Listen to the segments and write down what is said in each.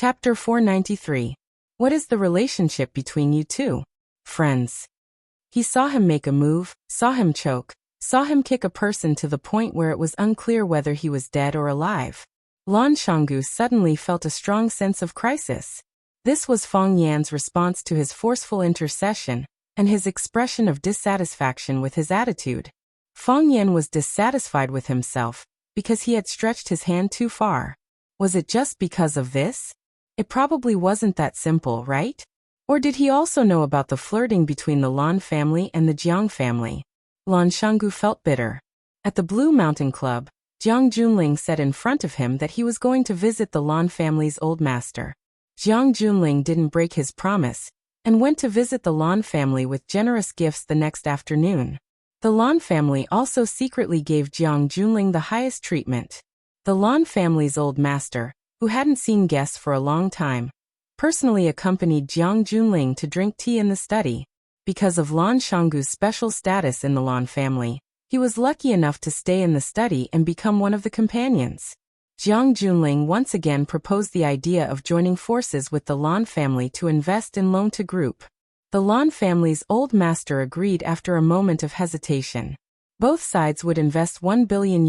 Chapter 493. What is the relationship between you two? Friends. He saw him make a move, saw him choke, saw him kick a person to the point where it was unclear whether he was dead or alive. Lan Shanggu suddenly felt a strong sense of crisis. This was Fang Yan's response to his forceful intercession, and his expression of dissatisfaction with his attitude. Fang Yan was dissatisfied with himself, because he had stretched his hand too far. Was it just because of this? It probably wasn't that simple, right? Or did he also know about the flirting between the Lan family and the Jiang family? Lan Shanggu felt bitter. At the Blue Mountain Club, Jiang Junling said in front of him that he was going to visit the Lan family's old master. Jiang Junling didn't break his promise, and went to visit the Lan family with generous gifts the next afternoon. The Lan family also secretly gave Jiang Junling the highest treatment. The Lan family's old master, who hadn't seen guests for a long time, personally accompanied Jiang Junling to drink tea in the study. Because of Lan Shanggu's special status in the Lan family, he was lucky enough to stay in the study and become one of the companions. Jiang Junling once again proposed the idea of joining forces with the Lan family to invest in Longta Group. The Lan family's old master agreed after a moment of hesitation. Both sides would invest $1 billion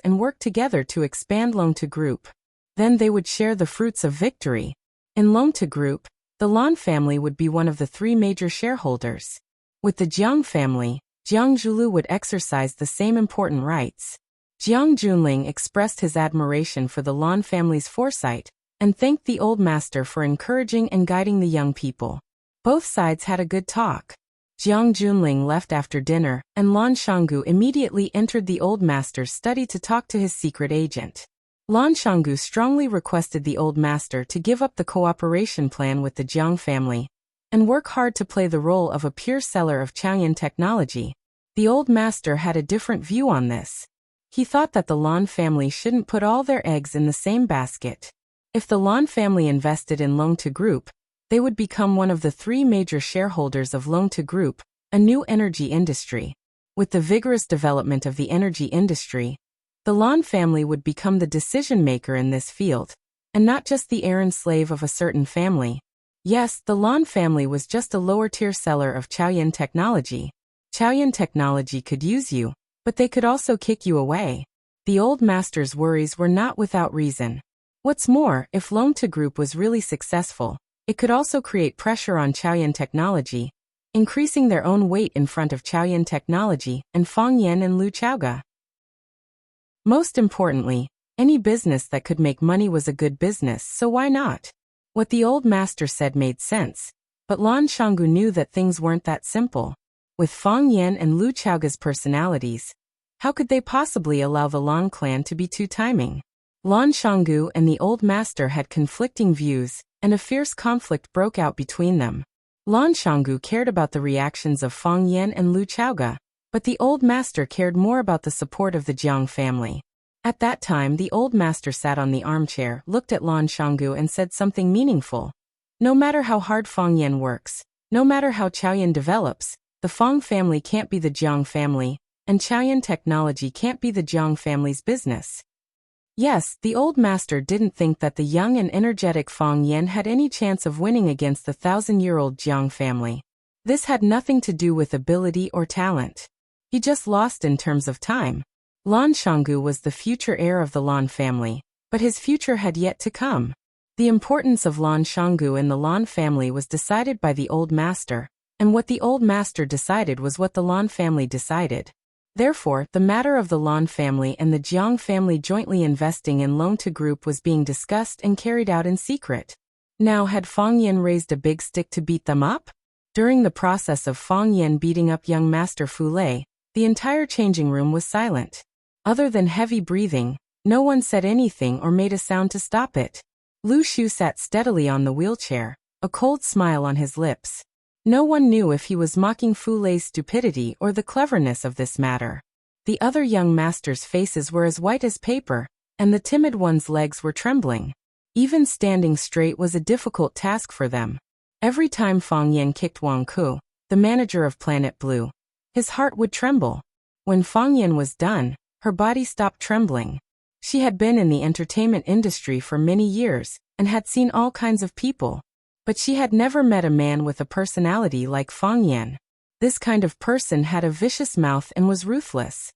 and work together to expand Longta Group. Then they would share the fruits of victory. In Longta Group, the Lan family would be one of the three major shareholders. With the Jiang family, Jiang Zhulu would exercise the same important rights. Jiang Junling expressed his admiration for the Lan family's foresight, and thanked the old master for encouraging and guiding the young people. Both sides had a good talk. Jiang Junling left after dinner, and Lan Shanggu immediately entered the old master's study to talk to his secret agent. Lan Shanggu strongly requested the old master to give up the cooperation plan with the Jiang family, and work hard to play the role of a pure seller of Chaoyan technology. The old master had a different view on this. He thought that the Lan family shouldn't put all their eggs in the same basket. If the Lan family invested in Longta Group, they would become one of the three major shareholders of Longta Group, a new energy industry. With the vigorous development of the energy industry, the Lan family would become the decision-maker in this field, and not just the errand slave of a certain family. Yes, the Lan family was just a lower-tier seller of Chaoyan technology. Chaoyan technology could use you, but they could also kick you away. The old master's worries were not without reason. What's more, if Longta Group was really successful, it could also create pressure on Chaoyan technology, increasing their own weight in front of Chaoyan technology and Fang Yan and Lu Chaoga. Most importantly, any business that could make money was a good business, so why not? What the old master said made sense, but Lan Shanggu knew that things weren't that simple. With Fang Yan and Lu Chaoga's personalities, how could they possibly allow the Lan clan to be two-timing? Lan Shanggu and the old master had conflicting views, and a fierce conflict broke out between them. Lan Shanggu cared about the reactions of Fang Yan and Lu Chaoga, but the old master cared more about the support of the Jiang family. At that time, the old master sat on the armchair, looked at Lan Shanggu and said something meaningful. No matter how hard Fang Yan works, no matter how Chaoyan develops, the Fang family can't be the Jiang family, and Chaoyan technology can't be the Jiang family's business. Yes, the old master didn't think that the young and energetic Fang Yan had any chance of winning against the 1,000-year-old Jiang family. This had nothing to do with ability or talent. He just lost in terms of time. Lan Shanggu was the future heir of the Lan family, but his future had yet to come. The importance of Lan Shanggu in the Lan family was decided by the old master, and what the old master decided was what the Lan family decided. Therefore, the matter of the Lan family and the Jiang family jointly investing in Longta Group was being discussed and carried out in secret. Now, had Fang Yan raised a big stick to beat them up? During the process of Fang Yan beating up young Master Fu Lei, the entire changing room was silent. Other than heavy breathing, no one said anything or made a sound to stop it. Lu Shu sat steadily on the wheelchair, a cold smile on his lips. No one knew if he was mocking Fu Lei's stupidity or the cleverness of this matter. The other young masters' faces were as white as paper, and the timid one's legs were trembling. Even standing straight was a difficult task for them. Every time Fang Yan kicked Wang Ku, the manager of Planet Blue, his heart would tremble. When Fang Yan was done, her body stopped trembling. She had been in the entertainment industry for many years, and had seen all kinds of people. But she had never met a man with a personality like Fang Yan. This kind of person had a vicious mouth and was ruthless.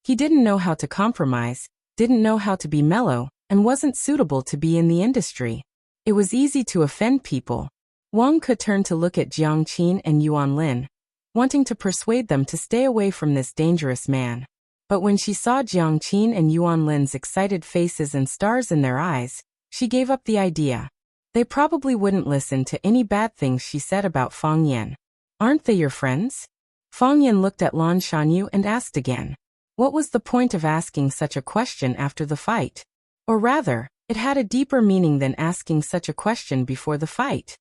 He didn't know how to compromise, didn't know how to be mellow, and wasn't suitable to be in the industry. It was easy to offend people. Wang Ke turned to look at Jiang Qin and Yuan Lin, wanting to persuade them to stay away from this dangerous man. But when she saw Jiang Qin and Yuan Lin's excited faces and stars in their eyes, she gave up the idea. They probably wouldn't listen to any bad things she said about Fang Yan. Aren't they your friends? Fang Yan looked at Lan Shanyu and asked again. What was the point of asking such a question after the fight? Or rather, it had a deeper meaning than asking such a question before the fight.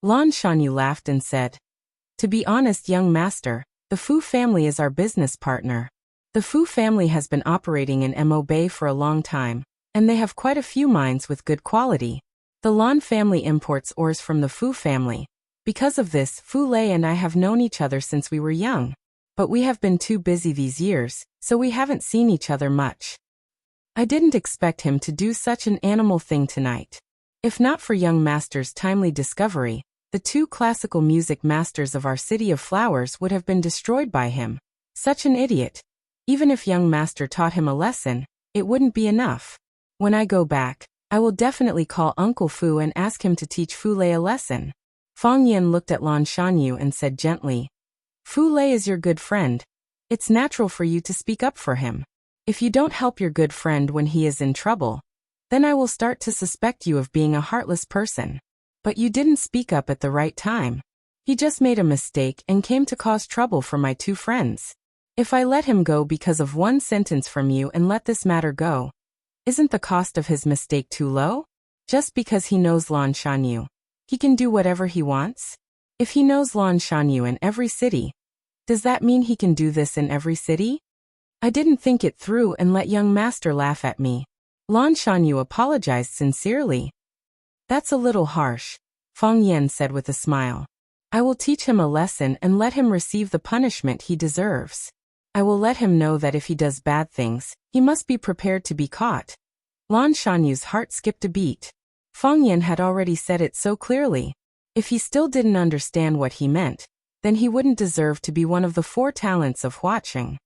Lan Shanyu laughed and said, To be honest, young master, the Fu family is our business partner. The Fu family has been operating in Mo Bay for a long time, and they have quite a few mines with good quality. The Lan family imports ores from the Fu family. Because of this, Fu Lei and I have known each other since we were young. But we have been too busy these years, so we haven't seen each other much. I didn't expect him to do such an animal thing tonight. If not for young master's timely discovery, the two classical music masters of our city of flowers would have been destroyed by him. Such an idiot. Even if young master taught him a lesson, it wouldn't be enough. When I go back, I will definitely call Uncle Fu and ask him to teach Fu Lei a lesson. Fang Yan looked at Lan Shanyu and said gently, Fu Lei is your good friend. It's natural for you to speak up for him. If you don't help your good friend when he is in trouble, then I will start to suspect you of being a heartless person. But you didn't speak up at the right time. He just made a mistake and came to cause trouble for my two friends. If I let him go because of one sentence from you and let this matter go, isn't the cost of his mistake too low? Just because he knows Lan Shanyu, he can do whatever he wants? If he knows Lan Shanyu in every city, does that mean he can do this in every city? I didn't think it through and let young master laugh at me. Lan Shanyu apologized sincerely. That's a little harsh, Fang Yan said with a smile. I will teach him a lesson and let him receive the punishment he deserves. I will let him know that if he does bad things, he must be prepared to be caught. Lan Shanyu's heart skipped a beat. Fang Yan had already said it so clearly. If he still didn't understand what he meant, then he wouldn't deserve to be one of the 4 talents of Huaqing.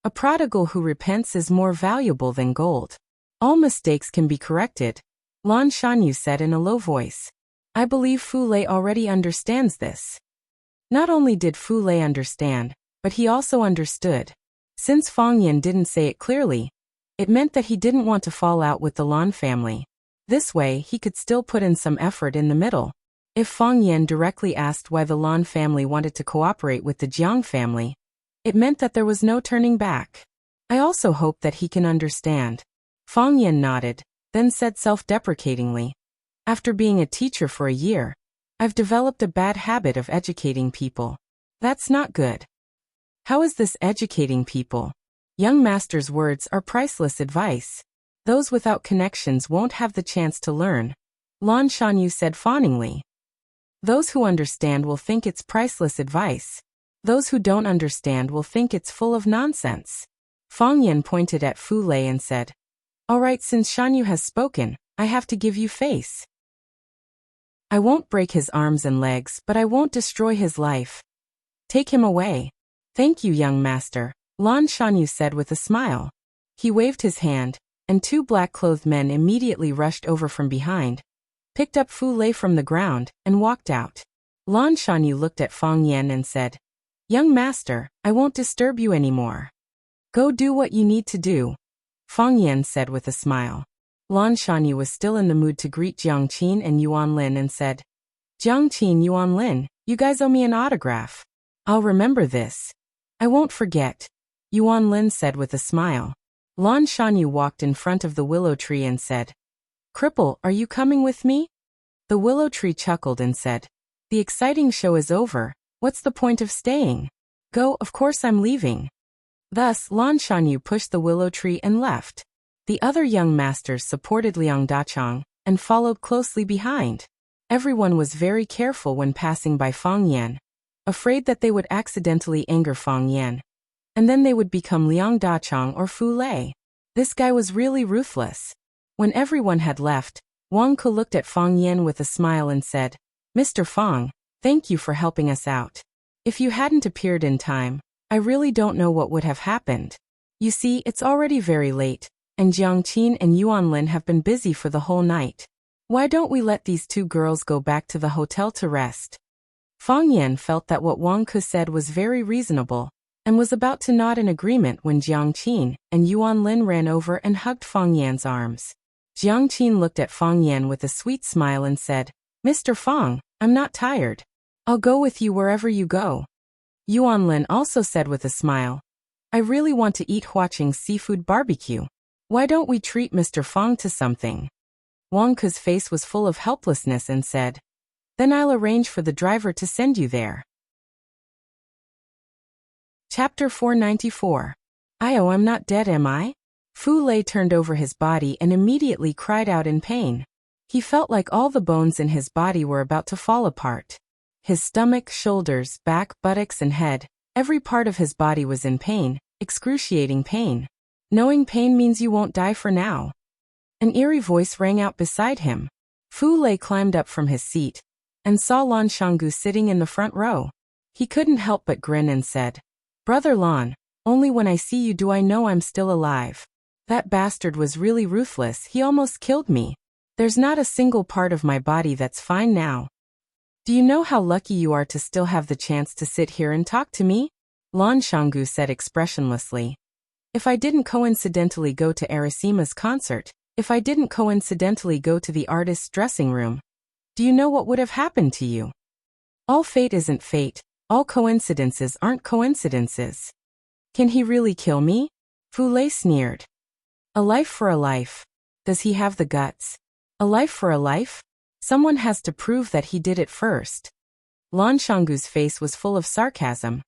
A prodigal who repents is more valuable than gold. All mistakes can be corrected, Lan Shanyu said in a low voice. I believe Fu Lei already understands this. Not only did Fu Lei understand, but he also understood. Since Fang Yan didn't say it clearly, it meant that he didn't want to fall out with the Lan family. This way, he could still put in some effort in the middle. If Fang Yan directly asked why the Lan family wanted to cooperate with the Jiang family, it meant that there was no turning back. I also hope that he can understand. Fang Yan nodded, then said self-deprecatingly, after being a teacher for a year, I've developed a bad habit of educating people. That's not good. How is this educating people? Young master's words are priceless advice. Those without connections won't have the chance to learn, Lan Shanyu said fawningly. Those who understand will think it's priceless advice. Those who don't understand will think it's full of nonsense. Fang Yan pointed at Fu Lei and said, All right, since Shanyu has spoken, I have to give you face. I won't break his arms and legs, but I won't destroy his life. Take him away. Thank you, young master, Lan Shanyu said with a smile. He waved his hand, and 2 black-clothed men immediately rushed over from behind, picked up Fu Lei from the ground, and walked out. Lan Shanyu looked at Fang Yan and said, Young master, I won't disturb you anymore. Go do what you need to do, Fang Yan said with a smile. Lan Shanyu was still in the mood to greet Jiang Qin and Yuan Lin and said, Jiang Qin, Yuan Lin, you guys owe me an autograph. I'll remember this. I won't forget, Yuan Lin said with a smile. Lan Shanyu walked in front of the willow tree and said, Cripple, are you coming with me? The willow tree chuckled and said, The exciting show is over, what's the point of staying? Go, of course I'm leaving. Thus, Lan Shanyu pushed the willow tree and left. The other young masters supported Liang Dachang and followed closely behind. Everyone was very careful when passing by Fang Yan, afraid that they would accidentally anger Fang Yan, and then they would become Liang Dachang or Fu Lei. This guy was really ruthless. When everyone had left, Wang Ke looked at Fang Yan with a smile and said, Mr. Fang, thank you for helping us out. If you hadn't appeared in time, I really don't know what would have happened. You see, it's already very late, and Jiang Qin and Yuan Lin have been busy for the whole night. Why don't we let these two girls go back to the hotel to rest? Fang Yan felt that what Wang Ke said was very reasonable, and was about to nod in agreement when Jiang Qin and Yuan Lin ran over and hugged Fang Yan's arms. Jiang Qin looked at Fang Yan with a sweet smile and said, Mr. Fang, I'm not tired. I'll go with you wherever you go. Yuan Lin also said with a smile, I really want to eat Huaqing's seafood barbecue. Why don't we treat Mr. Fang to something? Wang Ke's face was full of helplessness and said, Then I'll arrange for the driver to send you there. Chapter 494. I'm not dead, am I? Fu Lei turned over his body and immediately cried out in pain. He felt like all the bones in his body were about to fall apart. His stomach, shoulders, back, buttocks and head, every part of his body was in pain, excruciating pain. Knowing pain means you won't die for now. An eerie voice rang out beside him. Fu Lei climbed up from his seat and saw Lan Shanggu sitting in the front row. He couldn't help but grin and said, Brother Lan, only when I see you do I know I'm still alive. That bastard was really ruthless, he almost killed me. There's not a single part of my body that's fine now. Do you know how lucky you are to still have the chance to sit here and talk to me? Lan Shanggu said expressionlessly. If I didn't coincidentally go to Arasima's concert, if I didn't coincidentally go to the artist's dressing room, do you know what would have happened to you? All fate isn't fate, all coincidences aren't coincidences. Can he really kill me? Fu Lei sneered. A life for a life. Does he have the guts? A life for a life? Someone has to prove that he did it first. Lan Shanggu's face was full of sarcasm.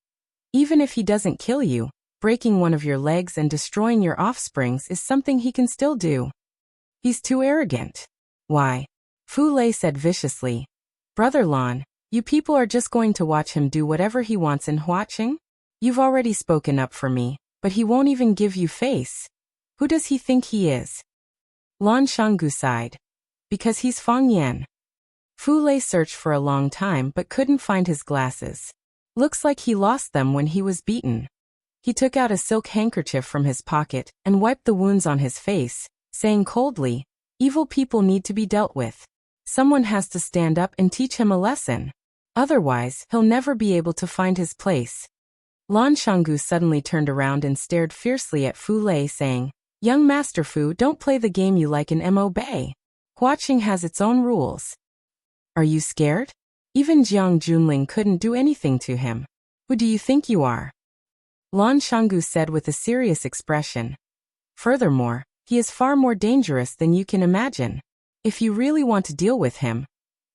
Even if he doesn't kill you, breaking one of your legs and destroying your offsprings is something he can still do. He's too arrogant. Why? Fu Lei said viciously. Brother Lan, you people are just going to watch him do whatever he wants in Huaqing? You've already spoken up for me, but he won't even give you face. Who does he think he is? Lan Shanggu sighed. Because he's Fang Yan. Fu Lei searched for a long time but couldn't find his glasses. Looks like he lost them when he was beaten. He took out a silk handkerchief from his pocket and wiped the wounds on his face, saying coldly, Evil people need to be dealt with. Someone has to stand up and teach him a lesson. Otherwise, he'll never be able to find his place. Lan Shanggu suddenly turned around and stared fiercely at Fu Lei, saying, Young Master Fu, don't play the game you like in Mo Bay. Huaqing has its own rules. Are you scared? Even Jiang Junling couldn't do anything to him. Who do you think you are? Lan Shanggu said with a serious expression. Furthermore, he is far more dangerous than you can imagine. If you really want to deal with him,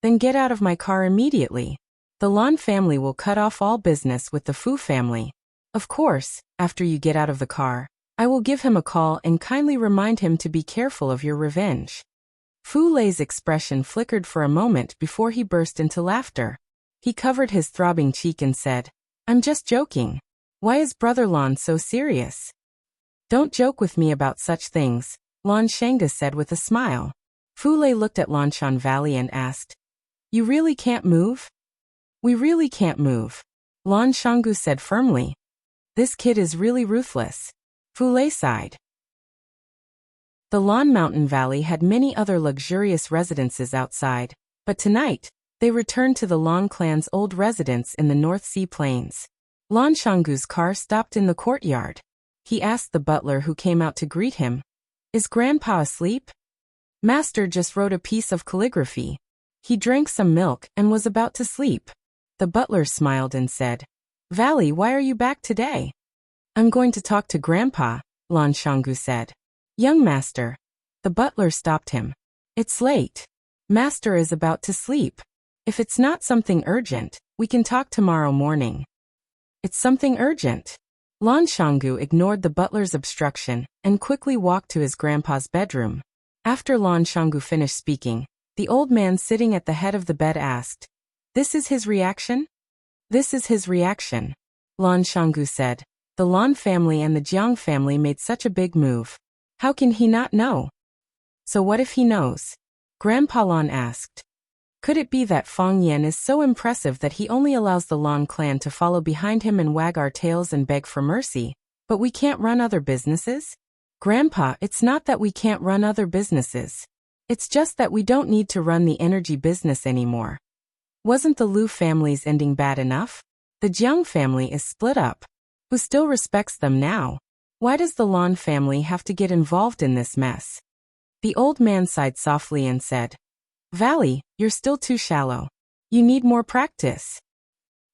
then get out of my car immediately. The Lan family will cut off all business with the Fu family. Of course, after you get out of the car, I will give him a call and kindly remind him to be careful of your revenge. Fu Lei's expression flickered for a moment before he burst into laughter. He covered his throbbing cheek and said, I'm just joking. Why is Brother Lan so serious? Don't joke with me about such things, Lan Shanggu said with a smile. Fu Lei looked at Lanshan Valley and asked, You really can't move? We really can't move, Lan Shanggu said firmly. This kid is really ruthless. Fu Lei sighed. The Lan Mountain Valley had many other luxurious residences outside, but tonight, they returned to the Lan clan's old residence in the North Sea Plains. Lan Shanggu's car stopped in the courtyard. He asked the butler who came out to greet him, Is Grandpa asleep? Master just wrote a piece of calligraphy. He drank some milk and was about to sleep. The butler smiled and said, Valley, why are you back today? I'm going to talk to Grandpa, Lan Shanggu said. Young master. The butler stopped him. It's late. Master is about to sleep. If it's not something urgent, we can talk tomorrow morning. It's something urgent. Lan Shanggu ignored the butler's obstruction and quickly walked to his grandpa's bedroom. After Lan Shanggu finished speaking, the old man sitting at the head of the bed asked, This is his reaction? This is his reaction. Lan Shanggu said, The Lan family and the Jiang family made such a big move. How can he not know? So what if he knows? Grandpa Lon asked. Could it be that Fang Yan is so impressive that he only allows the Lon clan to follow behind him and wag our tails and beg for mercy, but we can't run other businesses? Grandpa, it's not that we can't run other businesses. It's just that we don't need to run the energy business anymore. Wasn't the Liu family's ending bad enough? The Jiang family is split up. Who still respects them now? Why does the Lon family have to get involved in this mess? The old man sighed softly and said, Valley, you're still too shallow. You need more practice.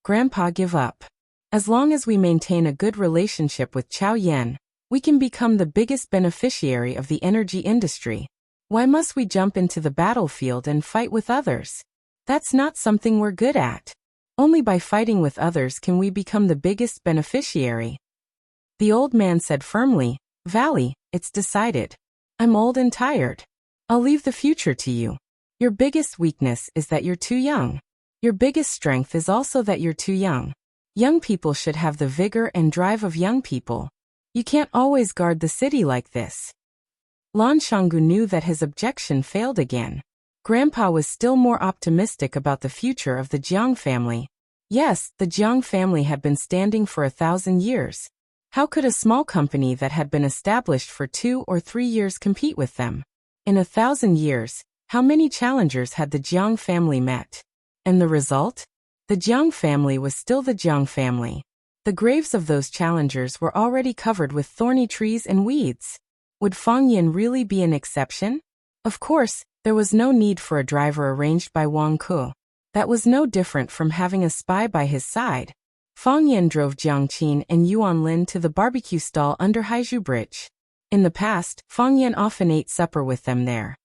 Grandpa, give up. As long as we maintain a good relationship with Chao Yan, we can become the biggest beneficiary of the energy industry. Why must we jump into the battlefield and fight with others? That's not something we're good at. Only by fighting with others can we become the biggest beneficiary. The old man said firmly, Valley, it's decided. I'm old and tired. I'll leave the future to you. Your biggest weakness is that you're too young. Your biggest strength is also that you're too young. Young people should have the vigor and drive of young people. You can't always guard the city like this. Lan Shanggu knew that his objection failed again. Grandpa was still more optimistic about the future of the Jiang family. Yes, the Jiang family had been standing for 1,000 years. How could a small company that had been established for 2 or 3 years compete with them? In 1,000 years, how many challengers had the Jiang family met? And the result? The Jiang family was still the Jiang family. The graves of those challengers were already covered with thorny trees and weeds. Would Fang Yan really be an exception? Of course, there was no need for a driver arranged by Wang Ke. That was no different from having a spy by his side. Fang Yan drove Jiang Qin and Yuan Lin to the barbecue stall under Haizhu Bridge. In the past, Fang Yan often ate supper with them there.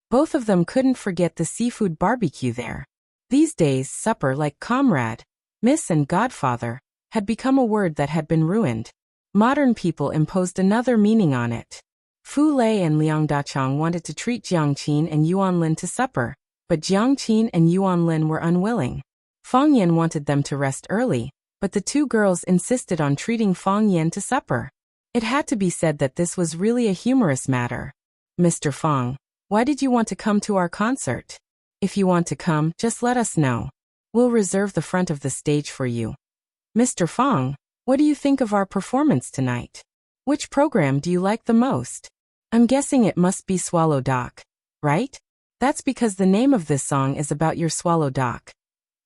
Both of them couldn't forget the seafood barbecue there. These days, supper, like comrade, miss and godfather, had become a word that had been ruined. Modern people imposed another meaning on it. Fu Lei and Liang Dachang wanted to treat Jiang Qin and Yuan Lin to supper, but Jiang Qin and Yuan Lin were unwilling. Fang Yan wanted them to rest early, but the two girls insisted on treating Fang Yan to supper. It had to be said that this was really a humorous matter. Mr. Fang, why did you want to come to our concert? If you want to come, just let us know. We'll reserve the front of the stage for you. Mr. Fang, what do you think of our performance tonight? Which program do you like the most? I'm guessing it must be Swallow Dock, right? That's because the name of this song is about your swallow dock.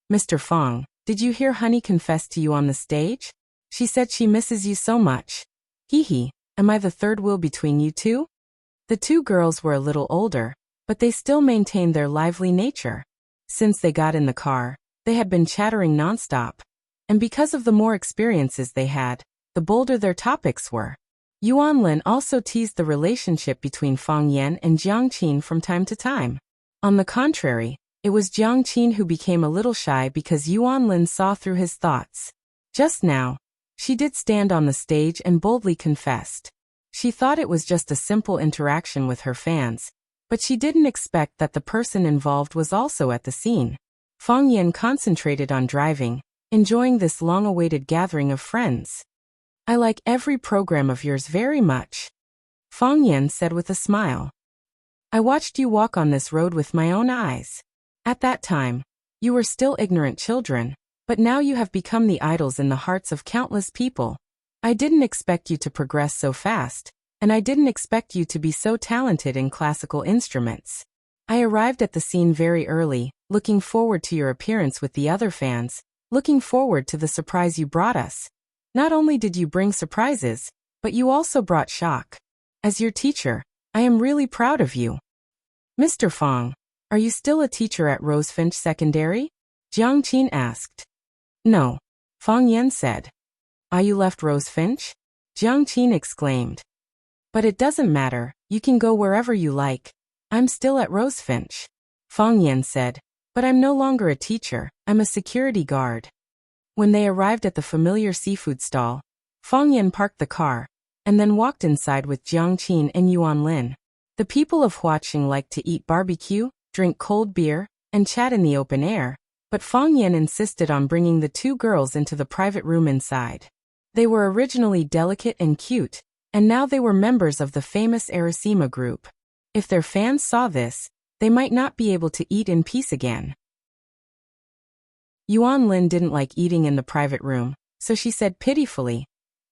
Mr. Fang, did you hear Honey confess to you on the stage? She said she misses you so much. Hee hee, am I the third wheel between you two? The two girls were a little older, but they still maintained their lively nature. Since they got in the car, they had been chattering nonstop. And because of the more experiences they had, the bolder their topics were. Yuan Lin also teased the relationship between Fang Yan and Jiang Qin from time to time. On the contrary, it was Jiang Qin who became a little shy because Yuan Lin saw through his thoughts. Just now, she did stand on the stage and boldly confessed. She thought it was just a simple interaction with her fans, but she didn't expect that the person involved was also at the scene. Fang Yan concentrated on driving, enjoying this long-awaited gathering of friends. I like every program of yours very much, Fang Yan said with a smile. I watched you walk on this road with my own eyes. At that time, you were still ignorant children, but now you have become the idols in the hearts of countless people. I didn't expect you to progress so fast, and I didn't expect you to be so talented in classical instruments. I arrived at the scene very early, looking forward to your appearance with the other fans, looking forward to the surprise you brought us. Not only did you bring surprises, but you also brought shock. As your teacher, I am really proud of you. Mr. Fang, are you still a teacher at Rosefinch Secondary? Jiang Qin asked. No, Fang Yan said. Ah, you left Rosefinch? Jiang Qin exclaimed. But it doesn't matter, you can go wherever you like. I'm still at Rosefinch. Fang Yan said, but I'm no longer a teacher, I'm a security guard. When they arrived at the familiar seafood stall, Fang Yan parked the car, and then walked inside with Jiang Qin and Yuan Lin. The people of Huaqing liked to eat barbecue, drink cold beer, and chat in the open air, but Fang Yan insisted on bringing the two girls into the private room inside. They were originally delicate and cute, and now they were members of the famous Arasima group. If their fans saw this, they might not be able to eat in peace again. Yuan Lin didn't like eating in the private room, so she said pitifully,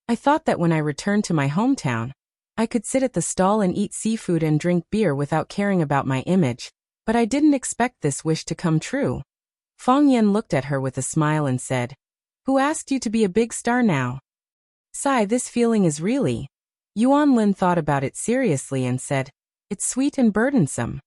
I thought that when I returned to my hometown, I could sit at the stall and eat seafood and drink beer without caring about my image, but I didn't expect this wish to come true. Fang Yan looked at her with a smile and said, Who asked you to be a big star now? Sigh, this feeling is really. Yuan Lin thought about it seriously and said, It's sweet and burdensome.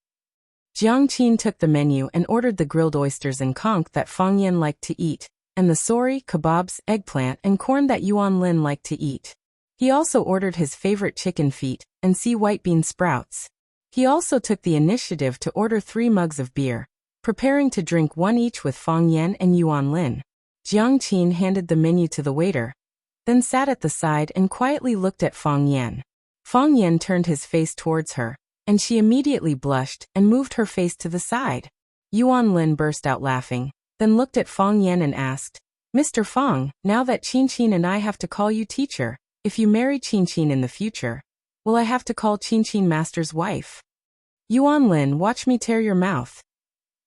Jiang Qin took the menu and ordered the grilled oysters and conch that Fang Yan liked to eat, and the sori, kebabs, eggplant, and corn that Yuan Lin liked to eat. He also ordered his favorite chicken feet and white bean sprouts. He also took the initiative to order 3 mugs of beer, preparing to drink one each with Fang Yan and Yuan Lin. Jiang Qin handed the menu to the waiter, then sat at the side and quietly looked at Fang Yan. Fang Yan turned his face towards her, and she immediately blushed and moved her face to the side. Yuan Lin burst out laughing, then looked at Fang Yan and asked, Mr. Fang, now that Qin Qin and I have to call you teacher, if you marry Qin Qin in the future, will I have to call Qin Qin master's wife? Yuan Lin, watch me tear your mouth.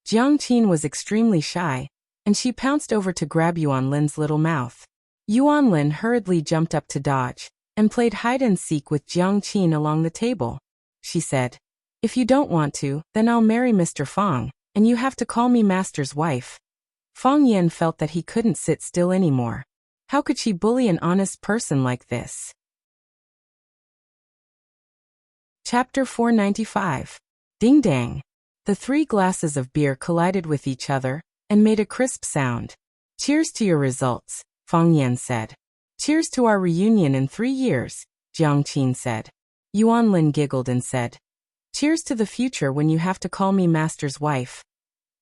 Jiang Qin was extremely shy, and she pounced over to grab Yuan Lin's little mouth. Yuan Lin hurriedly jumped up to dodge, and played hide-and-seek with Jiang Qin along the table. She said, If you don't want to, then I'll marry Mr. Fang, and you have to call me master's wife. Fang Yan felt that he couldn't sit still anymore. How could she bully an honest person like this? Chapter 495. Ding dang. The 3 glasses of beer collided with each other, and made a crisp sound. Cheers to your results, Fang Yan said. Cheers to our reunion in 3 years, Jiang Qin said. Yuan Lin giggled and said, Cheers to the future when you have to call me master's wife.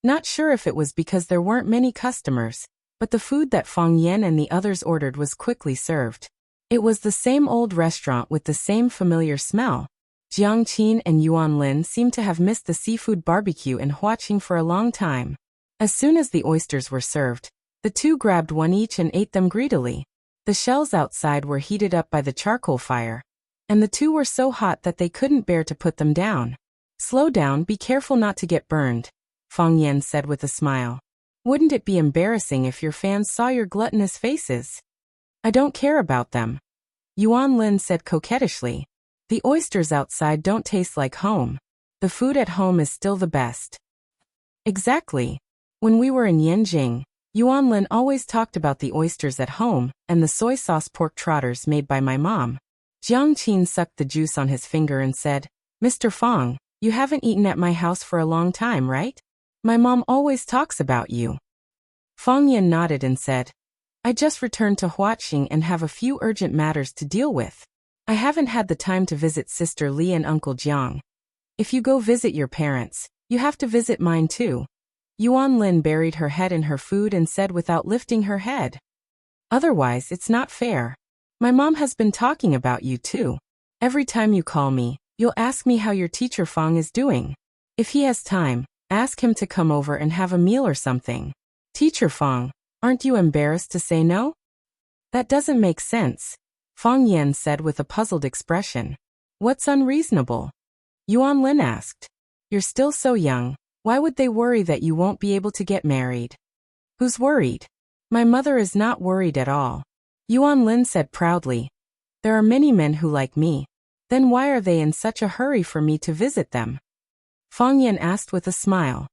Not sure if it was because there weren't many customers, but the food that Fang Yan and the others ordered was quickly served. It was the same old restaurant with the same familiar smell. Jiang Qin and Yuan Lin seemed to have missed the seafood barbecue in Huaqing for a long time. As soon as the oysters were served, the 2 grabbed one each and ate them greedily. The shells outside were heated up by the charcoal fire, and the 2 were so hot that they couldn't bear to put them down. Slow down, be careful not to get burned, Fang Yan said with a smile. Wouldn't it be embarrassing if your fans saw your gluttonous faces? I don't care about them, Yuan Lin said coquettishly. The oysters outside don't taste like home. The food at home is still the best. Exactly. When we were in Yanjing, Yuan Lin always talked about the oysters at home and the soy sauce pork trotters made by my mom. Jiang Qin sucked the juice on his finger and said, Mr. Fang, you haven't eaten at my house for a long time, right? My mom always talks about you. Fang Yan nodded and said, I just returned to Huaqing and have a few urgent matters to deal with. I haven't had the time to visit Sister Li and Uncle Jiang. If you go visit your parents, you have to visit mine too. Yuan Lin buried her head in her food and said without lifting her head, Otherwise, it's not fair. My mom has been talking about you too. Every time you call me, you'll ask me how your teacher Fang is doing. If he has time, ask him to come over and have a meal or something. Teacher Fang, aren't you embarrassed to say no? That doesn't make sense, Fang Yan said with a puzzled expression. What's unreasonable? Yuan Lin asked. You're still so young. Why would they worry that you won't be able to get married? Who's worried? My mother is not worried at all, Yuan Lin said proudly. There are many men who like me. Then why are they in such a hurry for me to visit them? Fang Yan asked with a smile.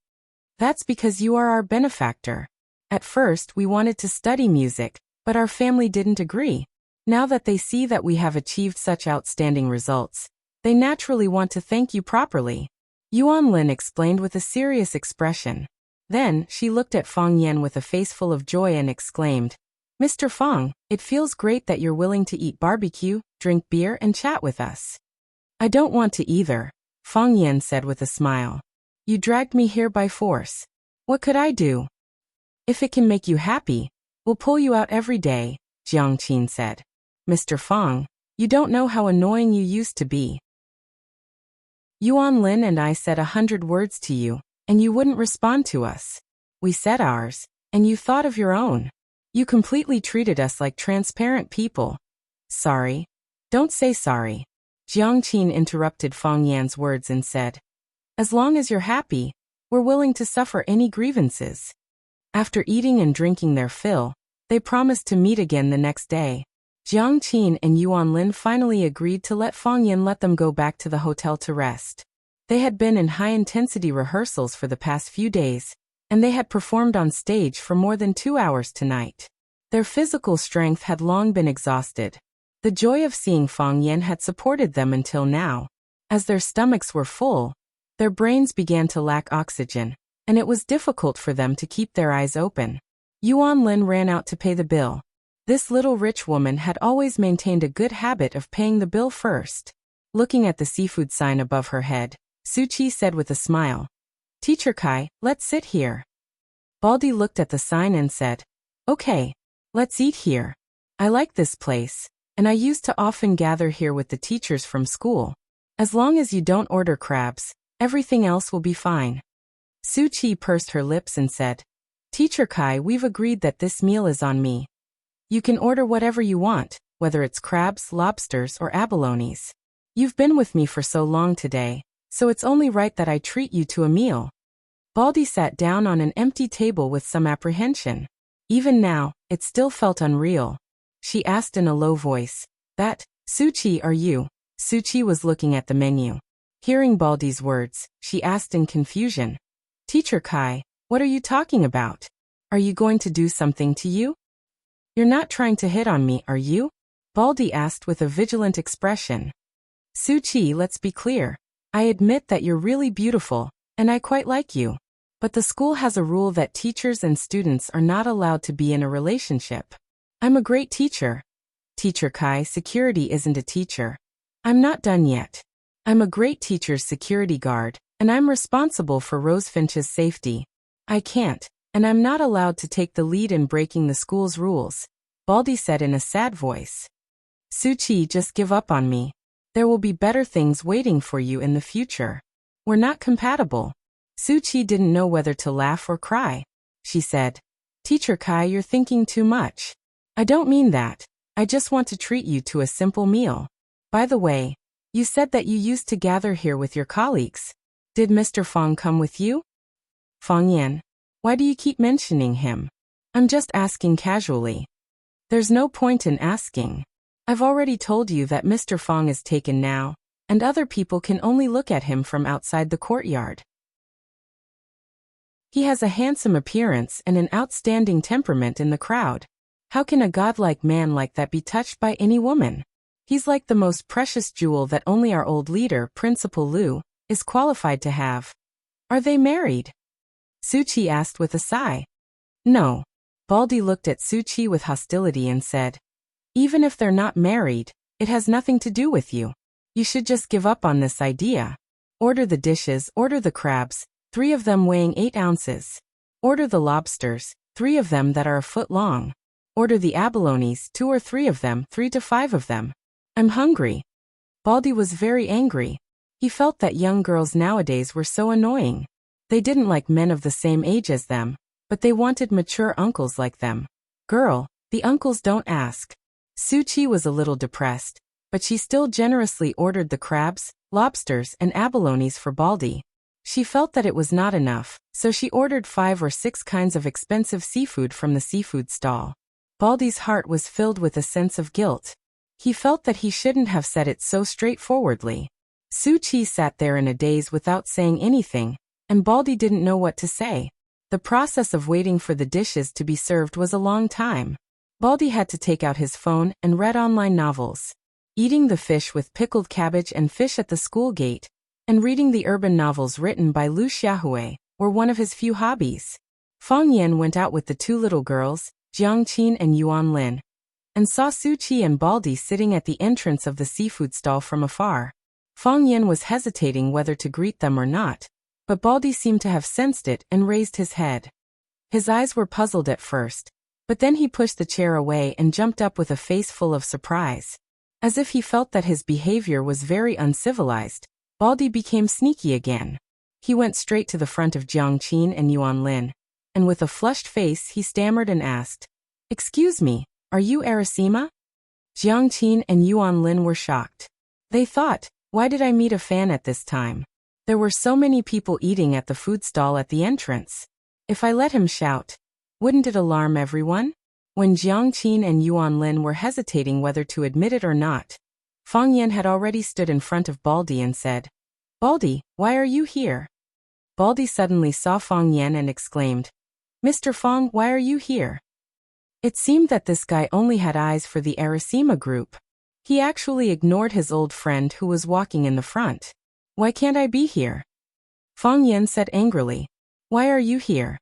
That's because you are our benefactor. At first we wanted to study music, but our family didn't agree. Now that they see that we have achieved such outstanding results, they naturally want to thank you properly, Yuan Lin explained with a serious expression. Then, she looked at Fang Yan with a face full of joy and exclaimed, Mr. Fang, it feels great that you're willing to eat barbecue, drink beer and chat with us. I don't want to either, Fang Yan said with a smile. You dragged me here by force. What could I do? If it can make you happy, we'll pull you out every day, Jiang Qin said. Mr. Fang, you don't know how annoying you used to be. Yuan Lin and I said 100 words to you, and you wouldn't respond to us. We said ours, and you thought of your own. You completely treated us like transparent people. Sorry. Don't say sorry. Jiang Qin interrupted Fang Yan's words and said, "As long as you're happy, we're willing to suffer any grievances." After eating and drinking their fill, they promised to meet again the next day. Jiang Qin and Yuan Lin finally agreed to let Fang Yan let them go back to the hotel to rest. They had been in high-intensity rehearsals for the past few days, and they had performed on stage for more than 2 hours tonight. Their physical strength had long been exhausted. The joy of seeing Fang Yan had supported them until now. As their stomachs were full, their brains began to lack oxygen, and it was difficult for them to keep their eyes open. Yuan Lin ran out to pay the bill. This little rich woman had always maintained a good habit of paying the bill first. Looking at the seafood sign above her head, Su Qi said with a smile, "Teacher Kai, let's sit here." Baldy looked at the sign and said, "Okay, let's eat here. I like this place, and I used to often gather here with the teachers from school. As long as you don't order crabs, everything else will be fine." Su Qi pursed her lips and said, "Teacher Kai, we've agreed that this meal is on me. You can order whatever you want, whether it's crabs, lobsters, or abalones. You've been with me for so long today, so it's only right that I treat you to a meal." Baldy sat down on an empty table with some apprehension. Even now, it still felt unreal. She asked in a low voice, "That, Su Qi, are you?" Su Qi was looking at the menu. Hearing Baldy's words, she asked in confusion, "Teacher Kai, what are you talking about? Are you going to do something to you? You're not trying to hit on me, are you?" Baldy asked with a vigilant expression. "Su Qi, let's be clear. I admit that you're really beautiful, and I quite like you. But the school has a rule that teachers and students are not allowed to be in a relationship. I'm a great teacher. Teacher Kai, security isn't a teacher. I'm not done yet. I'm a great teacher's security guard, and I'm responsible for Rosefinch's safety. I can't, and I'm not allowed to take the lead in breaking the school's rules," Baldy said in a sad voice. "Su Qi, just give up on me. There will be better things waiting for you in the future. We're not compatible." Su Qi didn't know whether to laugh or cry. She said, "Teacher Kai, you're thinking too much. I don't mean that. I just want to treat you to a simple meal. By the way, you said that you used to gather here with your colleagues. Did Mr. Fang come with you?" "Fang Yan, why do you keep mentioning him? I'm just asking casually." "There's no point in asking. I've already told you that Mr. Fang is taken now, and other people can only look at him from outside the courtyard. He has a handsome appearance and an outstanding temperament in the crowd. How can a godlike man like that be touched by any woman? He's like the most precious jewel that only our old leader, Principal Liu, is qualified to have." "Are they married?" Su Qi asked with a sigh. "No." Baldy looked at Su Qi with hostility and said, "Even if they're not married, it has nothing to do with you. You should just give up on this idea. Order the dishes, order the crabs, 3 of them weighing 8 ounces. Order the lobsters, 3 of them that are a foot long. Order the abalones, 2 or 3 of them, 3 to 5 of them. I'm hungry." Baldy was very angry. He felt that young girls nowadays were so annoying. They didn't like men of the same age as them, but they wanted mature uncles like them. "Girl, the uncles don't ask." Su Qi was a little depressed, but she still generously ordered the crabs, lobsters, and abalones for Baldy. She felt that it was not enough, so she ordered 5 or 6 kinds of expensive seafood from the seafood stall. Baldy's heart was filled with a sense of guilt. He felt that he shouldn't have said it so straightforwardly. Su Qi sat there in a daze without saying anything, and Baldy didn't know what to say. The process of waiting for the dishes to be served was a long time. Baldy had to take out his phone and read online novels. Eating the fish with pickled cabbage and fish at the school gate, and reading the urban novels written by Liu Xiaohui, were one of his few hobbies. Fang Yan went out with the 2 little girls, Jiang Qin and Yuan Lin, and saw Su Qi and Baldy sitting at the entrance of the seafood stall from afar. Fang Yan was hesitating whether to greet them or not, but Baldy seemed to have sensed it and raised his head. His eyes were puzzled at first, but then he pushed the chair away and jumped up with a face full of surprise. As if he felt that his behavior was very uncivilized, Baldy became sneaky again. He went straight to the front of Jiang Qin and Yuan Lin, and with a flushed face he stammered and asked, "Excuse me, are you Arasima?" Jiang Qin and Yuan Lin were shocked. They thought, why did I meet a fan at this time? There were so many people eating at the food stall at the entrance. If I let him shout, wouldn't it alarm everyone? When Jiang Qin and Yuan Lin were hesitating whether to admit it or not, Fang Yan had already stood in front of Baldy and said, Baldy, why are you here? Baldy suddenly saw Fang Yan and exclaimed, Mr. Fang, why are you here? It seemed that this guy only had eyes for the Arasima group. He actually ignored his old friend who was walking in the front. Why can't I be here? Fang Yan said angrily. Why are you here?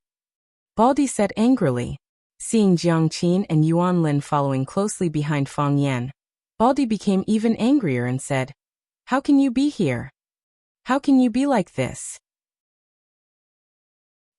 Baldy said angrily. Seeing Jiang Qin and Yuan Lin following closely behind Fang Yan, Baldy became even angrier and said, How can you be here? How can you be like this?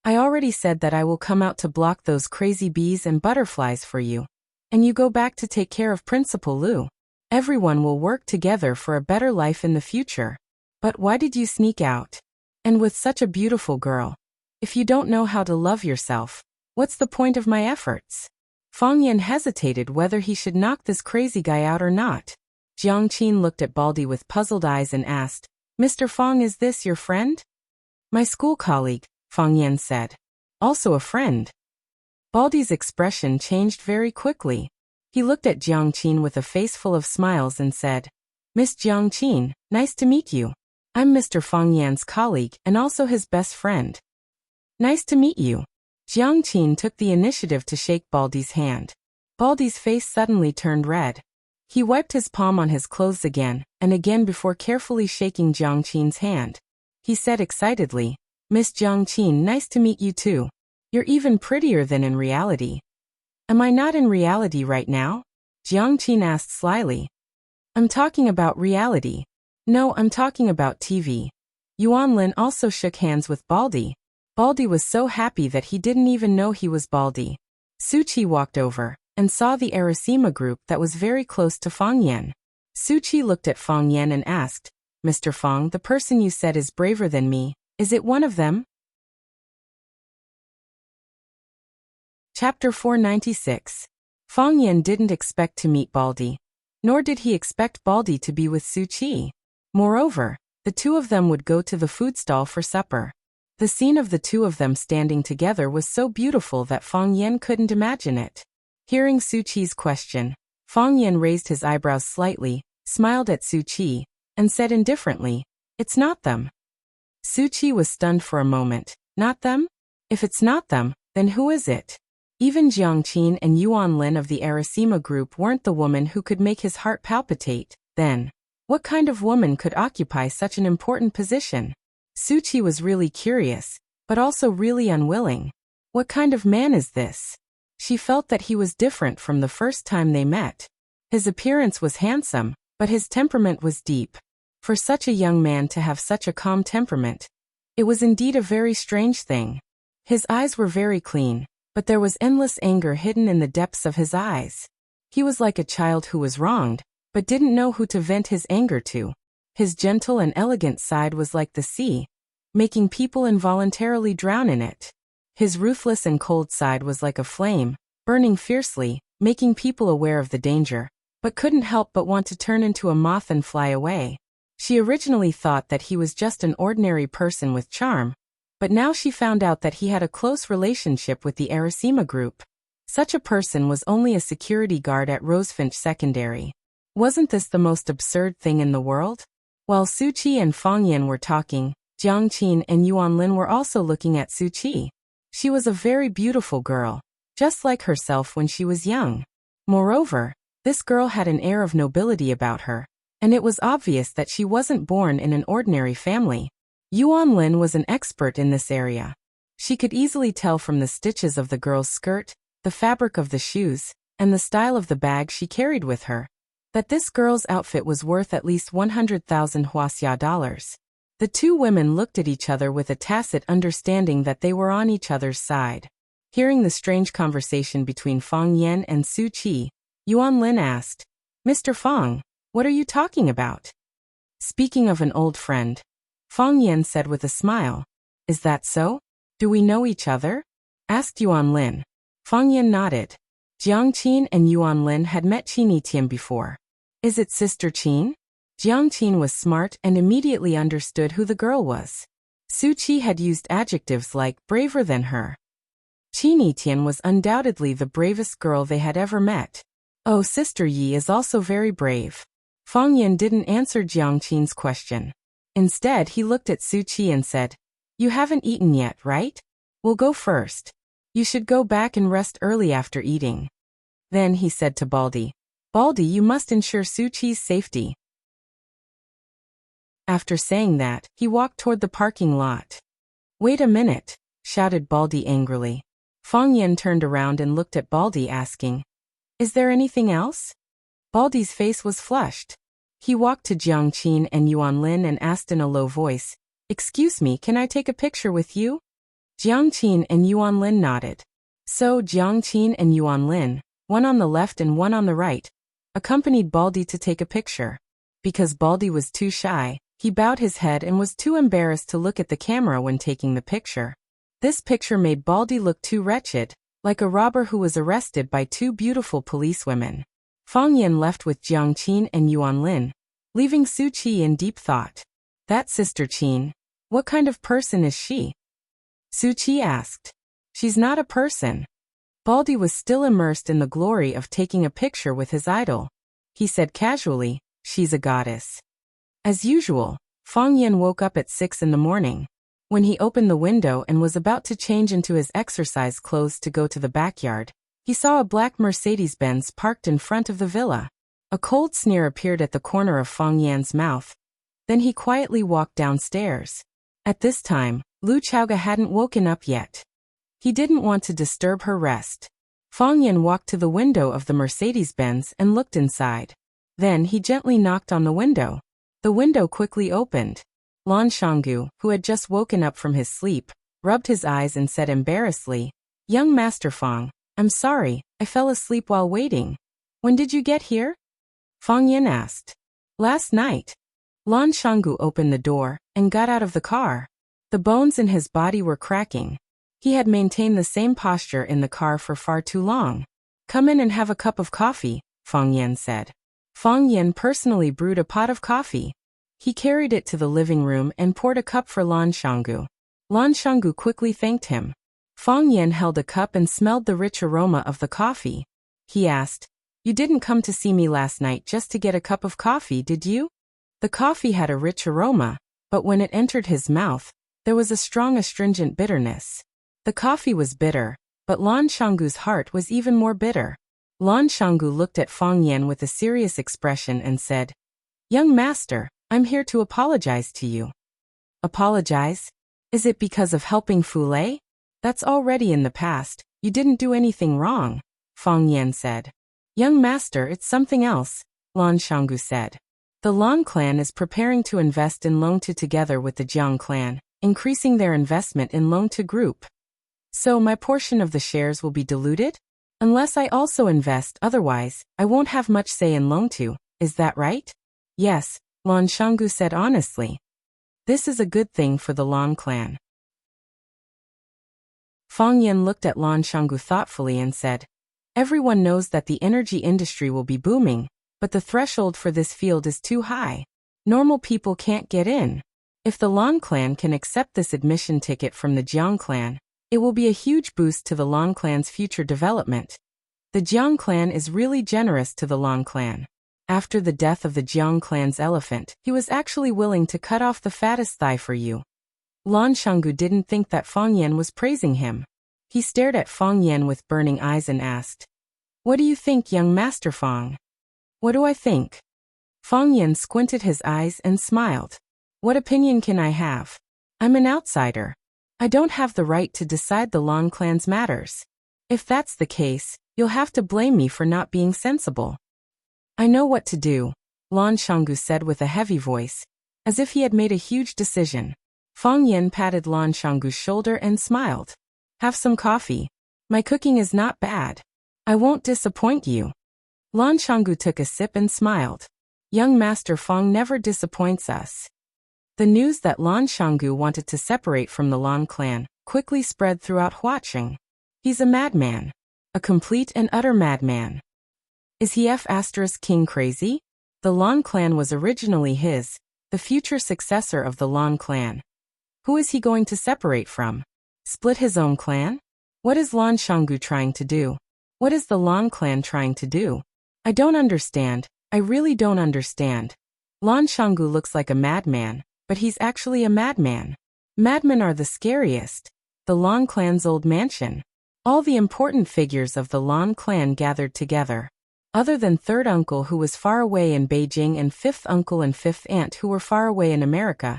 I already said that I will come out to block those crazy bees and butterflies for you. And you go back to take care of Principal Lu. Everyone will work together for a better life in the future. But why did you sneak out? And with such a beautiful girl. If you don't know how to love yourself, what's the point of my efforts? Fang Yan hesitated whether he should knock this crazy guy out or not. Jiang Qin looked at Baldy with puzzled eyes and asked, Mr. Fang, is this your friend? My school colleague, Fang Yan said. Also a friend. Baldy's expression changed very quickly. He looked at Jiang Qin with a face full of smiles and said, Miss Jiang Qin, nice to meet you. I'm Mr. Fang Yan's colleague and also his best friend. Nice to meet you. Jiang Qin took the initiative to shake Baldy's hand. Baldy's face suddenly turned red. He wiped his palm on his clothes again and again before carefully shaking Jiang Qin's hand. He said excitedly, Miss Jiang Qin, nice to meet you too. You're even prettier than in reality. Am I not in reality right now? Jiang Qin asked slyly. I'm talking about reality. No, I'm talking about TV. Yuan Lin also shook hands with Baldy. Baldy was so happy that he didn't even know he was Baldy. Su Qi walked over and saw the Arasima group that was very close to Fang Yan. Su Qi looked at Fang Yan and asked, Mr. Fang, the person you said is braver than me, is it one of them? Chapter 496. Fang Yan didn't expect to meet Baldy, nor did he expect Baldy to be with Su Qi. Moreover, the two of them would go to the food stall for supper. The scene of the two of them standing together was so beautiful that Fang Yan couldn't imagine it. Hearing Su Qi's question, Fang Yan raised his eyebrows slightly, smiled at Su Qi, and said indifferently, It's not them. Su Qi was stunned for a moment. Not them? If it's not them, then who is it? Even Jiang Qin and Yuan Lin of the Arasima group weren't the woman who could make his heart palpitate. Then, what kind of woman could occupy such an important position? Su Qi was really curious, but also really unwilling. What kind of man is this? She felt that he was different from the first time they met. His appearance was handsome, but his temperament was deep. For such a young man to have such a calm temperament, it was indeed a very strange thing. His eyes were very clean, but there was endless anger hidden in the depths of his eyes. He was like a child who was wronged, but didn't know who to vent his anger to. His gentle and elegant side was like the sea, making people involuntarily drown in it. His ruthless and cold side was like a flame, burning fiercely, making people aware of the danger, but couldn't help but want to turn into a moth and fly away. She originally thought that he was just an ordinary person with charm, but now she found out that he had a close relationship with the Arasima group. Such a person was only a security guard at Rosefinch Secondary. Wasn't this the most absurd thing in the world? While Su Qi and Fang Yan were talking, Jiang Qin and Yuan Lin were also looking at Su Qi. She was a very beautiful girl, just like herself when she was young. Moreover, this girl had an air of nobility about her, and it was obvious that she wasn't born in an ordinary family. Yuan Lin was an expert in this area. She could easily tell from the stitches of the girl's skirt, the fabric of the shoes, and the style of the bag she carried with her, that this girl's outfit was worth at least 100,000 Wuxia dollars. The two women looked at each other with a tacit understanding that they were on each other's side. Hearing the strange conversation between Fang Yan and Su Qi, Yuan Lin asked, Mr. Fang, what are you talking about? Speaking of an old friend, Fang Yan said with a smile, Is that so? Do we know each other? Asked Yuan Lin. Fang Yan nodded. Jiang Qin and Yuan Lin had met Qin Tian before. Is it Sister Qin? Jiang Qin was smart and immediately understood who the girl was. Su Qi had used adjectives like braver than her. Qin Tian was undoubtedly the bravest girl they had ever met. Oh, Sister Yi is also very brave. Fang Yan didn't answer Jiang Qin's question. Instead, he looked at Su Qi and said, "You haven't eaten yet, right? We'll go first. You should go back and rest early after eating." Then he said to Baldy, "Baldy, you must ensure Su Qi's safety." After saying that, he walked toward the parking lot. "Wait a minute," shouted Baldy angrily. Fang Yan turned around and looked at Baldy asking, "Is there anything else?" Baldy's face was flushed. He walked to Jiang Qin and Yuan Lin and asked in a low voice, "Excuse me, can I take a picture with you?" Jiang Qin and Yuan Lin nodded. So Jiang Qin and Yuan Lin, one on the left and one on the right, accompanied Baldy to take a picture. Because Baldy was too shy, he bowed his head and was too embarrassed to look at the camera when taking the picture. This picture made Baldy look too wretched, like a robber who was arrested by two beautiful policewomen. Fang Yan left with Jiang Qin and Yuan Lin, leaving Su Qi in deep thought. "That Sister Qin, what kind of person is she?" Su Qi asked. "She's not a person." Baldy was still immersed in the glory of taking a picture with his idol. He said casually, "She's a goddess." As usual, Fang Yan woke up at 6 in the morning. When he opened the window and was about to change into his exercise clothes to go to the backyard, he saw a black Mercedes-Benz parked in front of the villa. A cold sneer appeared at the corner of Fang Yan's mouth. Then he quietly walked downstairs. At this time, Lu Chaoga hadn't woken up yet. He didn't want to disturb her rest. Fang Yan walked to the window of the Mercedes-Benz and looked inside. Then he gently knocked on the window. The window quickly opened. Lan Shanggu, who had just woken up from his sleep, rubbed his eyes and said embarrassedly, "Young Master Fang, I'm sorry, I fell asleep while waiting. When did you get here?" Fang Yan asked. "Last night." Lan Shanggu opened the door and got out of the car. The bones in his body were cracking. He had maintained the same posture in the car for far too long. "Come in and have a cup of coffee," Fang Yan said. Fang Yan personally brewed a pot of coffee. He carried it to the living room and poured a cup for Lan Shanggu. Lan Shanggu quickly thanked him. Fang Yan held a cup and smelled the rich aroma of the coffee. He asked, "You didn't come to see me last night just to get a cup of coffee, did you?" The coffee had a rich aroma, but when it entered his mouth, there was a strong astringent bitterness. The coffee was bitter, but Lan Shanggu's heart was even more bitter. Lan Shanggu looked at Fang Yan with a serious expression and said, "Young master, I'm here to apologize to you." "Apologize? Is it because of helping Fulei? That's already in the past, you didn't do anything wrong," Fang Yan said. "Young master, it's something else," Lan Shanggu said. "The Lan clan is preparing to invest in Longtu together with the Jiang clan, increasing their investment in Longtu Group. So my portion of the shares will be diluted? Unless I also invest, otherwise, I won't have much say in Longtu, is that right?" "Yes," Lan Shanggu said honestly. "This is a good thing for the Lan clan." Fang Yan looked at Lan Shanggu thoughtfully and said, "Everyone knows that the energy industry will be booming, but the threshold for this field is too high. Normal people can't get in. If the Lan clan can accept this admission ticket from the Jiang clan, it will be a huge boost to the Lan clan's future development. The Jiang clan is really generous to the Lan clan. After the death of the Jiang clan's elephant, he was actually willing to cut off the fattest thigh for you." Lan Shanggu didn't think that Fang Yan was praising him. He stared at Fang Yan with burning eyes and asked, "What do you think, young Master Fang?" "What do I think?" Fang Yan squinted his eyes and smiled. "What opinion can I have? I'm an outsider. I don't have the right to decide the Lan clan's matters. If that's the case, you'll have to blame me for not being sensible." "I know what to do," Lan Shanggu said with a heavy voice, as if he had made a huge decision. Fang Yan patted Lan Shanggu's shoulder and smiled. "Have some coffee. My cooking is not bad. I won't disappoint you." Lan Shanggu took a sip and smiled. "Young Master Fang never disappoints us." The news that Lan Shanggu wanted to separate from the Lan clan quickly spread throughout Huaqing. "He's a madman. A complete and utter madman. Is he F*** King crazy?" The Lan clan was originally his, the future successor of the Lan clan. Who is he going to separate from? Split his own clan? What is Lan Shanggu trying to do? What is the Lan clan trying to do? I don't understand. I really don't understand. Lan Shanggu looks like a madman, but he's actually a madman. Madmen are the scariest. The Lan clan's old mansion. All the important figures of the Lan clan gathered together. Other than third uncle who was far away in Beijing and fifth uncle and fifth aunt who were far away in America,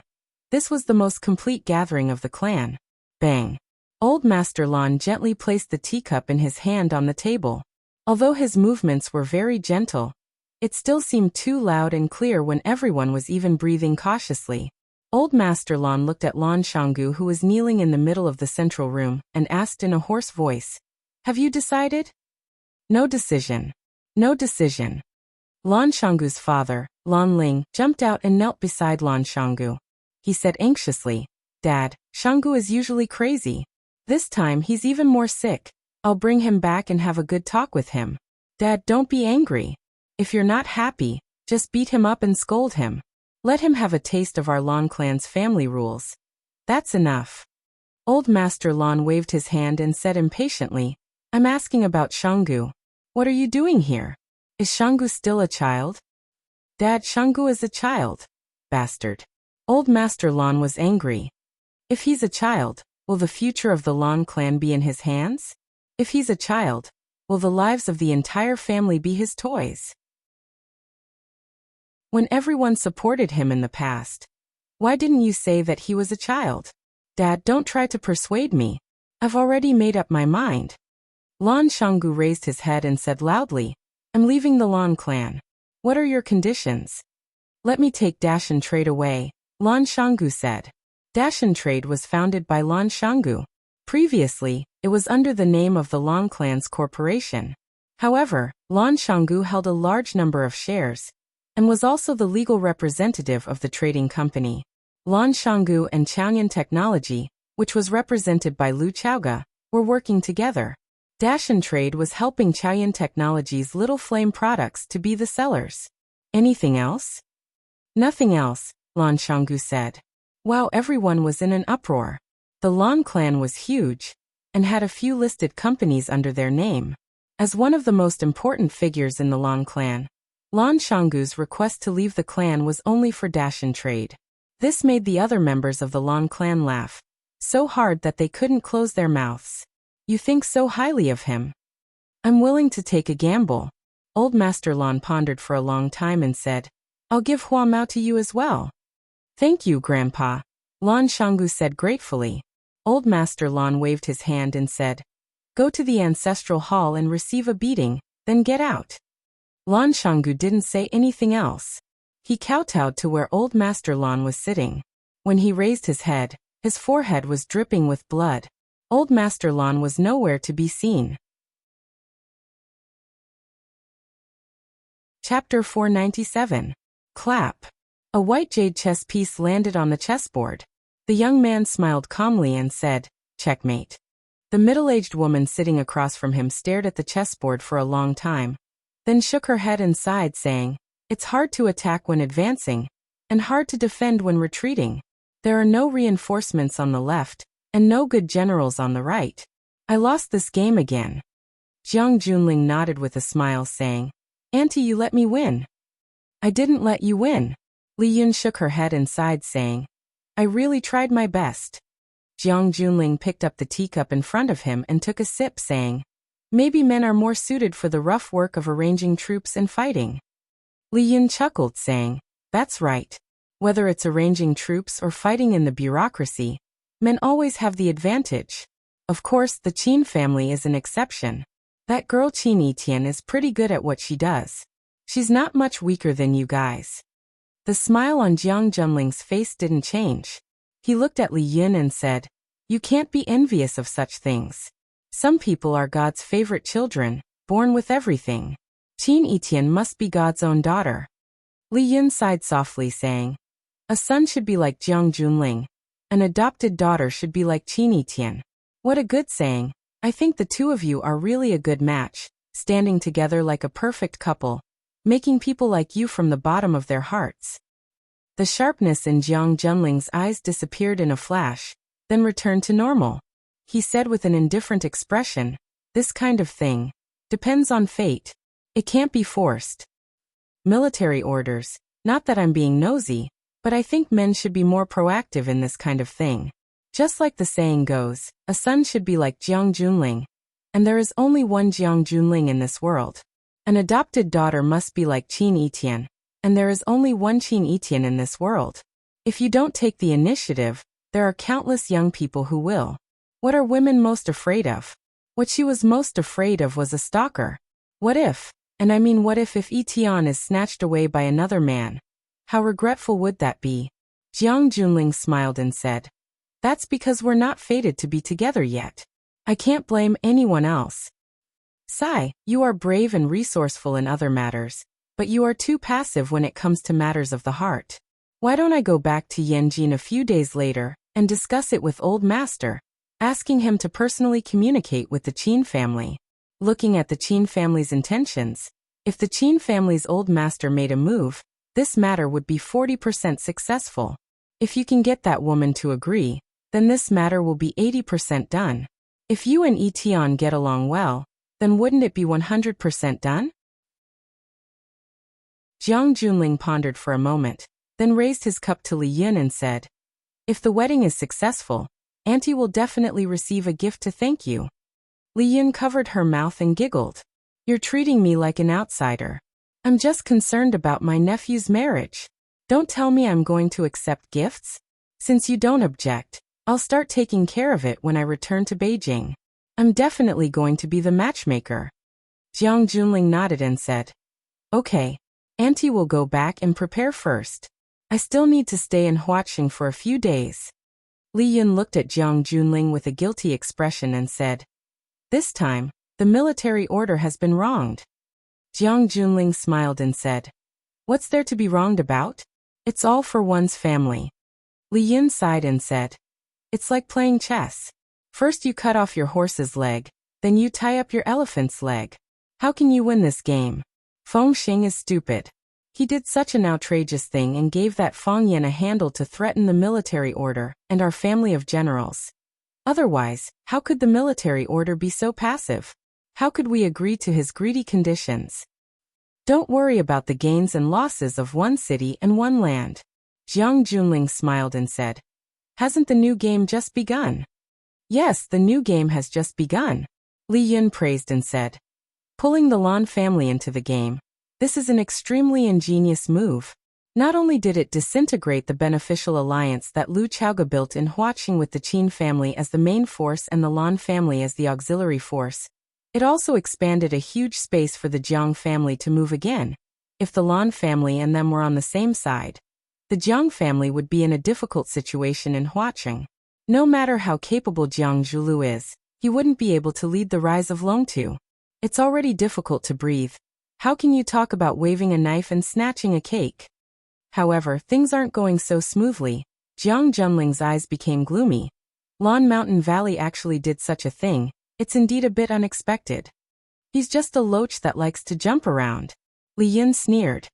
this was the most complete gathering of the clan. Bang! Old Master Lan gently placed the teacup in his hand on the table. Although his movements were very gentle, it still seemed too loud and clear when everyone was even breathing cautiously. Old Master Lan looked at Lan Shanggu, who was kneeling in the middle of the central room, and asked in a hoarse voice, "Have you decided?" "No decision. No decision." Lan Shanggu's father, Lan Ling, jumped out and knelt beside Lan Shanggu. He said anxiously, "Dad, Shanggu is usually crazy. This time he's even more sick. I'll bring him back and have a good talk with him. Dad, don't be angry. If you're not happy, just beat him up and scold him. Let him have a taste of our Lan clan's family rules. That's enough." Old Master Lan waved his hand and said impatiently, "I'm asking about Shanggu. What are you doing here? Is Shanggu still a child?" "Dad, Shanggu is a child. Bastard." Old Master Lan was angry. If he's a child, will the future of the Lan clan be in his hands? If he's a child, will the lives of the entire family be his toys? When everyone supported him in the past, why didn't you say that he was a child? Dad, don't try to persuade me. I've already made up my mind. Lan Shanggu raised his head and said loudly, "I'm leaving the Lan clan. What are your conditions?" "Let me take Dashan Trade away," Lan Shanggu said. Dashan Trade was founded by Lan Shanggu. Previously, it was under the name of the Lan clan's corporation. However, Lan Shanggu held a large number of shares, and was also the legal representative of the trading company. Lan Shanggu and Chaoyan Technology, which was represented by Lu Chaoga, were working together. Dashan Trade was helping Chaoyan Technology's Little Flame products to be the sellers. "Anything else?" "Nothing else," Lan Shanggu said. Wow, everyone was in an uproar. The Lan clan was huge, and had a few listed companies under their name. As one of the most important figures in the Lan clan, Lan Shanggu's request to leave the clan was only for Dashan Trade. This made the other members of the Lan clan laugh so hard that they couldn't close their mouths. "You think so highly of him?" "I'm willing to take a gamble." Old Master Lan pondered for a long time and said, "I'll give Hua Mao to you as well." "Thank you, Grandpa," Lan Shanggu said gratefully. Old Master Lan waved his hand and said, "Go to the ancestral hall and receive a beating, then get out." Lan Shanggu didn't say anything else. He kowtowed to where Old Master Lan was sitting. When he raised his head, his forehead was dripping with blood. Old Master Lan was nowhere to be seen. Chapter 497. Clap. A white jade chess piece landed on the chessboard. The young man smiled calmly and said, "Checkmate." The middle-aged woman sitting across from him stared at the chessboard for a long time, then shook her head and sighed, saying, "It's hard to attack when advancing, and hard to defend when retreating. There are no reinforcements on the left, and no good generals on the right. I lost this game again." Jiang Junling nodded with a smile, saying, "Auntie, you let me win." "I didn't let you win." Li Yun shook her head and sighed, saying, "I really tried my best." Jiang Junling picked up the teacup in front of him and took a sip, saying, "Maybe men are more suited for the rough work of arranging troops and fighting." Li Yun chuckled, saying, "That's right. Whether it's arranging troops or fighting in the bureaucracy, men always have the advantage. Of course, the Qin family is an exception. That girl Qin Etian is pretty good at what she does. She's not much weaker than you guys." The smile on Jiang Junling's face didn't change. He looked at Li Yun and said, "You can't be envious of such things. Some people are God's favorite children, born with everything. Qin Etian must be God's own daughter." Li Yun sighed softly, saying, "A son should be like Jiang Junling. An adopted daughter should be like Qin Etian. What a good saying. I think the two of you are really a good match, standing together like a perfect couple. making people like you from the bottom of their hearts. The sharpness in Jiang Junling's eyes disappeared in a flash, then returned to normal. He said with an indifferent expression, "This kind of thing depends on fate. It can't be forced. Military orders, not that I'm being nosy, but I think men should be more proactive in this kind of thing. Just like the saying goes, a son should be like Jiang Junling. And there is only one Jiang Junling in this world. An adopted daughter must be like Qin Etian, and there is only one Qin Etian in this world. If you don't take the initiative, there are countless young people who will. What are women most afraid of? What she was most afraid of was a stalker. What if, and I mean what if Etian is snatched away by another man? How regretful would that be?" Jiang Junling smiled and said, "That's because we're not fated to be together yet. I can't blame anyone else. Sai, you are brave and resourceful in other matters, but you are too passive when it comes to matters of the heart. Why don't I go back to Yanjin a few days later and discuss it with Old Master, asking him to personally communicate with the Qin family? Looking at the Qin family's intentions, if the Qin family's Old Master made a move, this matter would be 40% successful. If you can get that woman to agree, then this matter will be 80% done. If you and Etian get along well, then wouldn't it be 100% done?" Jiang Junling pondered for a moment, then raised his cup to Li Yun and said, "If the wedding is successful, Auntie will definitely receive a gift to thank you." Li Yun covered her mouth and giggled. "You're treating me like an outsider. I'm just concerned about my nephew's marriage. Don't tell me I'm going to accept gifts. Since you don't object, I'll start taking care of it when I return to Beijing. I'm definitely going to be the matchmaker." Jiang Junling nodded and said, "Okay, Auntie will go back and prepare first. I still need to stay in Huaqing for a few days." Li Yun looked at Jiang Junling with a guilty expression and said, "This time, the military order has been wronged." Jiang Junling smiled and said, "What's there to be wronged about? It's all for one's family." Li Yun sighed and said, "It's like playing chess. First you cut off your horse's leg, then you tie up your elephant's leg. How can you win this game? Feng Xing is stupid. He did such an outrageous thing and gave that Fang Yan a handle to threaten the military order and our family of generals. Otherwise, how could the military order be so passive? How could we agree to his greedy conditions? Don't worry about the gains and losses of one city and one land." Jiang Junling smiled and said, "Hasn't the new game just begun?" "Yes, the new game has just begun," Li Yun praised and said, "Pulling the Lan family into the game. This is an extremely ingenious move. Not only did it disintegrate the beneficial alliance that Lu Chaoga built in Huaqing with the Qin family as the main force and the Lan family as the auxiliary force, it also expanded a huge space for the Jiang family to move again. If the Lan family and them were on the same side, the Jiang family would be in a difficult situation in Huaqing. No matter how capable Jiang Zhulu is, he wouldn't be able to lead the rise of Longtu. It's already difficult to breathe. How can you talk about waving a knife and snatching a cake?" However, things aren't going so smoothly. Jiang Junling's eyes became gloomy. Lan Mountain Valley actually did such a thing. It's indeed a bit unexpected. He's just a loach that likes to jump around. Li Yun sneered.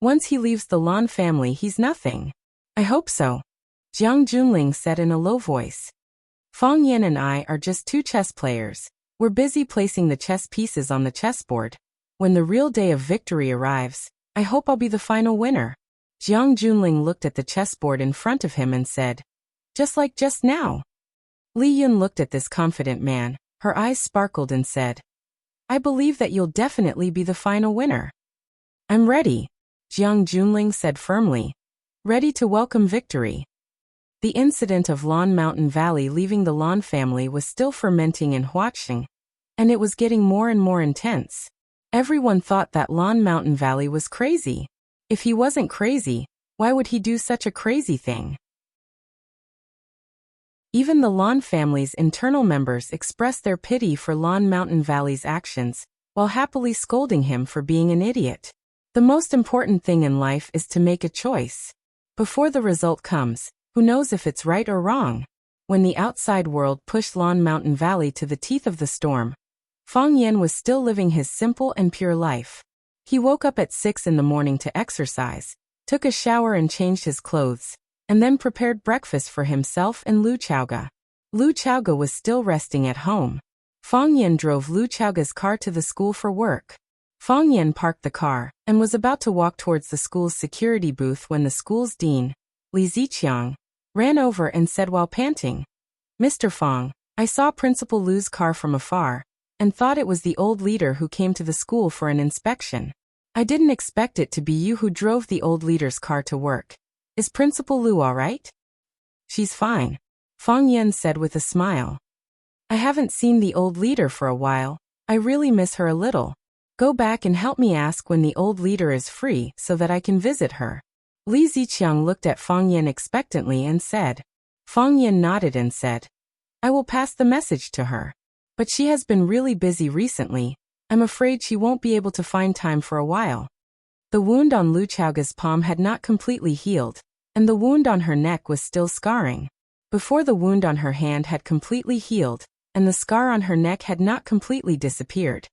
Once he leaves the Lan family, he's nothing. I hope so, Jiang Junling said in a low voice. Fang Yan and I are just two chess players. We're busy placing the chess pieces on the chessboard. When the real day of victory arrives, I hope I'll be the final winner. Jiang Junling looked at the chessboard in front of him and said, "Just like just now." Li Yun looked at this confident man. Her eyes sparkled and said, "I believe that you'll definitely be the final winner." "I'm ready," Jiang Junling said firmly. "Ready to welcome victory." The incident of Lan Mountain Valley leaving the Lan family was still fermenting in Huaqing, and it was getting more and more intense. Everyone thought that Lan Mountain Valley was crazy. If he wasn't crazy, why would he do such a crazy thing? Even the Lan family's internal members expressed their pity for Lan Mountain Valley's actions, while happily scolding him for being an idiot. The most important thing in life is to make a choice. Before the result comes, who knows if it's right or wrong? When the outside world pushed Lan Mountain Valley to the teeth of the storm, Fang Yan was still living his simple and pure life. He woke up at 6 in the morning to exercise, took a shower and changed his clothes, and then prepared breakfast for himself and Lu Chaoga. Lu Chaoga was still resting at home. Fang Yin drove Lu Chaoga's car to the school for work. Fang Yin parked the car and was about to walk towards the school's security booth when the school's dean, Li Ziqiang, ran over and said while panting, "Mr. Fang, I saw Principal Lu's car from afar and thought it was the old leader who came to the school for an inspection. I didn't expect it to be you who drove the old leader's car to work. Is Principal Lu all right?" "She's fine," Fang Yin said with a smile. "I haven't seen the old leader for a while. I really miss her a little. Go back and help me ask when the old leader is free so that I can visit her." Li Ziqiang looked at Fang Yin expectantly and said. Fang Yin nodded and said, "I will pass the message to her. But she has been really busy recently. I'm afraid she won't be able to find time for a while." The wound on Lu Chaoga's palm had not completely healed, and the wound on her neck was still scarring. Before the wound on her hand had completely healed, and the scar on her neck had not completely disappeared.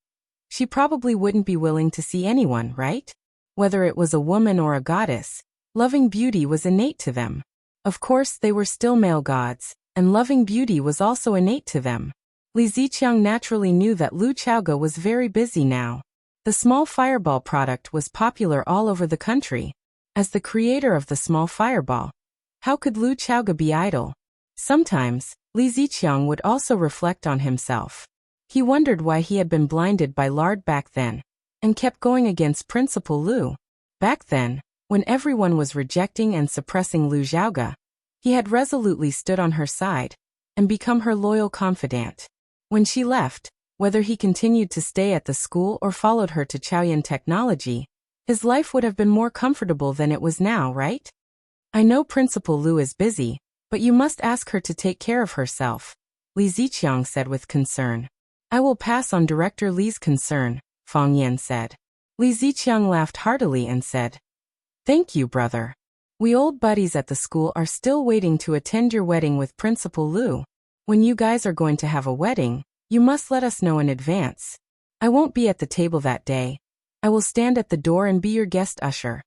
She probably wouldn't be willing to see anyone, right? Whether it was a woman or a goddess, loving beauty was innate to them. Of course, they were still male gods, and loving beauty was also innate to them. Li Ziqiang naturally knew that Lu Chaoga was very busy now. The small fireball product was popular all over the country. As the creator of the small fireball, how could Lu Chaoga be idle? Sometimes, Li Ziqiang would also reflect on himself. He wondered why he had been blinded by lard back then, and kept going against Principal Lu. Back then, when everyone was rejecting and suppressing Lu Xiaoga, he had resolutely stood on her side, and become her loyal confidant. When she left, whether he continued to stay at the school or followed her to Chaoyan Technology, his life would have been more comfortable than it was now, right? "I know Principal Lu is busy, but you must ask her to take care of herself," Li Ziqiang said with concern. "I will pass on Director Li's concern," Fang Yin said. Li Ziqiang laughed heartily and said, "Thank you, brother. We old buddies at the school are still waiting to attend your wedding with Principal Lu. When you guys are going to have a wedding, you must let us know in advance. I won't be at the table that day. I will stand at the door and be your guest usher."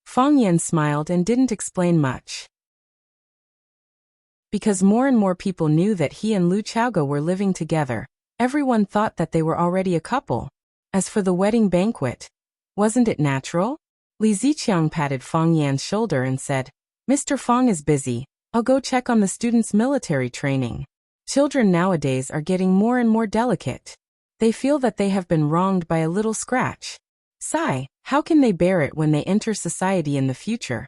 Fang Yin smiled and didn't explain much. Because more and more people knew that he and Lu Chaoga were living together, everyone thought that they were already a couple. As for the wedding banquet, wasn't it natural? Li Ziqiang patted Fang Yan's shoulder and said, "Mr. Fang is busy. I'll go check on the students' military training. Children nowadays are getting more and more delicate. They feel that they have been wronged by a little scratch. Sigh, how can they bear it when they enter society in the future?"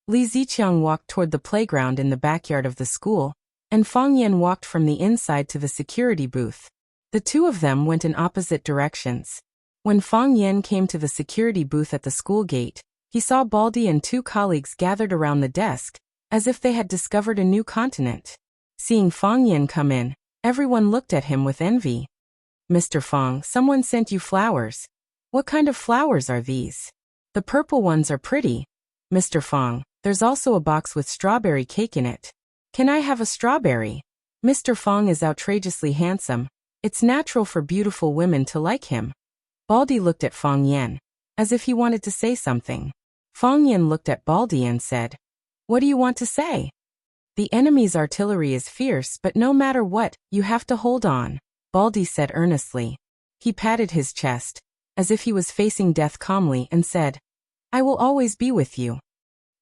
Li Ziqiang walked toward the playground in the backyard of the school, and Fang Yin walked from the inside to the security booth. The two of them went in opposite directions. When Fang Yin came to the security booth at the school gate, he saw Baldy and two colleagues gathered around the desk, as if they had discovered a new continent. Seeing Fang Yin come in, everyone looked at him with envy. "Mr. Fang, someone sent you flowers. What kind of flowers are these? The purple ones are pretty. Mr. Fang, there's also a box with strawberry cake in it. Can I have a strawberry? Mr. Fang is outrageously handsome. It's natural for beautiful women to like him." Baldy looked at Fang Yin, as if he wanted to say something. Fang Yin looked at Baldy and said, "What do you want to say?" "The enemy's artillery is fierce, but no matter what, you have to hold on," Baldy said earnestly. He patted his chest, as if he was facing death calmly, and said, "I will always be with you."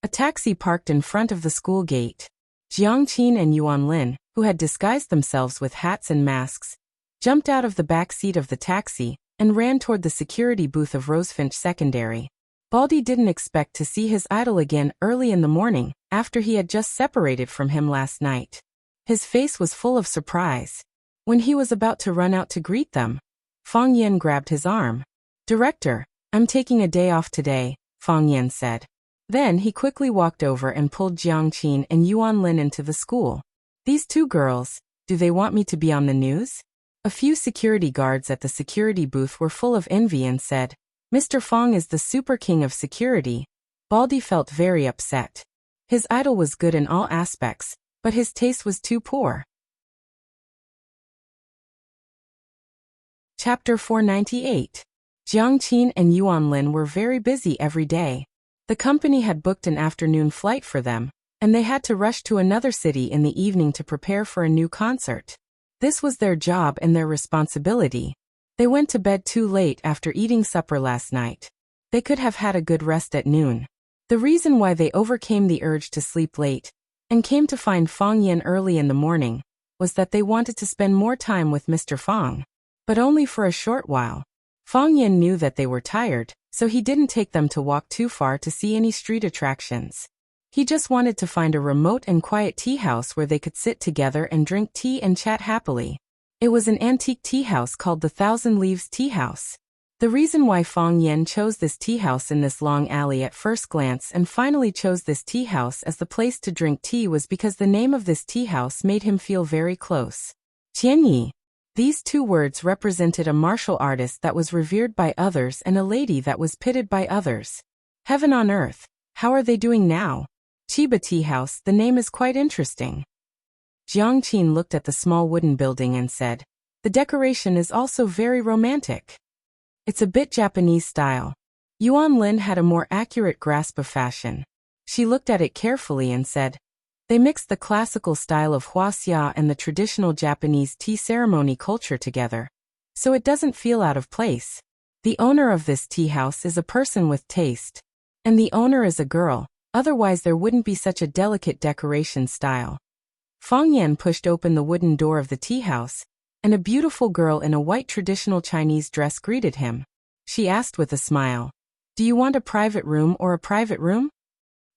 A taxi parked in front of the school gate. Jiang Qin and Yuan Lin, who had disguised themselves with hats and masks, jumped out of the back seat of the taxi and ran toward the security booth of Rosefinch Secondary. Baldy didn't expect to see his idol again early in the morning, after he had just separated from him last night. His face was full of surprise. When he was about to run out to greet them, Fang Yin grabbed his arm. "Director, I'm taking a day off today," Fang Yin said. Then he quickly walked over and pulled Jiang Qin and Yuan Lin into the school. "These two girls, do they want me to be on the news?" A few security guards at the security booth were full of envy and said, "Mr. Fang is the super king of security." Baldy felt very upset. His idol was good in all aspects, but his taste was too poor. Chapter 498. Jiang Qin and Yuan Lin were very busy every day. The company had booked an afternoon flight for them, and they had to rush to another city in the evening to prepare for a new concert. This was their job and their responsibility. They went to bed too late after eating supper last night. They could have had a good rest at noon. The reason why they overcame the urge to sleep late and came to find Fang Yan early in the morning was that they wanted to spend more time with Mr. Fang. But only for a short while. Fang Yan knew that they were tired, so he didn't take them to walk too far to see any street attractions. He just wanted to find a remote and quiet tea house where they could sit together and drink tea and chat happily. It was an antique tea house called the Thousand Leaves Tea House. The reason why Fang Yan chose this tea house in this long alley at first glance and finally chose this tea house as the place to drink tea was because the name of this tea house made him feel very close. Qianyi. These two words represented a martial artist that was revered by others and a lady that was pitied by others. Heaven on earth, how are they doing now? Chiba Tea House, the name is quite interesting. Jiang Qin looked at the small wooden building and said, the decoration is also very romantic. It's a bit Japanese style. Yuan Lin had a more accurate grasp of fashion. She looked at it carefully and said, they mixed the classical style of Wuxia and the traditional Japanese tea ceremony culture together, so it doesn't feel out of place. The owner of this tea house is a person with taste. And the owner is a girl, otherwise there wouldn't be such a delicate decoration style. Fang Yan pushed open the wooden door of the tea house, and a beautiful girl in a white traditional Chinese dress greeted him. She asked with a smile, do you want a private room or a private room?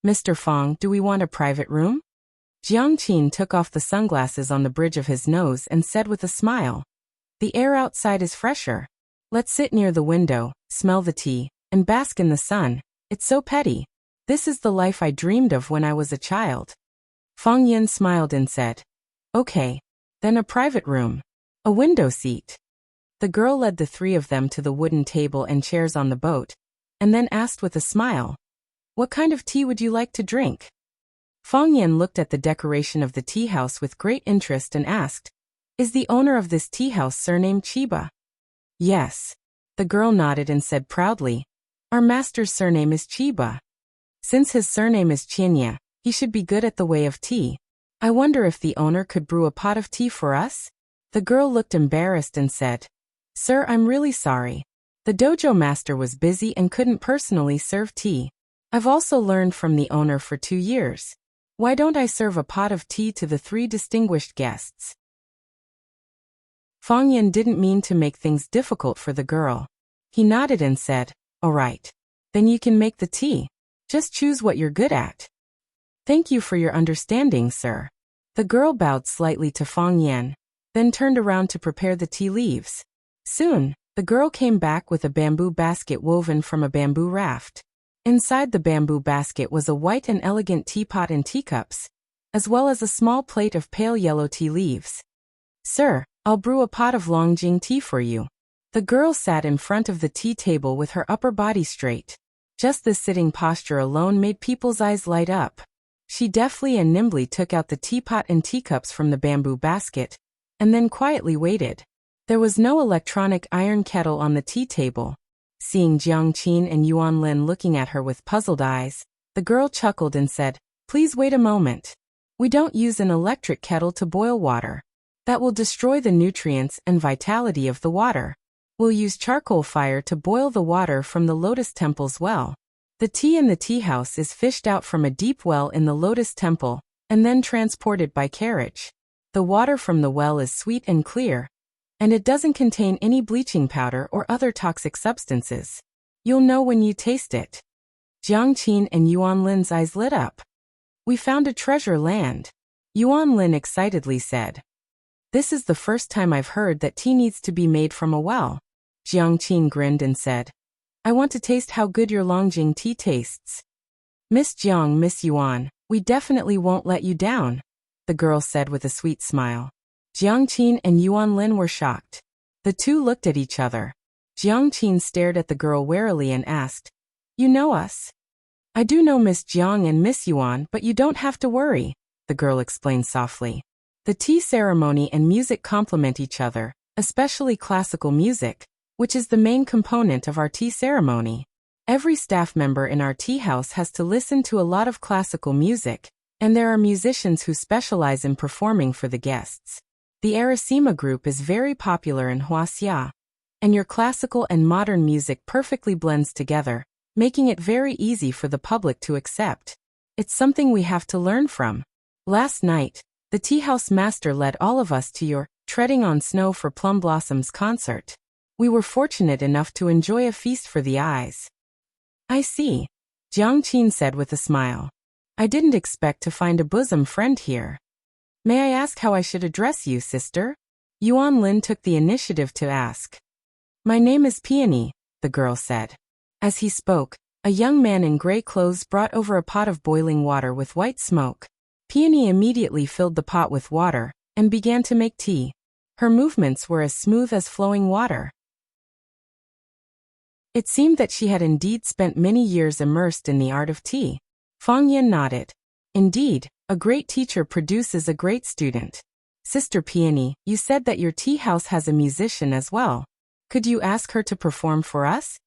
Mr. Fang, do we want a private room? Jiang Qin took off the sunglasses on the bridge of his nose and said with a smile, the air outside is fresher. Let's sit near the window, smell the tea, and bask in the sun. It's so petty. This is the life I dreamed of when I was a child. Fang Yan smiled and said, okay, then a private room. A window seat. The girl led the three of them to the wooden table and chairs on the boat, and then asked with a smile, what kind of tea would you like to drink? Fang Yan looked at the decoration of the tea house with great interest and asked, is the owner of this tea house surnamed Chiba? Yes. The girl nodded and said proudly, our master's surname is Chiba. Since his surname is Qianya, he should be good at the way of tea. I wonder if the owner could brew a pot of tea for us? The girl looked embarrassed and said, sir, I'm really sorry. The dojo master was busy and couldn't personally serve tea. I've also learned from the owner for 2 years. Why don't I serve a pot of tea to the 3 distinguished guests? Fang Yan didn't mean to make things difficult for the girl. He nodded and said, all right. Then you can make the tea. Just choose what you're good at. Thank you for your understanding, sir. The girl bowed slightly to Fang Yan, then turned around to prepare the tea leaves. Soon, the girl came back with a bamboo basket woven from a bamboo raft. Inside the bamboo basket was a white and elegant teapot and teacups, as well as a small plate of pale yellow tea leaves. Sir, I'll brew a pot of Longjing tea for you. The girl sat in front of the tea table with her upper body straight. Just the sitting posture alone made people's eyes light up. She deftly and nimbly took out the teapot and teacups from the bamboo basket, and then quietly waited. There was no electronic iron kettle on the tea table. Seeing Jiang Qin and Yuan Lin looking at her with puzzled eyes, the girl chuckled and said, please wait a moment. We don't use an electric kettle to boil water. That will destroy the nutrients and vitality of the water. We'll use charcoal fire to boil the water from the Lotus Temple's well. The tea in the tea house is fished out from a deep well in the Lotus Temple, and then transported by carriage. The water from the well is sweet and clear, and it doesn't contain any bleaching powder or other toxic substances. You'll know when you taste it. Jiang Qin and Yuan Lin's eyes lit up. We found a treasure land. Yuan Lin excitedly said. This is the first time I've heard that tea needs to be made from a well. Jiang Qin grinned and said, I want to taste how good your Longjing tea tastes. Miss Jiang, Miss Yuan, we definitely won't let you down, the girl said with a sweet smile. Jiang Qin and Yuan Lin were shocked. The two looked at each other. Jiang Qin stared at the girl warily and asked, you know us? I do know Miss Jiang and Miss Yuan, but you don't have to worry, the girl explained softly. The tea ceremony and music complement each other, especially classical music. which is the main component of our tea ceremony. Every staff member in our tea house has to listen to a lot of classical music, and there are musicians who specialize in performing for the guests. The Arasima group is very popular in Wuxia, and your classical and modern music perfectly blends together, making it very easy for the public to accept. It's something we have to learn from. Last night, the tea house master led all of us to your Treading on Snow for Plum Blossoms concert. We were fortunate enough to enjoy a feast for the eyes. I see, Jiang Qin said with a smile. I didn't expect to find a bosom friend here. May I ask how I should address you, sister? Yuan Lin took the initiative to ask. My name is Peony, the girl said. As he spoke, a young man in gray clothes brought over a pot of boiling water with white smoke. Peony immediately filled the pot with water and began to make tea. Her movements were as smooth as flowing water. It seemed that she had indeed spent many years immersed in the art of tea. Fang Yin nodded. Indeed, a great teacher produces a great student. Sister Peony, you said that your tea house has a musician as well. Could you ask her to perform for us?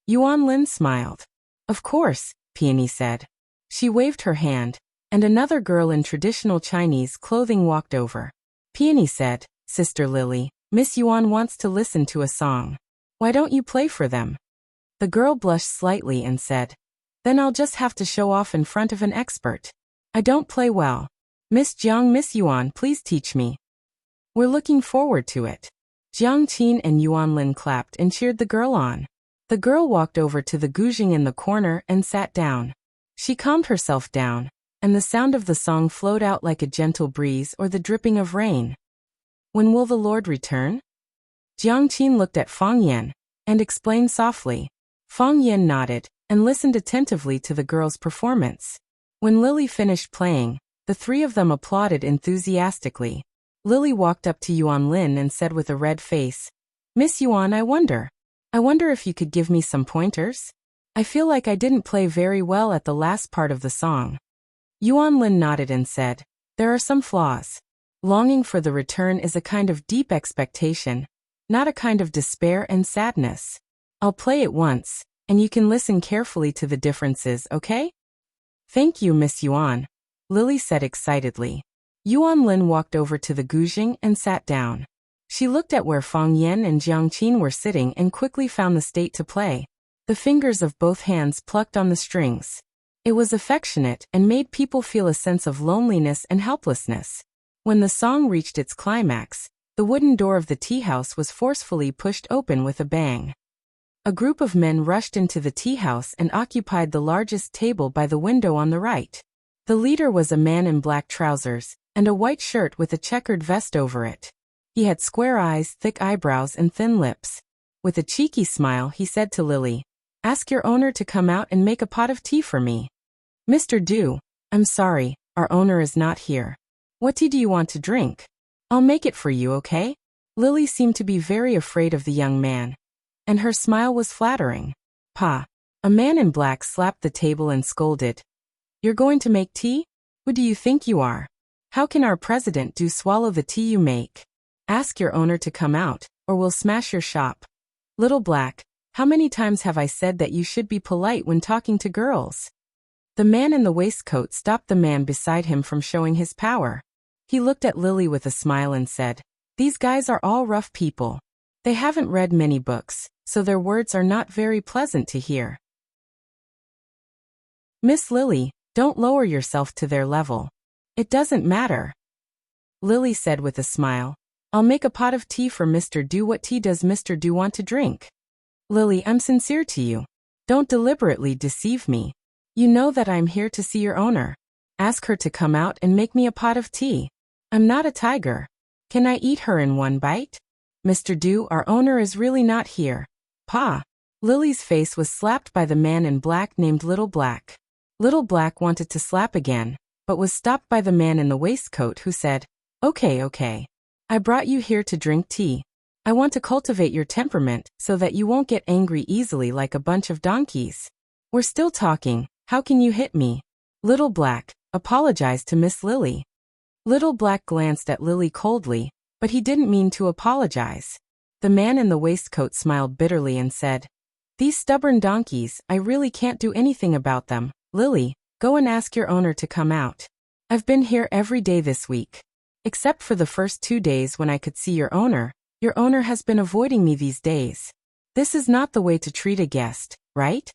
Yuan Lin smiled. Of course, Peony said. She waved her hand, and another girl in traditional Chinese clothing walked over. Peony said, Sister Lily, Miss Yuan wants to listen to a song. Why don't you play for them? The girl blushed slightly and said, Then I'll just have to show off in front of an expert. I don't play well. Miss Yuan, please teach me. We're looking forward to it. Jiang Qin and Yuan Lin clapped and cheered the girl on. The girl walked over to the guzheng in the corner and sat down. She calmed herself down, and the sound of the song flowed out like a gentle breeze or the dripping of rain. When will the Lord return? Jiang Qin looked at Fang Yan and explained softly. Fang Yan nodded and listened attentively to the girl's performance. When Lily finished playing, the three of them applauded enthusiastically. Lily walked up to Yuan Lin and said with a red face, Miss Yuan, I wonder if you could give me some pointers? I feel like I didn't play very well at the last part of the song. Yuan Lin nodded and said, There are some flaws. Longing for the return is a kind of deep expectation, not a kind of despair and sadness. I'll play it once, and you can listen carefully to the differences, okay? Thank you, Miss Yuan, Lily said excitedly. Yuan Lin walked over to the guzheng and sat down. She looked at where Fang Yan and Jiang Qin were sitting and quickly found the state to play. The fingers of both hands plucked on the strings. It was affectionate and made people feel a sense of loneliness and helplessness. When the song reached its climax, the wooden door of the tea house was forcefully pushed open with a bang. A group of men rushed into the tea house and occupied the largest table by the window on the right. The leader was a man in black trousers and a white shirt with a checkered vest over it. He had square eyes, thick eyebrows, and thin lips. With a cheeky smile, he said to Lily, Ask your owner to come out and make a pot of tea for me. Mr. Du, I'm sorry, our owner is not here. What tea do you want to drink? I'll make it for you, okay? Lily seemed to be very afraid of the young man, and her smile was flattering. Pa. A man in black slapped the table and scolded. You're going to make tea? Who do you think you are? How can our president do swallow the tea you make? Ask your owner to come out, or we'll smash your shop. Little Black, how many times have I said that you should be polite when talking to girls? The man in the waistcoat stopped the man beside him from showing his power. He looked at Lily with a smile and said, These guys are all rough people. They haven't read many books, so their words are not very pleasant to hear. Miss Lily, don't lower yourself to their level. It doesn't matter. Lily said with a smile, I'll make a pot of tea for Mr. Du. What tea does Mr. Du want to drink? Lily, I'm sincere to you. Don't deliberately deceive me. You know that I'm here to see your owner. Ask her to come out and make me a pot of tea. I'm not a tiger. Can I eat her in one bite? Mr. Du, our owner is really not here. Pa. Lily's face was slapped by the man in black named Little Black. Little Black wanted to slap again, but was stopped by the man in the waistcoat who said, Okay. I brought you here to drink tea. I want to cultivate your temperament so that you won't get angry easily like a bunch of donkeys. We're still talking, how can you hit me? Little Black, apologize to Miss Lily. Little Black glanced at Lily coldly, but he didn't mean to apologize. The man in the waistcoat smiled bitterly and said, "These stubborn donkeys, I really can't do anything about them. Lily, go and ask your owner to come out. I've been here every day this week. Except for the first 2 days when I could see your owner. Your owner has been avoiding me these days. This is not the way to treat a guest, right?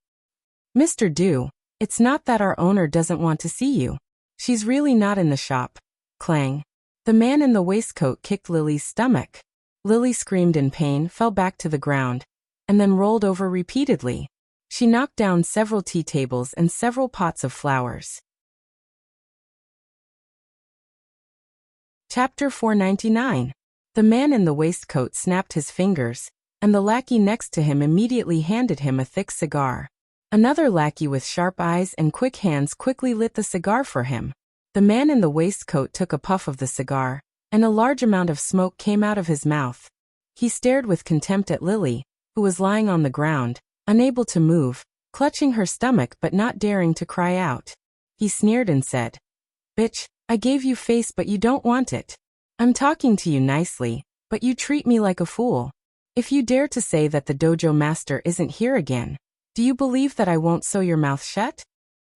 Mr. Du, it's not that our owner doesn't want to see you. She's really not in the shop." Clang. The man in the waistcoat kicked Lily's stomach. Lily screamed in pain, fell back to the ground, and then rolled over repeatedly. She knocked down several tea tables and several pots of flowers. Chapter 499. The man in the waistcoat snapped his fingers, and the lackey next to him immediately handed him a thick cigar. Another lackey with sharp eyes and quick hands quickly lit the cigar for him. The man in the waistcoat took a puff of the cigar, and a large amount of smoke came out of his mouth. He stared with contempt at Lily, who was lying on the ground, unable to move, clutching her stomach but not daring to cry out. He sneered and said, "Bitch, I gave you face but you don't want it. I'm talking to you nicely, but you treat me like a fool. If you dare to say that the dojo master isn't here again, do you believe that I won't sew your mouth shut?"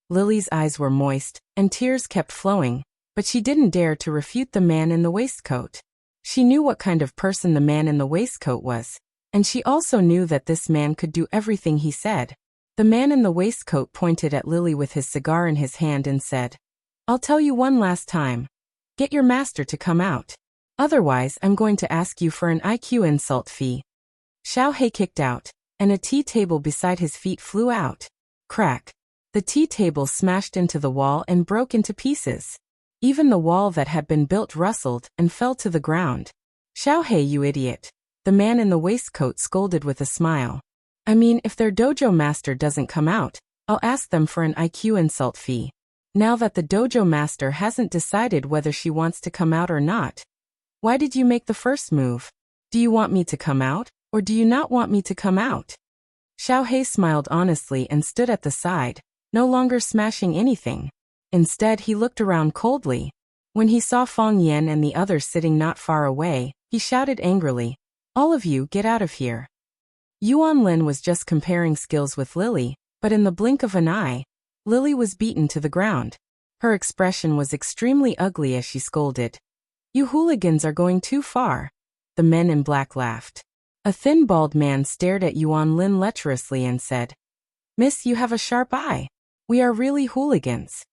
Lily's eyes were moist, and tears kept flowing, but she didn't dare to refute the man in the waistcoat. She knew what kind of person the man in the waistcoat was, and she also knew that this man could do everything he said. The man in the waistcoat pointed at Lily with his cigar in his hand and said, "I'll tell you one last time. Get your master to come out. Otherwise, I'm going to ask you for an IQ insult fee." Xiao He kicked out, and a tea table beside his feet flew out. Crack. The tea table smashed into the wall and broke into pieces. Even the wall that had been built rustled and fell to the ground. "Xiao He, you idiot," the man in the waistcoat scolded with a smile. "I mean, if their dojo master doesn't come out, I'll ask them for an IQ insult fee. Now that the dojo master hasn't decided whether she wants to come out or not. Why did you make the first move? Do you want me to come out, or do you not want me to come out?" Xiao He smiled honestly and stood at the side, no longer smashing anything. Instead, he looked around coldly. When he saw Feng Yan and the others sitting not far away, he shouted angrily, "All of you, get out of here." Yuan Lin was just comparing skills with Lily, but in the blink of an eye, Lily was beaten to the ground. Her expression was extremely ugly as she scolded, "You hooligans are going too far." The men in black laughed. A thin bald man stared at Yuan Lin lecherously and said, "Miss, you have a sharp eye. We are really hooligans."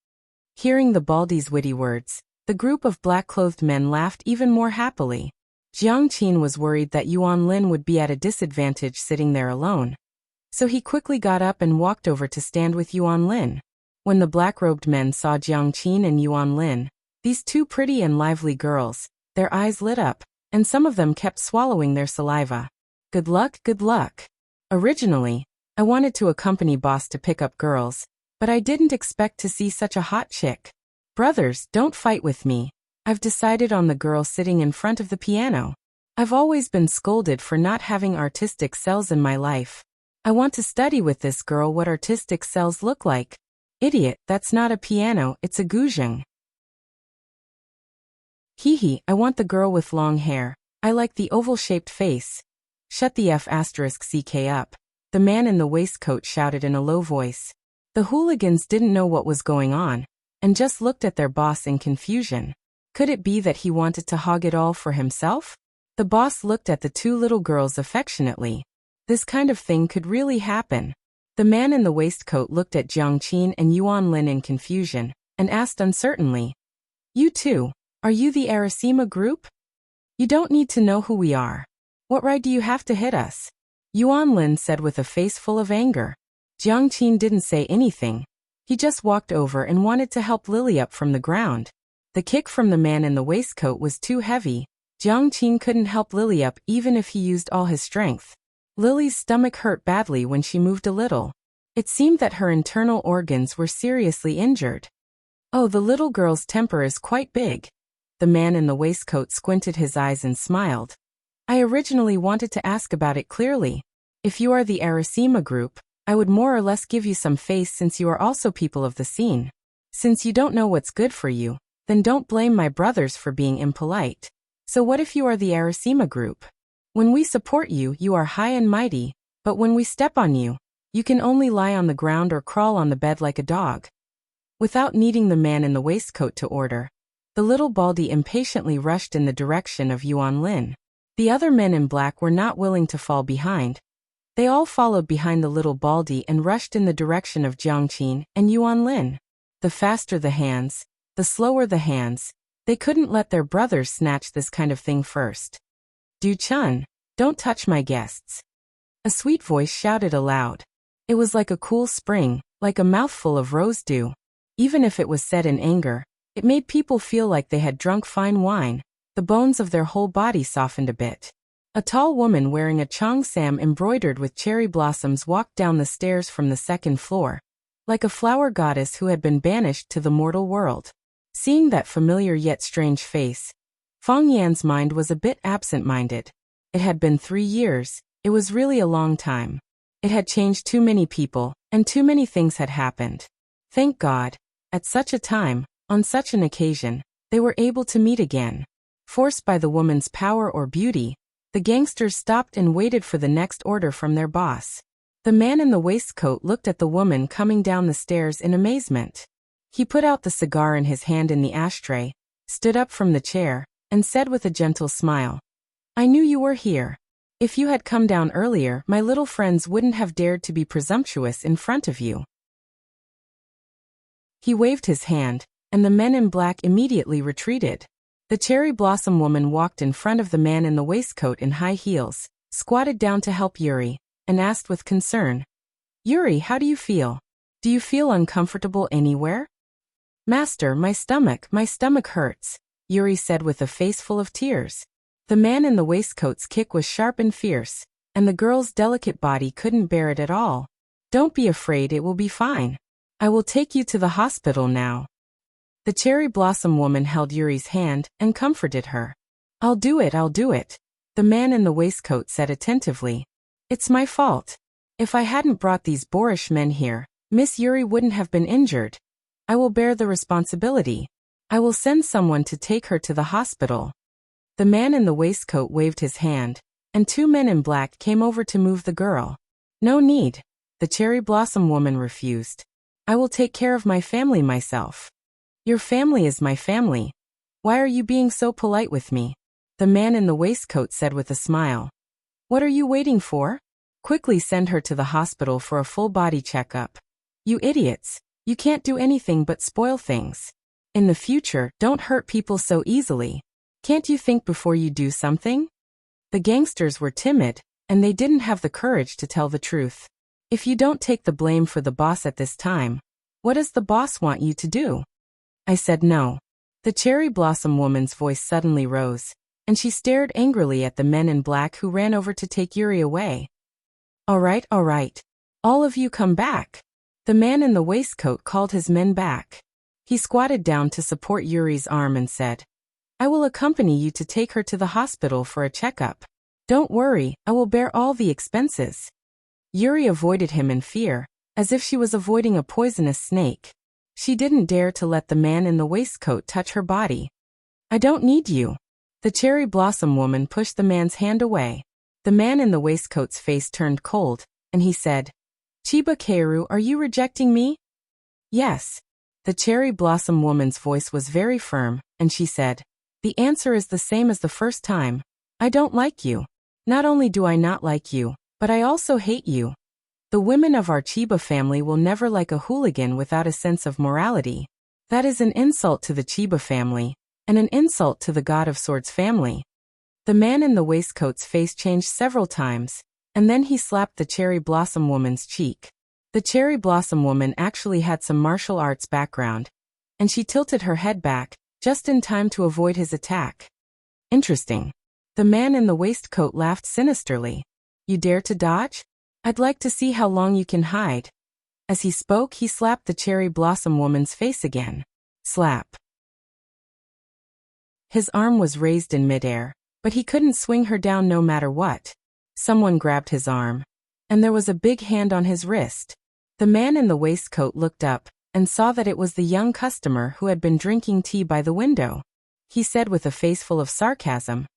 Hearing the baldy's witty words, the group of black-clothed men laughed even more happily. Jiang Qin was worried that Yuan Lin would be at a disadvantage sitting there alone. So he quickly got up and walked over to stand with Yuan Lin. When the black-robed men saw Jiang Qin and Yuan Lin, these two pretty and lively girls, their eyes lit up, and some of them kept swallowing their saliva. Good luck, good luck. Originally, I wanted to accompany boss to pick up girls, but I didn't expect to see such a hot chick. Brothers, don't fight with me. I've decided on the girl sitting in front of the piano. I've always been scolded for not having artistic cells in my life. I want to study with this girl what artistic cells look like. Idiot, that's not a piano, it's a guzheng. Hee, I want the girl with long hair. I like the oval-shaped face. Shut the F***ck up. The man in the waistcoat shouted in a low voice. The hooligans didn't know what was going on, and just looked at their boss in confusion. Could it be that he wanted to hog it all for himself? The boss looked at the two little girls affectionately. This kind of thing could really happen. The man in the waistcoat looked at Jiang Qin and Yuan Lin in confusion, and asked uncertainly, "You two, are you the Arasima group? You don't need to know who we are. What right do you have to hit us?" Yuan Lin said with a face full of anger. Jiang Qin didn't say anything. He just walked over and wanted to help Lily up from the ground. The kick from the man in the waistcoat was too heavy. Jiang Qin couldn't help Lily up even if he used all his strength. Lily's stomach hurt badly when she moved a little. It seemed that her internal organs were seriously injured. "Oh, the little girl's temper is quite big." The man in the waistcoat squinted his eyes and smiled. "I originally wanted to ask about it clearly. If you are the Arasima group, I would more or less give you some face since you are also people of the scene. Since you don't know what's good for you, then don't blame my brothers for being impolite. So what if you are the Arasima group? When we support you, you are high and mighty, but when we step on you, you can only lie on the ground or crawl on the bed like a dog. Without needing the man in the waistcoat to order, the little baldy impatiently rushed in the direction of Yuan Lin. The other men in black were not willing to fall behind. They all followed behind the little baldy and rushed in the direction of Jiangqin and Yuan Lin. The faster the hands, the slower the hands. They couldn't let their brothers snatch this kind of thing first. Du Chun, don't touch my guests. A sweet voice shouted aloud. It was like a cool spring, like a mouthful of rose dew. Even if it was said in anger, it made people feel like they had drunk fine wine. The bones of their whole body softened a bit. A tall woman wearing a cheongsam embroidered with cherry blossoms walked down the stairs from the second floor, like a flower goddess who had been banished to the mortal world. Seeing that familiar yet strange face, Fang Yan's mind was a bit absent-minded. It had been 3 years, it was really a long time. It had changed too many people, and too many things had happened. Thank God, at such a time, on such an occasion, they were able to meet again. Forced by the woman's power or beauty, the gangsters stopped and waited for the next order from their boss. The man in the waistcoat looked at the woman coming down the stairs in amazement. He put out the cigar in his hand in the ashtray, stood up from the chair, and said with a gentle smile, "I knew you were here. If you had come down earlier, my little friends wouldn't have dared to be presumptuous in front of you." He waved his hand, and the men in black immediately retreated. The cherry blossom woman walked in front of the man in the waistcoat in high heels, squatted down to help Yuri, and asked with concern, "Yuri, how do you feel? Do you feel uncomfortable anywhere?" "Master, my stomach hurts," Yuri said with a face full of tears. The man in the waistcoat's kick was sharp and fierce, and the girl's delicate body couldn't bear it at all. "Don't be afraid, it will be fine. I will take you to the hospital now." The cherry blossom woman held Yuri's hand and comforted her. I'll do it, the man in the waistcoat said attentively. "It's my fault. If I hadn't brought these boorish men here, Miss Yuri wouldn't have been injured. I will bear the responsibility. I will send someone to take her to the hospital." The man in the waistcoat waved his hand, and 2 men in black came over to move the girl. "No need," the cherry blossom woman refused. "I will take care of my family myself." "Your family is my family. Why are you being so polite with me?" the man in the waistcoat said with a smile. "What are you waiting for? Quickly send her to the hospital for a full body checkup. You idiots, you can't do anything but spoil things. In the future, don't hurt people so easily. Can't you think before you do something?" The gangsters were timid, and they didn't have the courage to tell the truth. "If you don't take the blame for the boss at this time, what does the boss want you to do?" I said no. The cherry blossom woman's voice suddenly rose, and she stared angrily at the men in black who ran over to take Yuri away. All right. All of you come back." The man in the waistcoat called his men back. He squatted down to support Yuri's arm and said, "I will accompany you to take her to the hospital for a checkup. Don't worry, I will bear all the expenses." Yuri avoided him in fear, as if she was avoiding a poisonous snake. She didn't dare to let the man in the waistcoat touch her body. "I don't need you." The cherry blossom woman pushed the man's hand away. The man in the waistcoat's face turned cold, and he said, "Chiba Keiru, are you rejecting me?" "Yes." The cherry blossom woman's voice was very firm, and she said, "The answer is the same as the first time. I don't like you. Not only do I not like you, but I also hate you. The women of our Chiba family will never like a hooligan without a sense of morality. That is an insult to the Chiba family, and an insult to the God of Swords family." The man in the waistcoat's face changed several times, and then he slapped the cherry blossom woman's cheek. The cherry blossom woman actually had some martial arts background, and she tilted her head back, just in time to avoid his attack. "Interesting." The man in the waistcoat laughed sinisterly. "You dare to dodge? I'd like to see how long you can hide." As he spoke, he slapped the cherry blossom woman's face again. Slap. His arm was raised in midair, but he couldn't swing her down no matter what. Someone grabbed his arm, and there was a big hand on his wrist. The man in the waistcoat looked up, and saw that it was the young customer who had been drinking tea by the window. He said with a face full of sarcasm,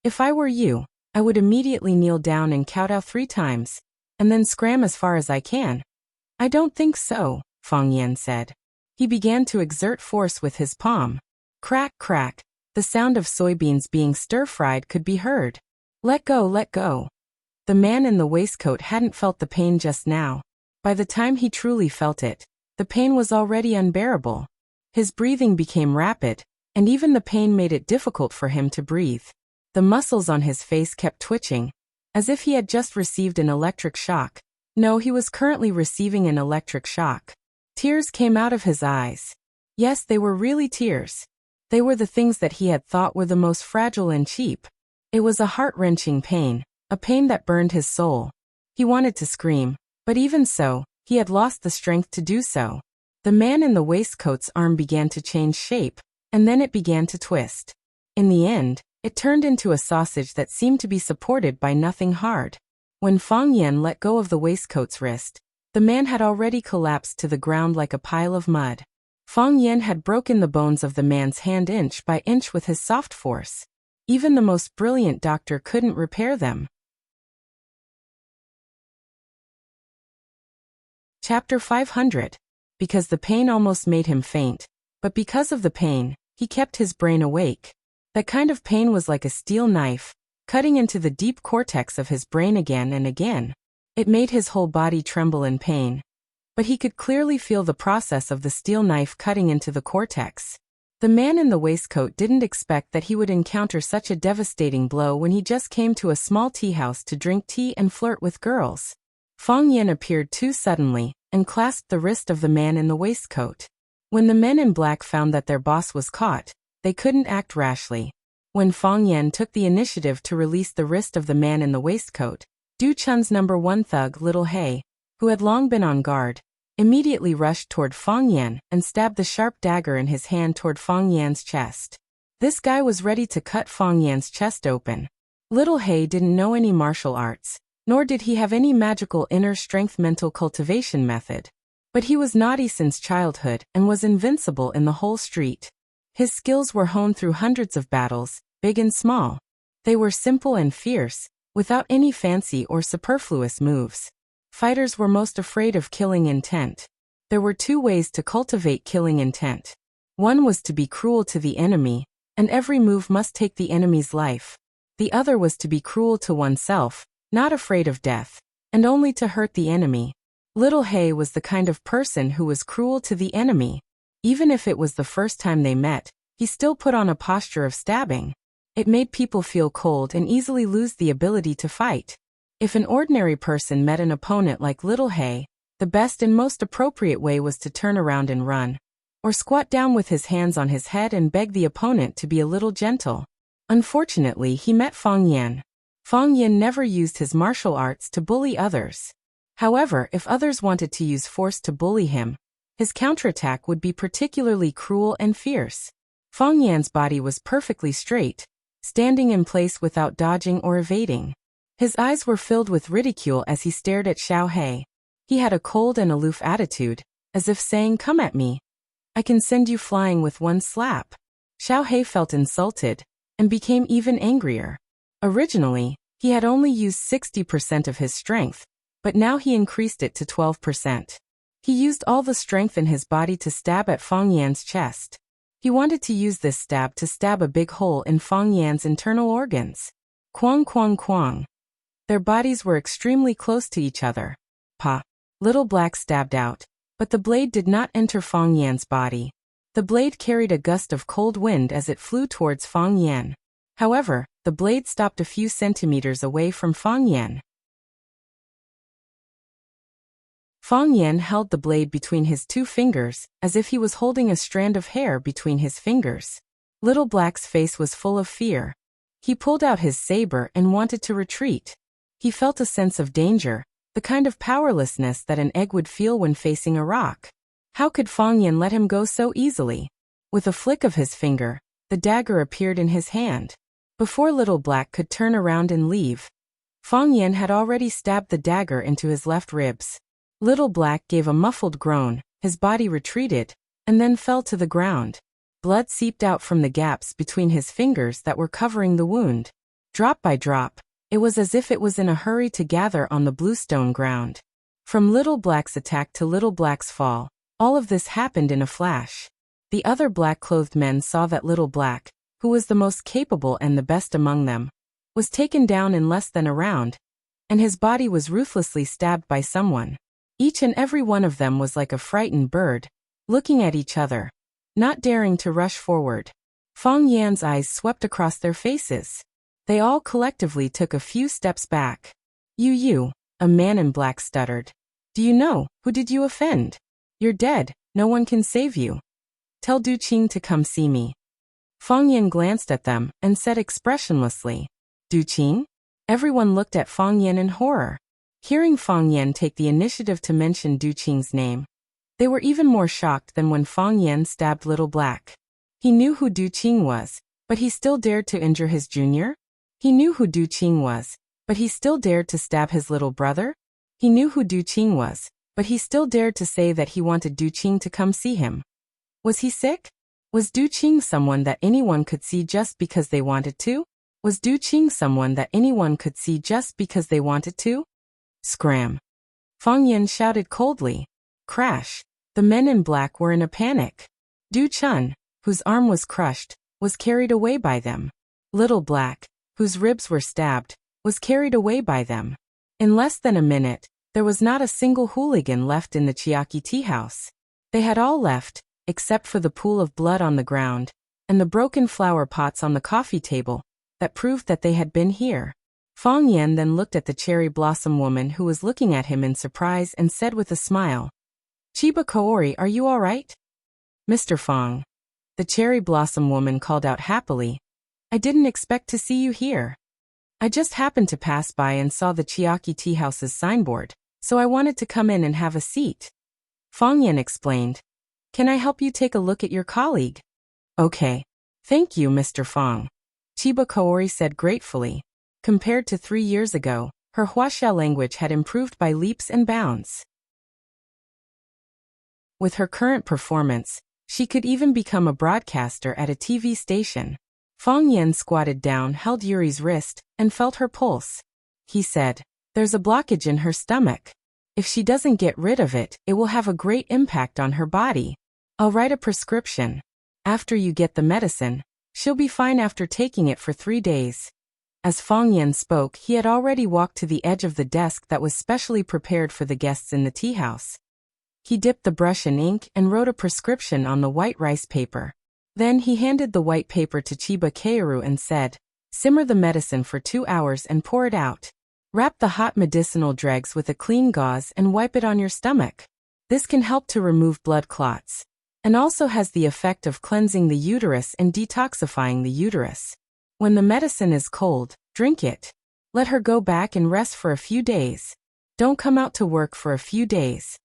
"If I were you, I would immediately kneel down and kowtow 3 times, and then scram as far as I can. I don't think so, Fang Yan said. He began to exert force with his palm. Crack, crack, the sound of soybeans being stir-fried could be heard. Let go, let go. The man in the waistcoat hadn't felt the pain just now. By the time he truly felt it, the pain was already unbearable. His breathing became rapid, and even the pain made it difficult for him to breathe. The muscles on his face kept twitching, as if he had just received an electric shock. No, he was currently receiving an electric shock. Tears came out of his eyes. Yes, they were really tears. They were the things that he had thought were the most fragile and cheap. It was a heart-wrenching pain, a pain that burned his soul. He wanted to scream, but even so, he had lost the strength to do so. The man in the waistcoat's arm began to change shape, and then it began to twist. In the end, it turned into a sausage that seemed to be supported by nothing hard. When Fang Yan let go of the waistcoat's wrist, the man had already collapsed to the ground like a pile of mud. Fang Yan had broken the bones of the man's hand inch by inch with his soft force. Even the most brilliant doctor couldn't repair them. Chapter 500. Because the pain almost made him faint, but because of the pain, he kept his brain awake. That kind of pain was like a steel knife, cutting into the deep cortex of his brain again and again. It made his whole body tremble in pain. But he could clearly feel the process of the steel knife cutting into the cortex. The man in the waistcoat didn't expect that he would encounter such a devastating blow when he just came to a small tea house to drink tea and flirt with girls. Fang Yan appeared too suddenly, and clasped the wrist of the man in the waistcoat. When the men in black found that their boss was caught, they couldn't act rashly. When Fang Yan took the initiative to release the wrist of the man in the waistcoat, Du Chun's number 1 thug, Little Hay, who had long been on guard, immediately rushed toward Fang Yan and stabbed the sharp dagger in his hand toward Fang Yan's chest. This guy was ready to cut Fang Yan's chest open. Little Hay didn't know any martial arts, nor did he have any magical inner strength mental cultivation method. But he was naughty since childhood and was invincible in the whole street. His skills were honed through hundreds of battles, big and small. They were simple and fierce, without any fancy or superfluous moves. Fighters were most afraid of killing intent. There were 2 ways to cultivate killing intent. One was to be cruel to the enemy, and every move must take the enemy's life. The other was to be cruel to oneself, not afraid of death, and only to hurt the enemy. Little Hay was the kind of person who was cruel to the enemy. Even if it was the first time they met, he still put on a posture of stabbing. It made people feel cold and easily lose the ability to fight. If an ordinary person met an opponent like Little Hay, the best and most appropriate way was to turn around and run, or squat down with his hands on his head and beg the opponent to be a little gentle. Unfortunately, he met Fang Yan. Fang Yan never used his martial arts to bully others. However, if others wanted to use force to bully him, his counterattack would be particularly cruel and fierce. Fang Yan's body was perfectly straight, standing in place without dodging or evading. His eyes were filled with ridicule as he stared at Xiao He. He had a cold and aloof attitude, as if saying, "Come at me. I can send you flying with one slap." Xiao He felt insulted, and became even angrier. Originally, he had only used 60% of his strength, but now he increased it to 12%. He used all the strength in his body to stab at Fang Yan's chest. He wanted to use this stab to stab a big hole in Fang Yan's internal organs. Quang quang quang. Their bodies were extremely close to each other. Pa. Little Black stabbed out, but the blade did not enter Fang Yan's body. The blade carried a gust of cold wind as it flew towards Fang Yan. However, the blade stopped a few centimeters away from Fang Yan. Fang Yan held the blade between his 2 fingers, as if he was holding a strand of hair between his fingers. Little Black's face was full of fear. He pulled out his saber and wanted to retreat. He felt a sense of danger, the kind of powerlessness that an egg would feel when facing a rock. How could Fang Yan let him go so easily? With a flick of his finger, the dagger appeared in his hand. Before Little Black could turn around and leave, Fang Yan had already stabbed the dagger into his left ribs. Little Black gave a muffled groan, his body retreated, and then fell to the ground. Blood seeped out from the gaps between his fingers that were covering the wound. Drop by drop, It was as if it was in a hurry to gather on the bluestone ground. From Little Black's attack to Little Black's fall, all of this happened in a flash. The other black-clothed men saw that Little Black, who was the most capable and the best among them, was taken down in less than a round, and his body was ruthlessly stabbed by someone. Each and every one of them was like a frightened bird, looking at each other, not daring to rush forward. Fong Yan's eyes swept across their faces. They all collectively took a few steps back. You, a man in black stuttered. Do you know, who did you offend? You're dead, no one can save you. Tell Du Qing to come see me. Fong Yan glanced at them and said expressionlessly, Du Qing? Everyone looked at Fong Yan in horror. Hearing Fong Yan take the initiative to mention Du Qing's name, they were even more shocked than when Fong Yan stabbed Little Black. He knew who Du Qing was, but he still dared to injure his junior? He knew who Du Qing was, but he still dared to stab his little brother? He knew who Du Qing was, but he still dared to say that he wanted Du Qing to come see him. Was he sick? Was Du Qing someone that anyone could see just because they wanted to? Was Du Qing someone that anyone could see just because they wanted to? Scram! Fong Yan shouted coldly. Crash! The men in black were in a panic. Du Chun, whose arm was crushed, was carried away by them. Little Black, whose ribs were stabbed, was carried away by them. In less than a minute, there was not a single hooligan left in the Chiaki tea house. They had all left, except for the pool of blood on the ground, and the broken flower pots on the coffee table, that proved that they had been here. Fong Yan then looked at the cherry blossom woman who was looking at him in surprise and said with a smile, Chiba Kaori, are you all right? Mr. Fong. The cherry blossom woman called out happily, I didn't expect to see you here. I just happened to pass by and saw the Chiaki tea house's signboard, so I wanted to come in and have a seat. Fong Yan explained, Can I help you take a look at your colleague? Okay. Thank you, Mr. Fong. Chiba Kaori said gratefully. Compared to 3 years ago, her Wuxia language had improved by leaps and bounds. With her current performance, she could even become a broadcaster at a TV station. Fong Yan squatted down, held Yuri's wrist, and felt her pulse. He said, There's a blockage in her stomach. If she doesn't get rid of it, it will have a great impact on her body. I'll write a prescription. After you get the medicine, she'll be fine after taking it for 3 days. As Fong Yan spoke, he had already walked to the edge of the desk that was specially prepared for the guests in the tea house. He dipped the brush in ink and wrote a prescription on the white rice paper. Then he handed the white paper to Chiba Kaoru and said, Simmer the medicine for 2 hours and pour it out. Wrap the hot medicinal dregs with a clean gauze and wipe it on your stomach. This can help to remove blood clots, and also has the effect of cleansing the uterus and detoxifying the uterus. When the medicine is cold, drink it. Let her go back and rest for a few days. Don't come out to work for a few days.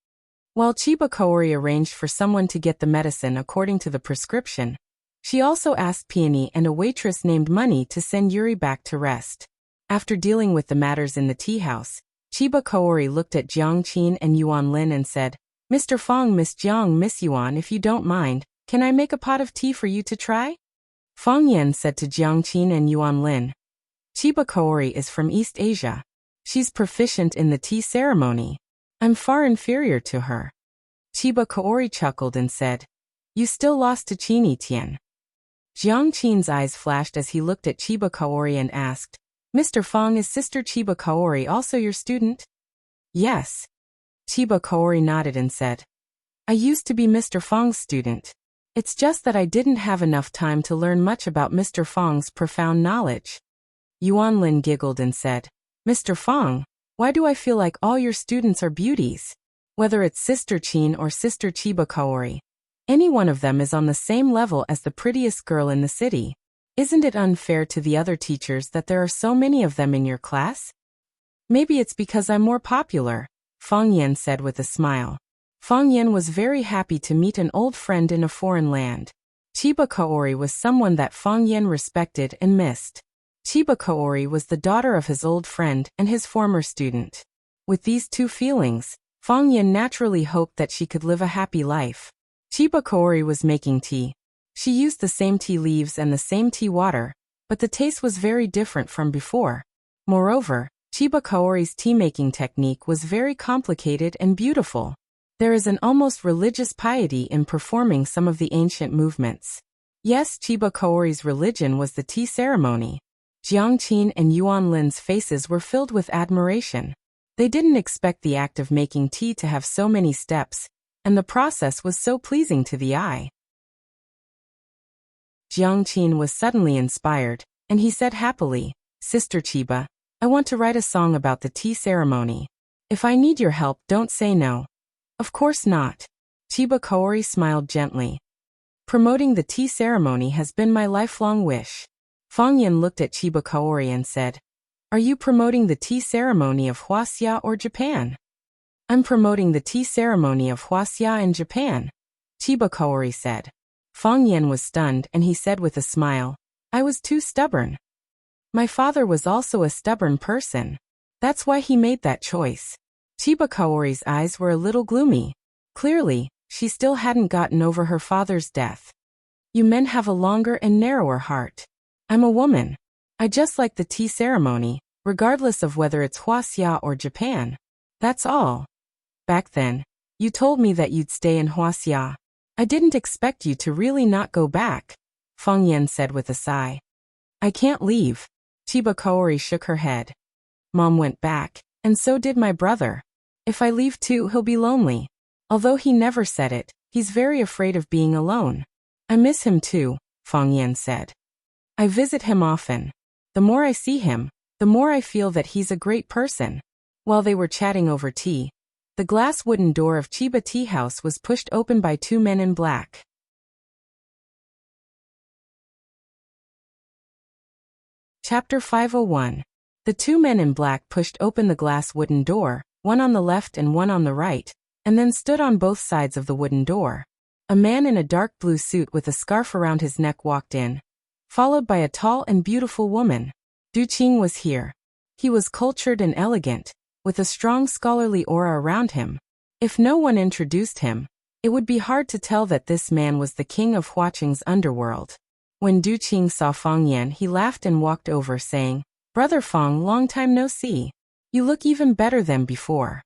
While Chiba Kaori arranged for someone to get the medicine according to the prescription, she also asked Peony and a waitress named Money to send Yuri back to rest. After dealing with the matters in the tea house, Chiba Kaori looked at Jiang Qin and Yuan Lin and said, Mr. Fong, Miss Jiang, Miss Yuan, if you don't mind, can I make a pot of tea for you to try? Fong Yan said to Jiang Qin and Yuan Lin, Chiba Kaori is from East Asia. She's proficient in the tea ceremony. I'm far inferior to her. Chiba Kaori chuckled and said, You still lost to Chini Tian. Jiang Qin's eyes flashed as he looked at Chiba Kaori and asked, Mr. Fong, is Sister Chiba Kaori also your student? Yes. Chiba Kaori nodded and said, I used to be Mr. Fong's student. It's just that I didn't have enough time to learn much about Mr. Fong's profound knowledge. Yuan Lin giggled and said, Mr. Fong, why do I feel like all your students are beauties? Whether it's Sister Qin or Sister Chiba Kaori, any one of them is on the same level as the prettiest girl in the city. Isn't it unfair to the other teachers that there are so many of them in your class? Maybe it's because I'm more popular, Fong Yan said with a smile. Fong Yan was very happy to meet an old friend in a foreign land. Chiba Kaori was someone that Fong Yan respected and missed. Chiba Kaori was the daughter of his old friend and his former student. With these two feelings, Fong Yan naturally hoped that she could live a happy life. Chiba Kaori was making tea. She used the same tea leaves and the same tea water, but the taste was very different from before. Moreover, Chiba Kaori's tea-making technique was very complicated and beautiful. There is an almost religious piety in performing some of the ancient movements. Yes, Chiba Kaori's religion was the tea ceremony. Jiang Qin and Yuan Lin's faces were filled with admiration. They didn't expect the act of making tea to have so many steps, and the process was so pleasing to the eye. Jiang Qin was suddenly inspired, and he said happily, "Sister Chiba, I want to write a song about the tea ceremony. If I need your help, don't say no." "Of course not." Chiba Kaori smiled gently. "Promoting the tea ceremony has been my lifelong wish." Fang Yan looked at Chiba Kaori and said, "Are you promoting the tea ceremony of Wuxia or Japan?" "I'm promoting the tea ceremony of Wuxia in Japan," Chiba Kaori said. Fang Yan was stunned and he said with a smile, "I was too stubborn. My father was also a stubborn person. That's why he made that choice." Chiba Kaori's eyes were a little gloomy. Clearly, she still hadn't gotten over her father's death. "You men have a longer and narrower heart. I'm a woman. I just like the tea ceremony, regardless of whether it's Wuxia or Japan. That's all. Back then, you told me that you'd stay in Wuxia. I didn't expect you to really not go back," Fang Yan said with a sigh. "I can't leave." Chiba Kaori shook her head. "Mom went back, and so did my brother. If I leave too, he'll be lonely. Although he never said it, he's very afraid of being alone. I miss him too," Fang Yan said. "I visit him often. The more I see him, the more I feel that he's a great person." While they were chatting over tea, the glass wooden door of Chiba Tea House was pushed open by two men in black. Chapter 501. The two men in black pushed open the glass wooden door, one on the left and one on the right, and then stood on both sides of the wooden door. A man in a dark blue suit with a scarf around his neck walked in, followed by a tall and beautiful woman. Du Qing was here. He was cultured and elegant, with a strong scholarly aura around him. If no one introduced him, it would be hard to tell that this man was the king of Huaqing's underworld. When Du Qing saw Fang Yan, he laughed and walked over, saying, "Brother Fang, long time no see. You look even better than before."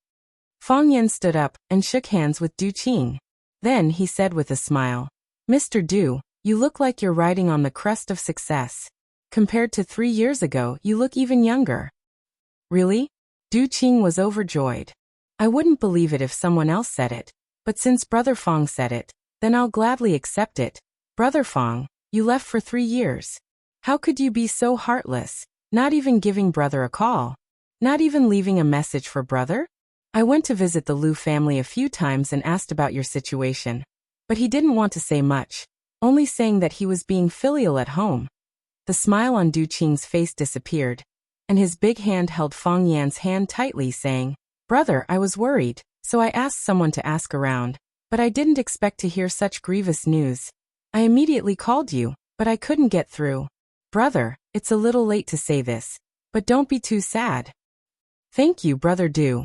Fang Yan stood up and shook hands with Du Qing. Then he said with a smile, "Mr. Du, you look like you're riding on the crest of success. Compared to 3 years ago, you look even younger." "Really?" Du Qing was overjoyed. "I wouldn't believe it if someone else said it, but since Brother Fang said it, then I'll gladly accept it. Brother Fang, you left for 3 years. How could you be so heartless, not even giving Brother a call? Not even leaving a message for Brother? I went to visit the Liu family a few times and asked about your situation, but he didn't want to say much, only saying that he was being filial at home." The smile on Du Qing's face disappeared, and his big hand held Fang Yan's hand tightly, saying, "Brother, I was worried, so I asked someone to ask around, but I didn't expect to hear such grievous news. I immediately called you, but I couldn't get through. Brother, it's a little late to say this, but don't be too sad." "Thank you, Brother Du,"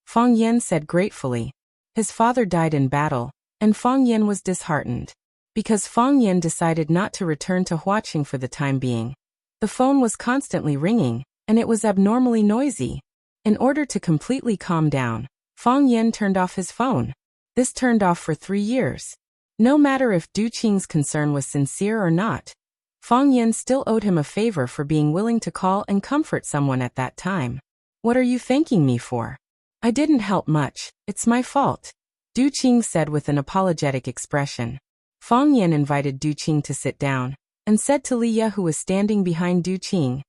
Fang Yan said gratefully. His father died in battle, and Fang Yan was disheartened. Because Fang Yan decided not to return to Huaqing for the time being. The phone was constantly ringing, and it was abnormally noisy. In order to completely calm down, Fang Yan turned off his phone. This turned off for 3 years. No matter if Du Qing's concern was sincere or not, Fang Yan still owed him a favor for being willing to call and comfort someone at that time. "What are you thanking me for? I didn't help much, it's my fault," Du Qing said with an apologetic expression. Fang Yan invited Du Qing to sit down, and said to Liya, who was standing behind Du Qing,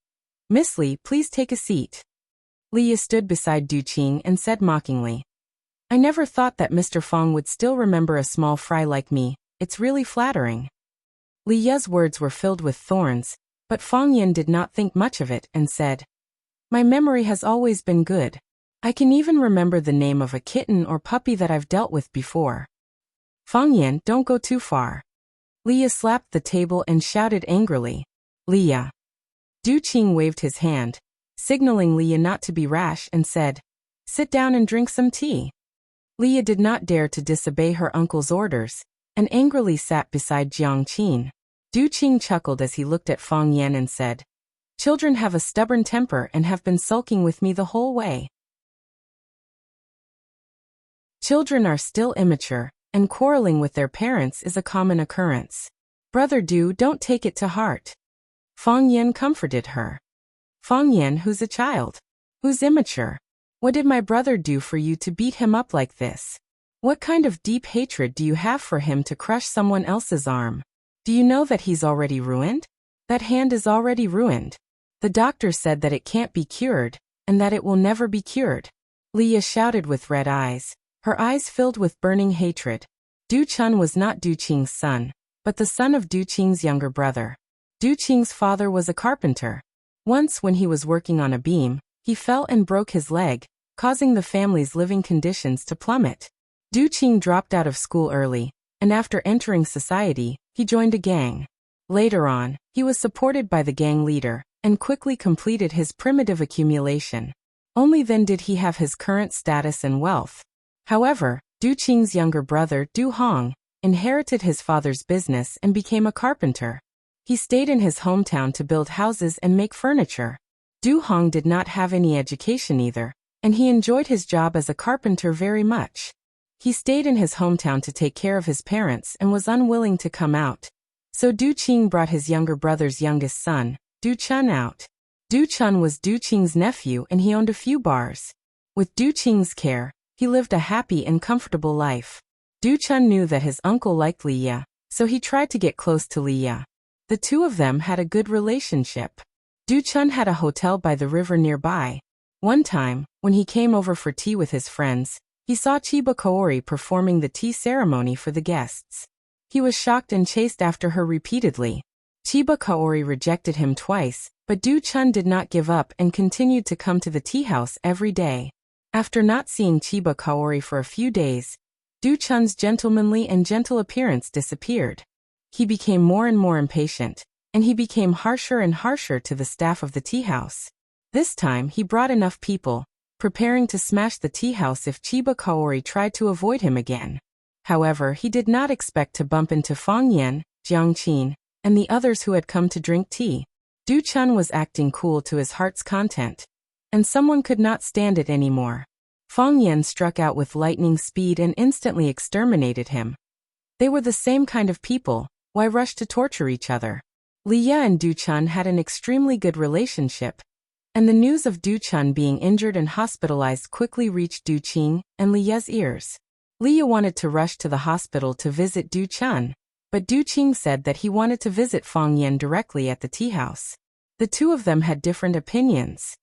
"Miss Li, please take a seat." Liya stood beside Du Qing and said mockingly, "I never thought that Mr. Fang would still remember a small fry like me. It's really flattering." Liya's words were filled with thorns, but Fang Yan did not think much of it and said, "My memory has always been good. I can even remember the name of a kitten or puppy that I've dealt with before." "Fang Yan, don't go too far." Liya slapped the table and shouted angrily, "Liya." Du Qing waved his hand, signaling Liya not to be rash, and said, "Sit down and drink some tea." Liya did not dare to disobey her uncle's orders, and angrily sat beside Jiang Qin. Du Qing chuckled as he looked at Fang Yan and said, Children have a stubborn temper and have been sulking with me the whole way. Children are still immature, and quarreling with their parents is a common occurrence. Brother Du, don't take it to heart. Fang Yan comforted her. Fang Yan, who's a child? Who's immature? What did my brother do for you to beat him up like this? What kind of deep hatred do you have for him to crush someone else's arm? Do you know that he's already ruined? That hand is already ruined. The doctor said that it can't be cured, and that it will never be cured. Leah shouted with red eyes, her eyes filled with burning hatred. Du Chun was not Du Qing's son, but the son of Du Qing's younger brother. Du Qing's father was a carpenter. Once when he was working on a beam, he fell and broke his leg, causing the family's living conditions to plummet. Du Qing dropped out of school early, and after entering society, he joined a gang. Later on, he was supported by the gang leader, and quickly completed his primitive accumulation. Only then did he have his current status and wealth. However, Du Qing's younger brother, Du Hong, inherited his father's business and became a carpenter. He stayed in his hometown to build houses and make furniture. Du Hong did not have any education either, and he enjoyed his job as a carpenter very much. He stayed in his hometown to take care of his parents and was unwilling to come out. So Du Qing brought his younger brother's youngest son, Du Chun, out. Du Chun was Du Qing's nephew and he owned a few bars. With Du Qing's care, he lived a happy and comfortable life. Du Chun knew that his uncle liked Leah, so he tried to get close to Leah. The two of them had a good relationship. Du Chun had a hotel by the river nearby. One time, when he came over for tea with his friends, he saw Chiba Kaori performing the tea ceremony for the guests. He was shocked and chased after her repeatedly. Chiba Kaori rejected him twice, but Du Chun did not give up and continued to come to the tea house every day. After not seeing Chiba Kaori for a few days, Du Chun's gentlemanly and gentle appearance disappeared. He became more and more impatient, and he became harsher and harsher to the staff of the tea house. This time he brought enough people, preparing to smash the tea house if Chiba Kaori tried to avoid him again. However, he did not expect to bump into Fang Yan, Jiang Qin, and the others who had come to drink tea. Du Chun was acting cool to his heart's content, and someone could not stand it anymore. Fang Yan struck out with lightning speed and instantly exterminated him. They were the same kind of people, why rush to torture each other? Leah and Du Chun had an extremely good relationship, and the news of Du Chun being injured and hospitalized quickly reached Du Qing and Leah's ears. Leah wanted to rush to the hospital to visit Du Chun, but Du Qing said that he wanted to visit Fang Yan directly at the tea house. The two of them had different opinions.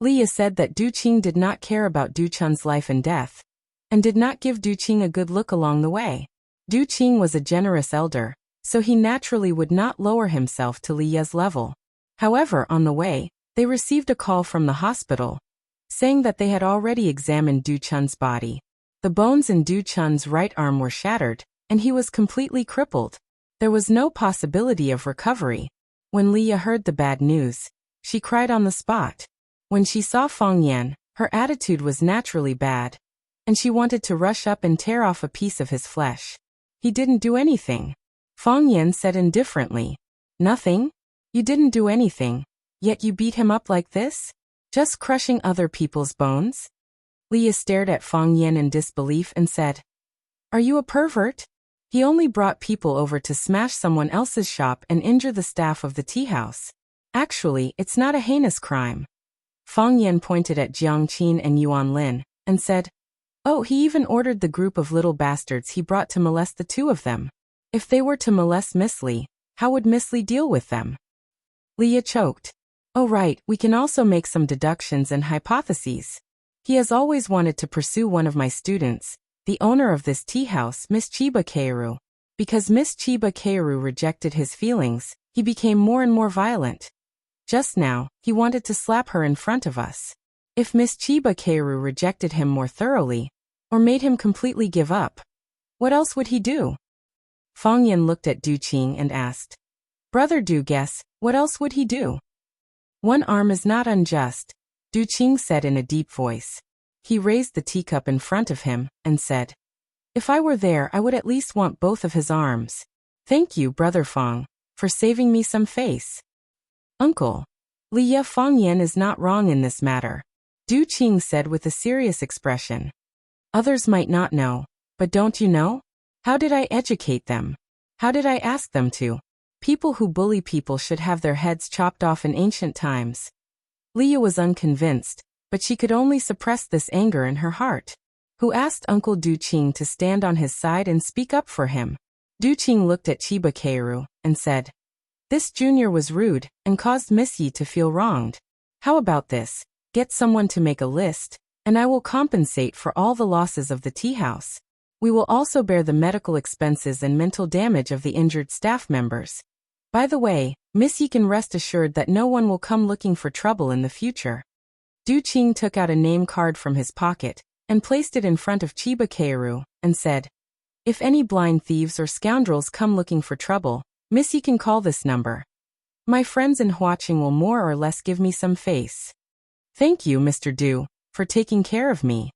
Leah said that Du Qing did not care about Du Chun's life and death, and did not give Du Qing a good look along the way. Du Qing was a generous elder, so he naturally would not lower himself to Leah's level. However, on the way, they received a call from the hospital, saying that they had already examined Du Chun's body. The bones in Du Chun's right arm were shattered, and he was completely crippled. There was no possibility of recovery. When Leah heard the bad news, she cried on the spot. When she saw Fang Yan, her attitude was naturally bad, and she wanted to rush up and tear off a piece of his flesh. He didn't do anything. Fang Yan said indifferently, "Nothing? You didn't do anything, yet you beat him up like this? Just crushing other people's bones?" Leah stared at Fang Yan in disbelief and said, "Are you a pervert? He only brought people over to smash someone else's shop and injure the staff of the tea house. Actually, it's not a heinous crime." Fang Yan pointed at Jiang Qin and Yuan Lin, and said, "Oh, he even ordered the group of little bastards he brought to molest the two of them. If they were to molest Miss Li, how would Miss Li deal with them?" Leah choked. "Oh right, we can also make some deductions and hypotheses. He has always wanted to pursue one of my students, the owner of this tea house, Miss Chiba Keiru. Because Miss Chiba Keiru rejected his feelings, he became more and more violent. Just now, he wanted to slap her in front of us. If Miss Chiba Keiru rejected him more thoroughly, or made him completely give up, what else would he do?" Fang Yan looked at Du Qing and asked, "Brother Du, guess, what else would he do?" "One arm is not unjust," Du Qing said in a deep voice. He raised the teacup in front of him, and said, "If I were there I would at least want both of his arms." "Thank you, Brother Fang. for saving me some face. Uncle, Liya Fangyan is not wrong in this matter, Du Qing said with a serious expression. Others might not know, but don't you know? How did I educate them? How did I ask them to? People who bully people should have their heads chopped off in ancient times. Liya was unconvinced, but she could only suppress this anger in her heart. Who asked Uncle Du Qing to stand on his side and speak up for him? Du Qing looked at Chiba Keiru and said, "This junior was rude and caused Miss Yi to feel wronged. How about this? Get someone to make a list, and I will compensate for all the losses of the tea house. We will also bear the medical expenses and mental damage of the injured staff members. By the way, Miss Yi can rest assured that no one will come looking for trouble in the future." Du Qing took out a name card from his pocket and placed it in front of Chiba Keiru and said, "If any blind thieves or scoundrels come looking for trouble, Miss Yi can call this number. My friends in Huaqing will more or less give me some face. Thank you, Mr. Du, for taking care of me."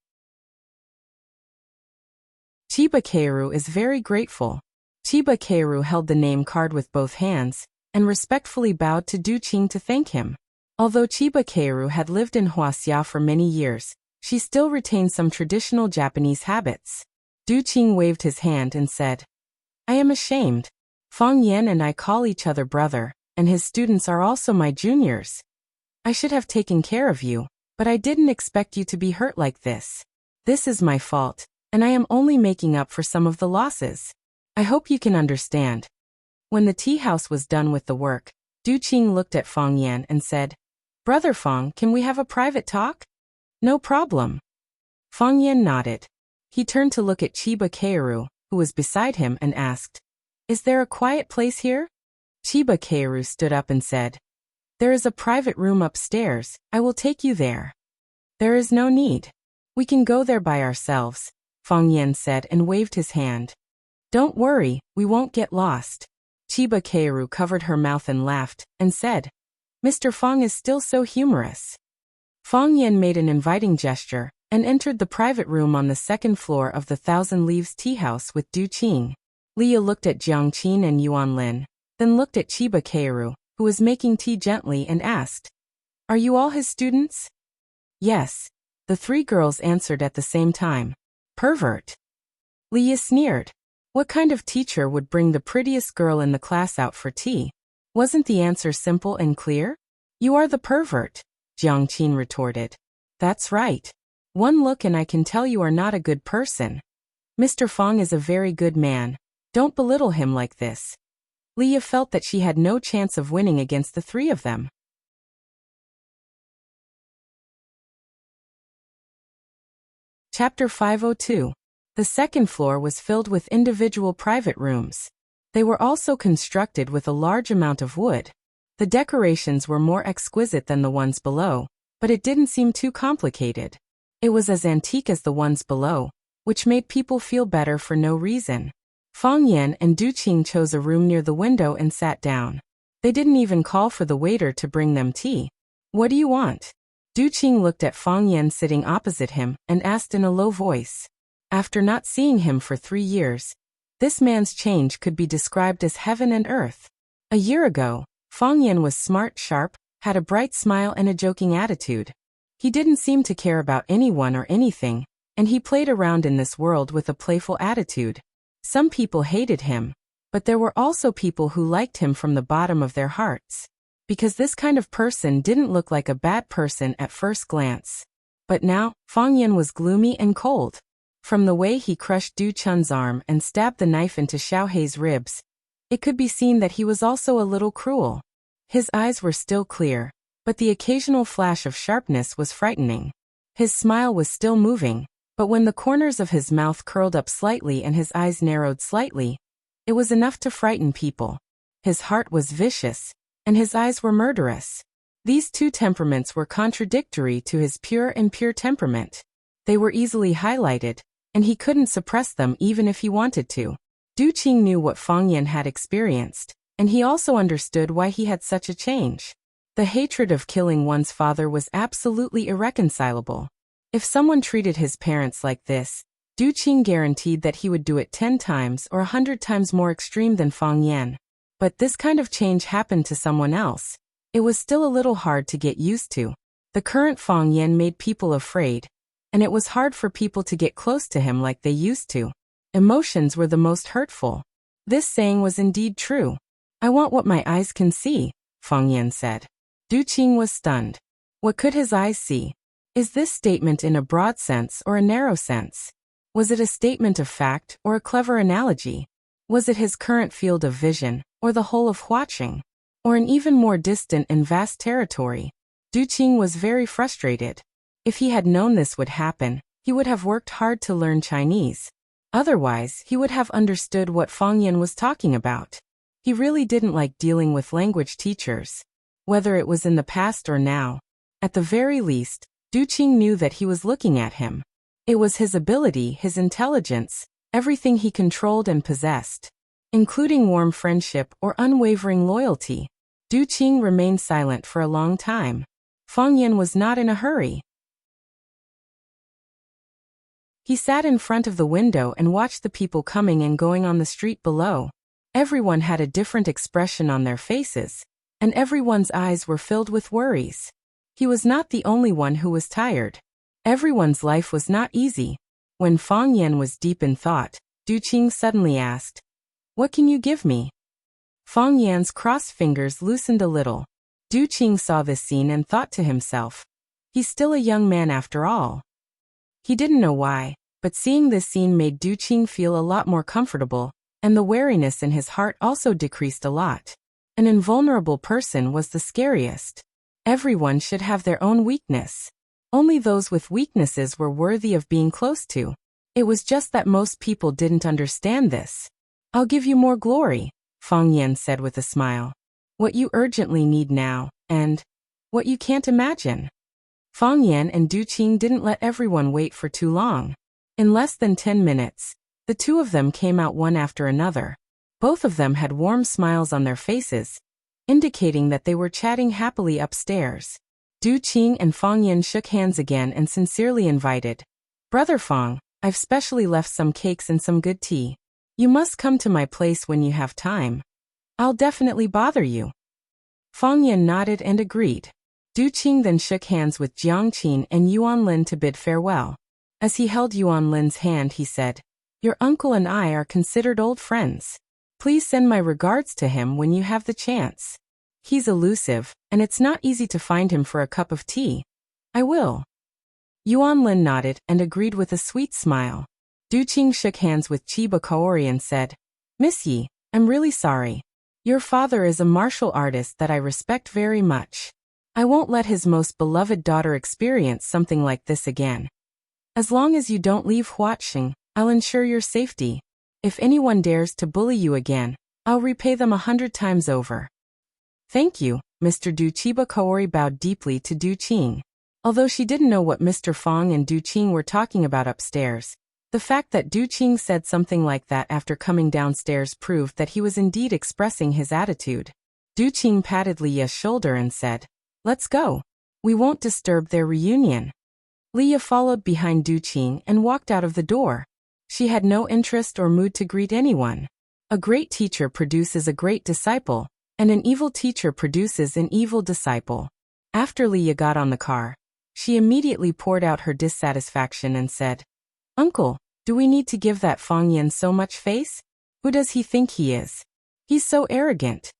Chiba Keiru is very grateful. Chiba Keiru held the name card with both hands and respectfully bowed to Du Qing to thank him. Although Chiba Keiru had lived in Wuxia for many years, she still retained some traditional Japanese habits. Du Qing waved his hand and said, "I am ashamed. Fang Yan and I call each other brother, and his students are also my juniors. I should have taken care of you, but I didn't expect you to be hurt like this. This is my fault, and I am only making up for some of the losses. I hope you can understand." When the tea house was done with the work, Du Qing looked at Fang Yan and said, "Brother Fang, can we have a private talk?" "No problem." Fang Yan nodded. He turned to look at Chiba Keiru, who was beside him, and asked, "Is there a quiet place here?" Chiba Keiru stood up and said, "There is a private room upstairs. I will take you there." "There is no need. We can go there by ourselves," Fang Yan said and waved his hand. "Don't worry, we won't get lost." Chiba Keiru covered her mouth and laughed, and said, "Mr. Fang is still so humorous." Fang Yan made an inviting gesture, and entered the private room on the second floor of the Thousand Leaves Tea House with Du Qing. Liya looked at Jiang Qin and Yuan Lin, then looked at Chiba Keiru, who was making tea gently, and asked, "Are you all his students?" "Yes," the three girls answered at the same time. "Pervert." Liya sneered. What kind of teacher would bring the prettiest girl in the class out for tea? Wasn't the answer simple and clear? "You are the pervert," Jiang Qin retorted. "That's right. One look and I can tell you are not a good person. Mr. Fang is a very good man. Don't belittle him like this." Liya felt that she had no chance of winning against the three of them. Chapter 502. The second floor was filled with individual private rooms. They were also constructed with a large amount of wood. The decorations were more exquisite than the ones below, but it didn't seem too complicated. It was as antique as the ones below, which made people feel better for no reason. Fang Yan and Du Qing chose a room near the window and sat down. They didn't even call for the waiter to bring them tea. "What do you want?" Du Qing looked at Fang Yan sitting opposite him and asked in a low voice. After not seeing him for 3 years, this man's change could be described as heaven and earth. A year ago, Fang Yan was smart, sharp, had a bright smile and a joking attitude. He didn't seem to care about anyone or anything, and he played around in this world with a playful attitude. Some people hated him, but there were also people who liked him from the bottom of their hearts. Because this kind of person didn't look like a bad person at first glance. But now, Fang Yan was gloomy and cold. From the way he crushed Du Chun's arm and stabbed the knife into Xiaohei's ribs, it could be seen that he was also a little cruel. His eyes were still clear, but the occasional flash of sharpness was frightening. His smile was still moving, but when the corners of his mouth curled up slightly and his eyes narrowed slightly, it was enough to frighten people. His heart was vicious, and his eyes were murderous. These two temperaments were contradictory to his pure and pure temperament. They were easily highlighted, and he couldn't suppress them even if he wanted to. Du Qing knew what Fang Yan had experienced, and he also understood why he had such a change. The hatred of killing one's father was absolutely irreconcilable. If someone treated his parents like this, Du Qing guaranteed that he would do it 10 times or 100 times more extreme than Fang Yan. But this kind of change happened to someone else. It was still a little hard to get used to. The current Fang Yan made people afraid, and it was hard for people to get close to him like they used to. Emotions were the most hurtful. This saying was indeed true. I want what my eyes can see, Fang Yan said. Du Qing was stunned. What could his eyes see? Is this statement in a broad sense or a narrow sense? Was it a statement of fact or a clever analogy? Was it his current field of vision, or the whole of Huaqing? Or an even more distant and vast territory? Du Qing was very frustrated. If he had known this would happen, he would have worked hard to learn Chinese. Otherwise, he would have understood what Fang Yan was talking about. He really didn't like dealing with language teachers. Whether it was in the past or now. At the very least, Du Qing knew that he was looking at him. It was his ability, his intelligence, everything he controlled and possessed. Including warm friendship or unwavering loyalty. Du Qing remained silent for a long time. Fang Yan was not in a hurry. He sat in front of the window and watched the people coming and going on the street below. Everyone had a different expression on their faces, and everyone's eyes were filled with worries. He was not the only one who was tired. Everyone's life was not easy. When Fang Yan was deep in thought, Du Qing suddenly asked, "What can you give me?" Fang Yan's crossed fingers loosened a little. Du Qing saw this scene and thought to himself, he's still a young man after all. He didn't know why, but seeing this scene made Du Qing feel a lot more comfortable, and the wariness in his heart also decreased a lot. An invulnerable person was the scariest. Everyone should have their own weakness. Only those with weaknesses were worthy of being close to. It was just that most people didn't understand this. "I'll give you more glory," Fang Yan said with a smile. "What you urgently need now, and what you can't imagine." Fang Yan and Du Qing didn't let everyone wait for too long. In less than 10 minutes, the two of them came out one after another. Both of them had warm smiles on their faces, indicating that they were chatting happily upstairs. Du Qing and Fang Yan shook hands again and sincerely invited, "Brother Fang, I've specially left some cakes and some good tea. You must come to my place when you have time. I'll definitely bother you." Fang Yan nodded and agreed. Du Qing then shook hands with Jiang Qin and Yuan Lin to bid farewell. As he held Yuan Lin's hand, he said, "Your uncle and I are considered old friends. Please send my regards to him when you have the chance. He's elusive, and it's not easy to find him for a cup of tea." "I will." Yuan Lin nodded and agreed with a sweet smile. Du Qing shook hands with Chiba Kaori and said, "Miss Yi, I'm really sorry. Your father is a martial artist that I respect very much. I won't let his most beloved daughter experience something like this again. As long as you don't leave Huaqing, I'll ensure your safety. If anyone dares to bully you again, I'll repay them 100 times over." "Thank you, Mr. Du." Chiba Kaori bowed deeply to Du Qing. Although she didn't know what Mr. Fang and Du Qing were talking about upstairs, the fact that Du Qing said something like that after coming downstairs proved that he was indeed expressing his attitude. Du Qing patted Lia's shoulder and said, "Let's go. We won't disturb their reunion." Lia followed behind Du Qing and walked out of the door. She had no interest or mood to greet anyone. A great teacher produces a great disciple, and an evil teacher produces an evil disciple. After Lia got on the car, she immediately poured out her dissatisfaction and said, "Uncle, do we need to give that Fang Yan so much face? Who does he think he is? He's so arrogant.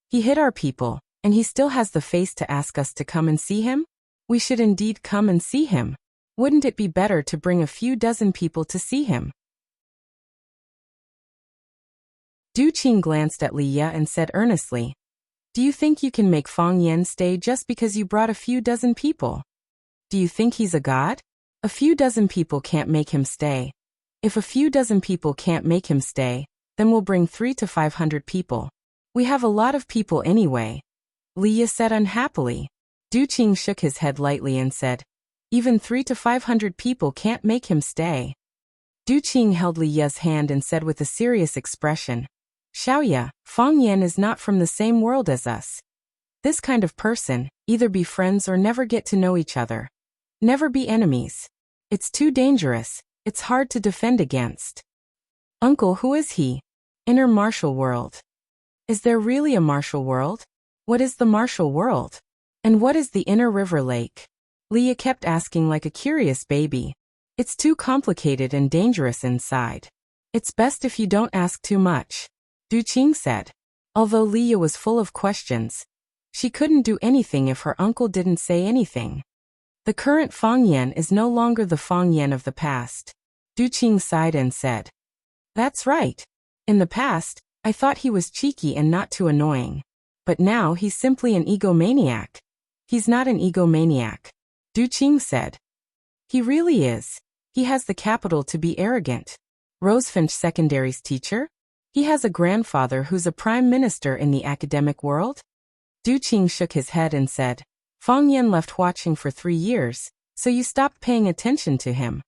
He hit our people, and he still has the face to ask us to come and see him? We should indeed come and see him. Wouldn't it be better to bring a few dozen people to see him?" Du Qing glanced at Lia and said earnestly, "Do you think you can make Fang Yan stay just because you brought a few dozen people? Do you think he's a god? A few dozen people can't make him stay. If a few dozen people can't make him stay, then we'll bring 300 to 500 people. We have a lot of people anyway," Lia said unhappily. Du Qing shook his head lightly and said, "Even 300 to 500 people can't make him stay." Du Qing held Lia's hand and said with a serious expression, "Xiaoya, Fang Yan is not from the same world as us. This kind of person, either be friends or never get to know each other. Never be enemies. It's too dangerous, it's hard to defend against." "Uncle, who is he?" "Inner martial world." Is there really a martial world? What is the martial world? And what is the inner river lake? Leah kept asking like a curious baby. It's too complicated and dangerous inside. It's best if you don't ask too much, Du Qing said. Although Leah was full of questions, she couldn't do anything if her uncle didn't say anything. The current Fang Yan is no longer the Fang Yan of the past. Du Qing sighed and said, That's right. In the past, I thought he was cheeky and not too annoying. But now he's simply an egomaniac. He's not an egomaniac, Du Qing said. He really is. He has the capital to be arrogant. Rosefinch Secondary's teacher? He has a grandfather who's a prime minister in the academic world? Du Qing shook his head and said, Fang Yan left watching for 3 years, so you stopped paying attention to him.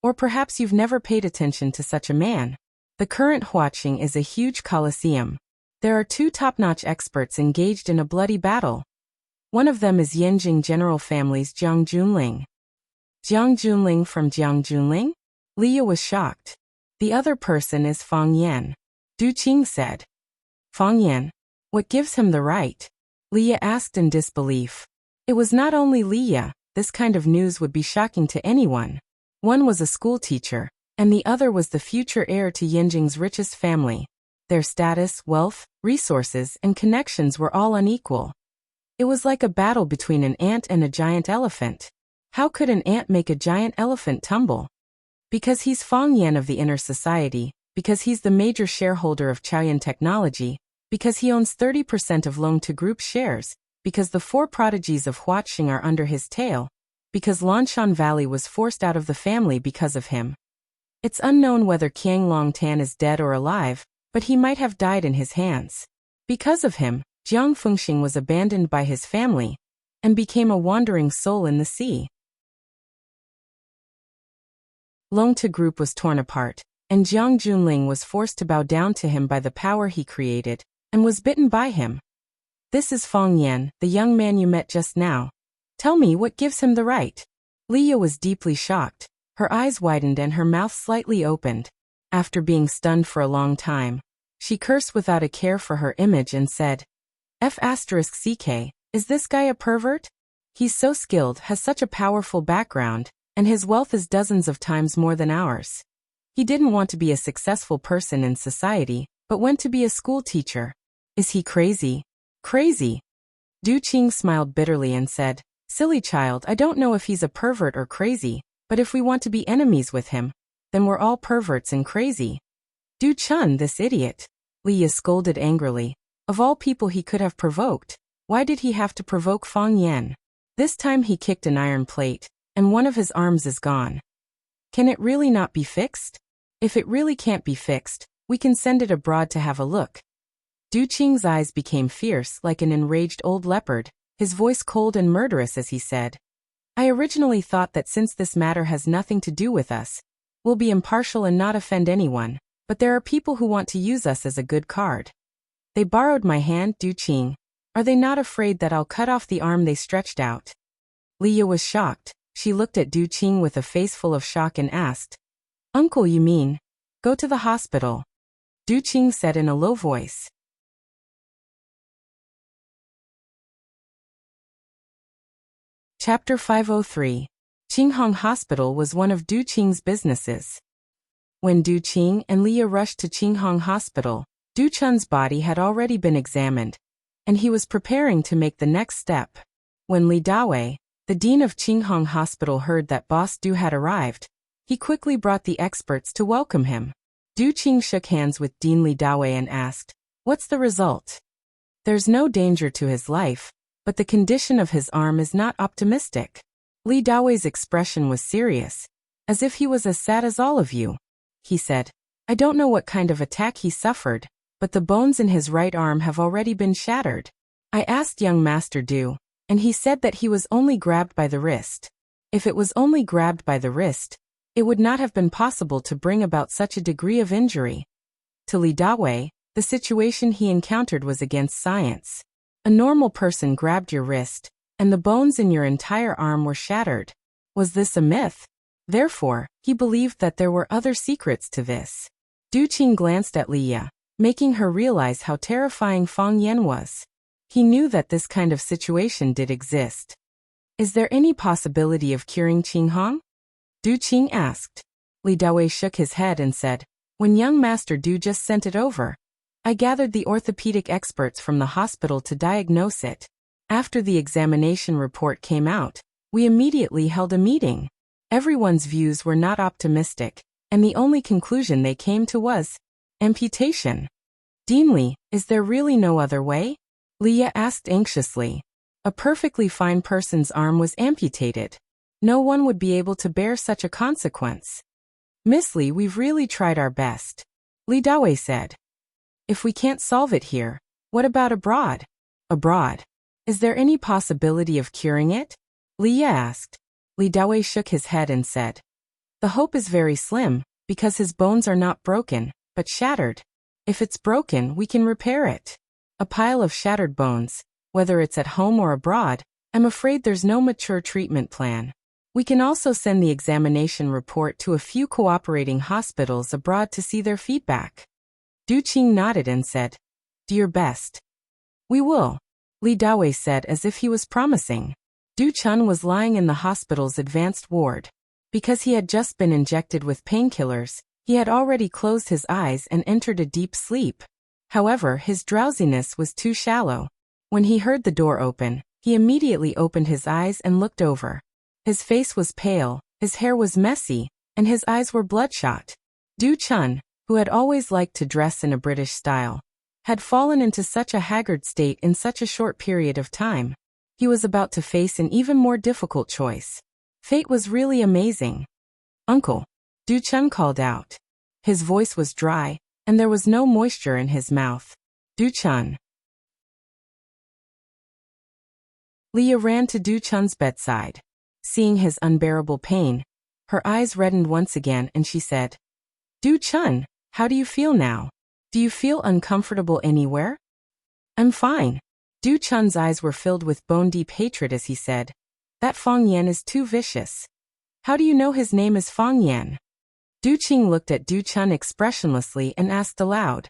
Or perhaps you've never paid attention to such a man. The current Huaqing is a huge coliseum. There are 2 top-notch experts engaged in a bloody battle. One of them is Yanjing General Family's Jiang Junling. Jiang Junling from Jiang Junling? Leah was shocked. The other person is Fang Yan. Du Qing said. Fang Yan? What gives him the right? Leah asked in disbelief. It was not only Leah, this kind of news would be shocking to anyone. One was a school teacher, and the other was the future heir to Yanjing's richest family. Their status, wealth, resources, and connections were all unequal. It was like a battle between an ant and a giant elephant. How could an ant make a giant elephant tumble? Because he's Fang Yan of the inner society, because he's the major shareholder of Chaoyan Technology, because he owns 30% of Long-To Group shares, because the 4 prodigies of Huaqing are under his tail, because Lanshan Valley was forced out of the family because of him. It's unknown whether Qiang Longtan is dead or alive, but he might have died in his hands. Because of him, Jiang Fengxing was abandoned by his family and became a wandering soul in the sea. Long-To Group was torn apart, and Jiang Junling was forced to bow down to him by the power he created, and was bitten by him. This is Fang Yan, the young man you met just now. Tell me what gives him the right. Leah was deeply shocked. Her eyes widened and her mouth slightly opened. After being stunned for a long time, she cursed without a care for her image and said, F***CK, is this guy a pervert? He's so skilled, has such a powerful background, and his wealth is dozens of times more than ours. He didn't want to be a successful person in society, but went to be a school teacher. Is he crazy? Crazy. Du Qing smiled bitterly and said, Silly child, I don't know if he's a pervert or crazy, but if we want to be enemies with him, then we're all perverts and crazy. Du Chun, this idiot. Leah scolded angrily. Of all people he could have provoked, why did he have to provoke Fang Yan? This time he kicked an iron plate, and one of his arms is gone. Can it really not be fixed? If it really can't be fixed, we can send it abroad to have a look. Du Qing's eyes became fierce like an enraged old leopard, his voice cold and murderous as he said, I originally thought that since this matter has nothing to do with us, we'll be impartial and not offend anyone, but there are people who want to use us as a good card. They borrowed my hand, Du Qing. Are they not afraid that I'll cut off the arm they stretched out? Leah was shocked. She looked at Du Qing with a face full of shock and asked, Uncle, you mean? Go to the hospital. Du Qing said in a low voice. Chapter 503. Qinghong Hospital was one of Du Qing's businesses. When Du Qing and Leah rushed to Qinghong Hospital, Du Chun's body had already been examined, and he was preparing to make the next step. When Li Dawei, the dean of Qinghong Hospital, heard that Boss Du had arrived, he quickly brought the experts to welcome him. Du Qing shook hands with Dean Li Dawei and asked, What's the result? There's no danger to his life, but the condition of his arm is not optimistic. Li Dawei's expression was serious, as if he was as sad as all of you. He said, I don't know what kind of attack he suffered, but the bones in his right arm have already been shattered. I asked young Master Du, and he said that he was only grabbed by the wrist. If it was only grabbed by the wrist, it would not have been possible to bring about such a degree of injury. To Li Dawei, the situation he encountered was against science. A normal person grabbed your wrist, and the bones in your entire arm were shattered. Was this a myth? Therefore, he believed that there were other secrets to this. Du Qing glanced at Leah, making her realize how terrifying Fang Yan was. He knew that this kind of situation did exist. Is there any possibility of curing Qing Hong? Du Qing asked. Li Dawei shook his head and said, when young Master Du just sent it over, I gathered the orthopedic experts from the hospital to diagnose it. After the examination report came out, we immediately held a meeting. Everyone's views were not optimistic, and the only conclusion they came to was amputation. Dean Li, is there really no other way? Leah asked anxiously. A perfectly fine person's arm was amputated. No one would be able to bear such a consequence. Miss Li, we've really tried our best, Li Dawei said. If we can't solve it here, what about abroad? Abroad? Is there any possibility of curing it? Leah asked. Li Dawei shook his head and said, the hope is very slim, because his bones are not broken, but shattered. If it's broken, we can repair it. A pile of shattered bones, whether it's at home or abroad, I'm afraid there's no mature treatment plan. We can also send the examination report to a few cooperating hospitals abroad to see their feedback. Du Qing nodded and said, do your best. We will, Li Dawei said as if he was promising. Du Chun was lying in the hospital's advanced ward. Because he had just been injected with painkillers, he had already closed his eyes and entered a deep sleep. However, his drowsiness was too shallow. When he heard the door open, he immediately opened his eyes and looked over. His face was pale, his hair was messy, and his eyes were bloodshot. Du Chun, who had always liked to dress in a British style, had fallen into such a haggard state in such a short period of time. He was about to face an even more difficult choice. Fate was really amazing. Uncle, Du Chun called out. His voice was dry, and there was no moisture in his mouth. Du Chun. Leah ran to Du Chun's bedside. Seeing his unbearable pain, her eyes reddened once again and she said, Du Chun, how do you feel now? Do you feel uncomfortable anywhere? I'm fine. Du Chun's eyes were filled with bone-deep hatred as he said, that Fang Yan is too vicious. How do you know his name is Fang Yan? Du Qing looked at Du Chun expressionlessly and asked aloud.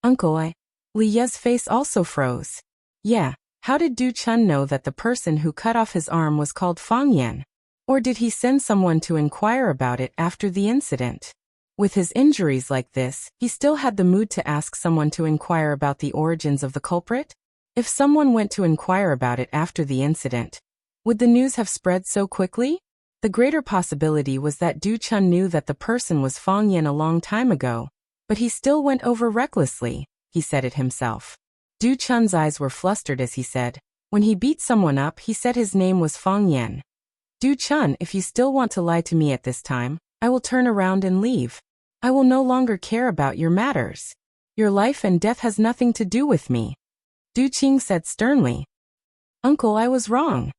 Uncle, Li Ye's face also froze. Yeah. How did Du Chun know that the person who cut off his arm was called Fang Yan? Or did he send someone to inquire about it after the incident? With his injuries like this, he still had the mood to ask someone to inquire about the origins of the culprit? If someone went to inquire about it after the incident, would the news have spread so quickly? The greater possibility was that Du Chun knew that the person was Fang Yan a long time ago, but he still went over recklessly, he said it himself. Du Chun's eyes were flustered as he said, when he beat someone up he said his name was Fang Yan. Du Chun, if you still want to lie to me at this time, I will turn around and leave. I will no longer care about your matters. Your life and death has nothing to do with me. Du Qing said sternly. Uncle, I was wrong.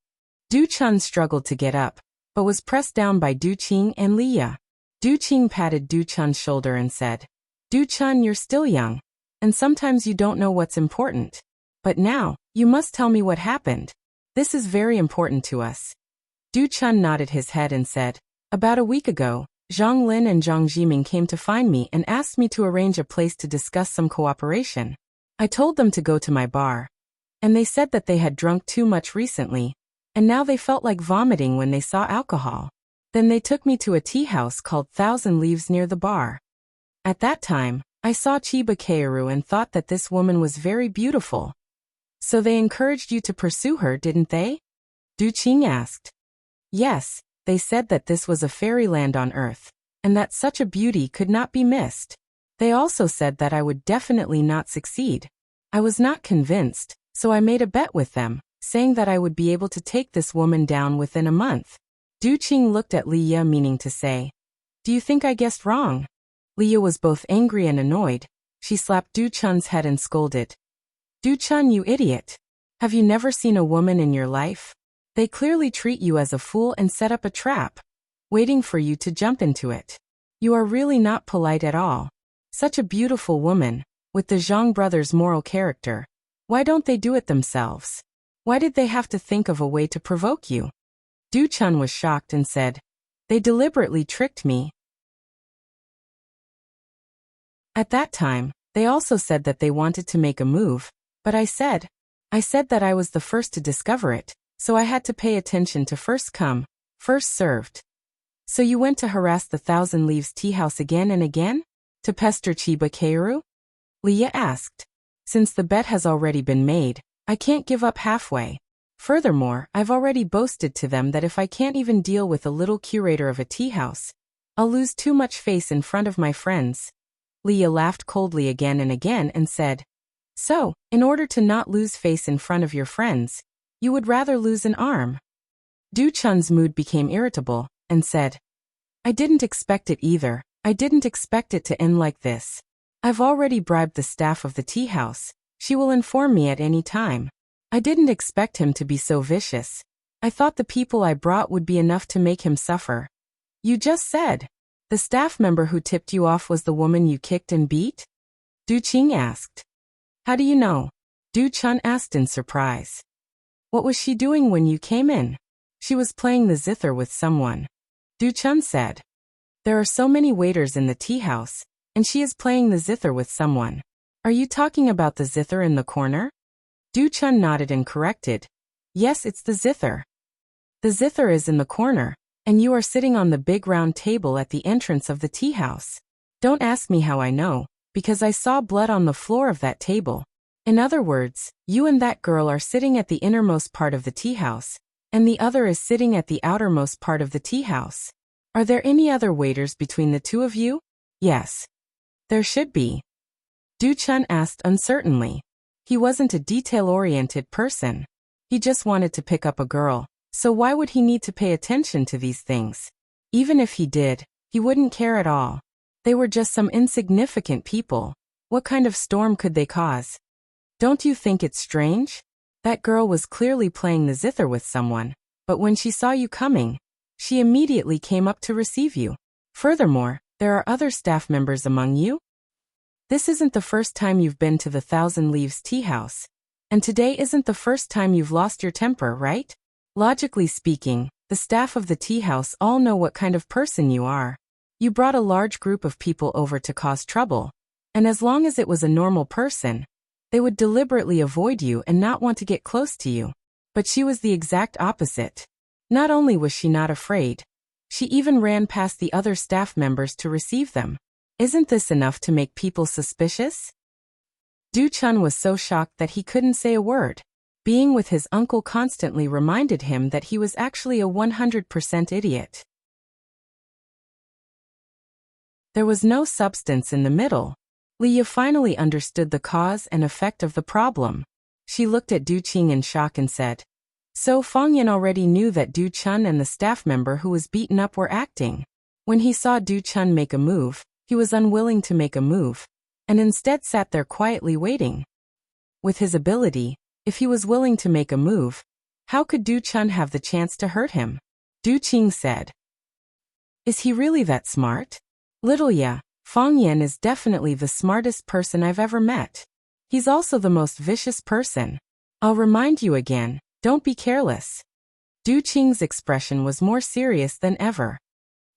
Du Chun struggled to get up, but was pressed down by Du Qing and Leah. Du Qing patted Du Chun's shoulder and said, Du Chun, you're still young. And sometimes you don't know what's important. But now, you must tell me what happened. This is very important to us. Du Chun nodded his head and said, about a week ago, Zhang Lin and Zhang Jiming came to find me and asked me to arrange a place to discuss some cooperation. I told them to go to my bar. And they said that they had drunk too much recently, and now they felt like vomiting when they saw alcohol. Then they took me to a tea house called Thousand Leaves near the bar. At that time, I saw Chiba Kaoru and thought that this woman was very beautiful. So they encouraged you to pursue her, didn't they? Du Qing asked. Yes, they said that this was a fairyland on earth, and that such a beauty could not be missed. They also said that I would definitely not succeed. I was not convinced, so I made a bet with them, saying that I would be able to take this woman down within a month. Du Qing looked at Li Ye meaning to say, do you think I guessed wrong? Leah was both angry and annoyed. She slapped Du Chun's head and scolded. Du Chun, you idiot. Have you never seen a woman in your life? They clearly treat you as a fool and set up a trap, waiting for you to jump into it. You are really not polite at all. Such a beautiful woman, with the Zhang brothers' moral character. Why don't they do it themselves? Why did they have to think of a way to provoke you? Du Chun was shocked and said, they deliberately tricked me. At that time, They also said that they wanted to make a move, but I said that I was the first to discover it, so I had to pay attention to first come, first served. So you went to harass the Thousand Leaves tea house again and again? To pester Chiba Kaoru? Leah asked. Since the bet has already been made, I can't give up halfway. Furthermore, I've already boasted to them that if I can't even deal with a little curator of a tea house, I'll lose too much face in front of my friends. Leah laughed coldly again and said, So, in order to not lose face in front of your friends, you would rather lose an arm? Du Chun's mood became irritable, and said, I didn't expect it either. I didn't expect it to end like this. I've already bribed the staff of the tea house. She will inform me at any time. I didn't expect him to be so vicious. I thought the people I brought would be enough to make him suffer. You just said the staff member who tipped you off was the woman you kicked and beat? Du Qing asked. How do you know? Du Chun asked in surprise. What was she doing when you came in? She was playing the zither with someone. Du Chun said. There are so many waiters in the tea house, and she is playing the zither with someone. Are you talking about the zither in the corner? Du Chun nodded and corrected. Yes, it's the zither. The zither is in the corner, and you are sitting on the big round table at the entrance of the tea house. Don't ask me how I know, because I saw blood on the floor of that table. In other words, you and that girl are sitting at the innermost part of the tea house, and the other is sitting at the outermost part of the tea house. Are there any other waiters between the two of you? Yes. There should be. Du Chun asked uncertainly. He wasn't a detail-oriented person. He just wanted to pick up a girl, so why would he need to pay attention to these things? Even if he did, he wouldn't care at all. They were just some insignificant people. What kind of storm could they cause? Don't you think it's strange? That girl was clearly playing the zither with someone, but when she saw you coming, she immediately came up to receive you. Furthermore, there are other staff members among you? This isn't the first time you've been to the Thousand Leaves tea house. And today isn't the first time you've lost your temper, right? Logically speaking, the staff of the tea house all know what kind of person you are. You brought a large group of people over to cause trouble, and as long as it was a normal person, they would deliberately avoid you and not want to get close to you. But she was the exact opposite. Not only was she not afraid, she even ran past the other staff members to receive them. Isn't this enough to make people suspicious? Du Chun was so shocked that he couldn't say a word. Being with his uncle constantly reminded him that he was actually a 100% idiot. There was no substance in the middle. Leah finally understood the cause and effect of the problem. She looked at Du Qing in shock and said, So Fong Yan already knew that Du Chun and the staff member who was beaten up were acting. When he saw Du Chun make a move, he was unwilling to make a move, and instead sat there quietly waiting. With his ability, if he was willing to make a move, how could Du Chun have the chance to hurt him? Du Qing said. Is he really that smart? Little ya, Fong Yan is definitely the smartest person I've ever met. He's also the most vicious person. I'll remind you again, don't be careless. Du Qing's expression was more serious than ever.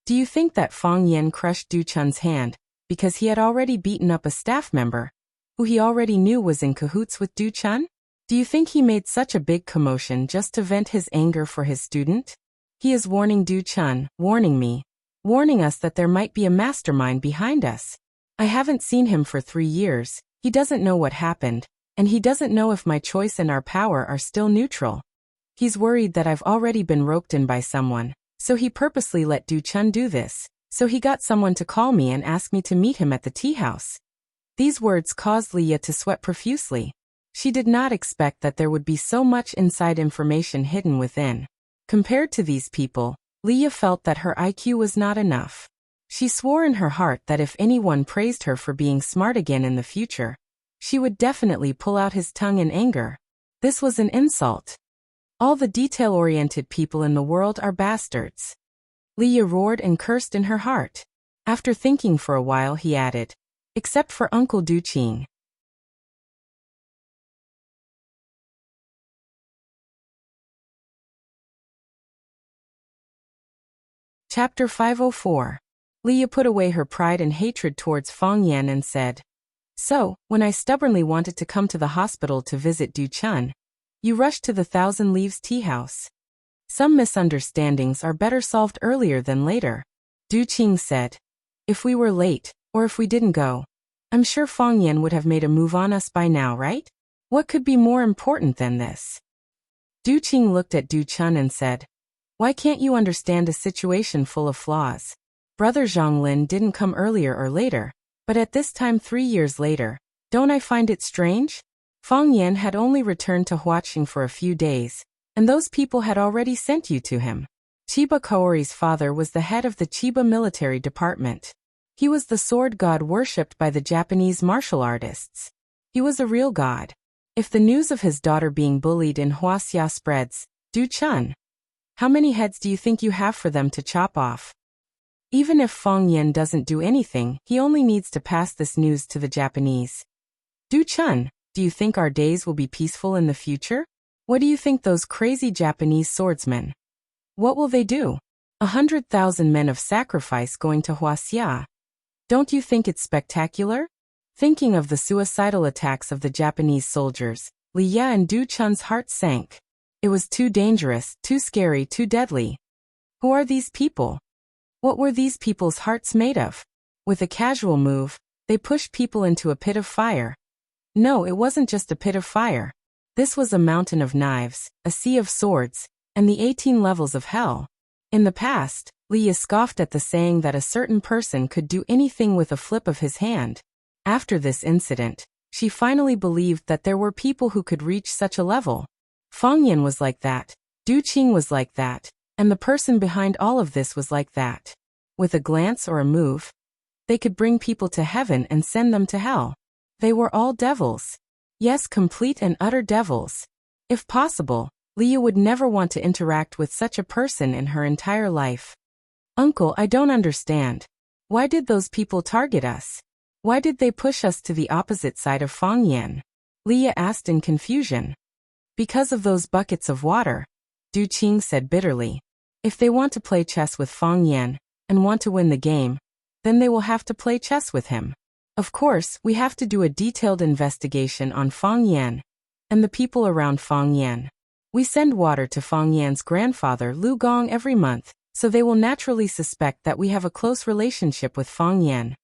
Do you think that Fong Yan crushed Du Chun's hand because he had already beaten up a staff member, who he already knew was in cahoots with Du Chun? Do you think he made such a big commotion just to vent his anger for his student? He is warning Du Chun, warning me, warning us that there might be a mastermind behind us. I haven't seen him for 3 years, he doesn't know what happened, and he doesn't know if my choice and our power are still neutral. He's worried that I've already been roped in by someone, so he purposely let Du Chun do this, so he got someone to call me and ask me to meet him at the tea house. These words caused Leah to sweat profusely. She did not expect that there would be so much inside information hidden within. Compared to these people, Leah felt that her IQ was not enough. She swore in her heart that if anyone praised her for being smart again in the future, she would definitely pull out his tongue in anger. This was an insult. All the detail-oriented people in the world are bastards. Leah roared and cursed in her heart. After thinking for a while, he added, except for Uncle Du Qing. Chapter 504. Leah put away her pride and hatred towards Fong Yan and said, So, when I stubbornly wanted to come to the hospital to visit Du Chun, you rushed to the Thousand Leaves tea house. Some misunderstandings are better solved earlier than later, Du Qing said. If we were late, or if we didn't go, I'm sure Fang Yan would have made a move on us by now, right? What could be more important than this? Du Qing looked at Du Chun and said, why can't you understand a situation full of flaws? Brother Zhonglin didn't come earlier or later, but at this time 3 years later, don't I find it strange? Fang Yan had only returned to Huaqing for a few days, and those people had already sent you to him. Chiba Kaori's father was the head of the Chiba military department. He was the sword god worshipped by the Japanese martial artists. He was a real god. If the news of his daughter being bullied in Wuxia spreads, Du Chun, how many heads do you think you have for them to chop off? Even if Fang Yan doesn't do anything, he only needs to pass this news to the Japanese. Du Chun, do you think our days will be peaceful in the future? What do you think those crazy Japanese swordsmen? What will they do? 100,000 men of sacrifice going to Wuxia. Don't you think it's spectacular? Thinking of the suicidal attacks of the Japanese soldiers, Li Ye and Du Chun's heart sank. It was too dangerous, too scary, too deadly. Who are these people? What were these people's hearts made of? With a casual move, they pushed people into a pit of fire. No, it wasn't just a pit of fire. This was a mountain of knives, a sea of swords, and the 18 levels of hell. In the past, Li Ye scoffed at the saying that a certain person could do anything with a flip of his hand. After this incident, she finally believed that there were people who could reach such a level. Fang Yan was like that, Du Qing was like that, and the person behind all of this was like that. With a glance or a move, they could bring people to heaven and send them to hell. They were all devils. Yes, complete and utter devils. If possible, Leah would never want to interact with such a person in her entire life. Uncle, I don't understand. Why did those people target us? Why did they push us to the opposite side of Fang Yan? Leah asked in confusion. Because of those buckets of water, Du Qing said bitterly. If they want to play chess with Fang Yan, and want to win the game, then they will have to play chess with him. Of course, we have to do a detailed investigation on Fang Yan and the people around Fang Yan. We send water to Fang Yan's grandfather Lu Gong every month, so they will naturally suspect that we have a close relationship with Fang Yan.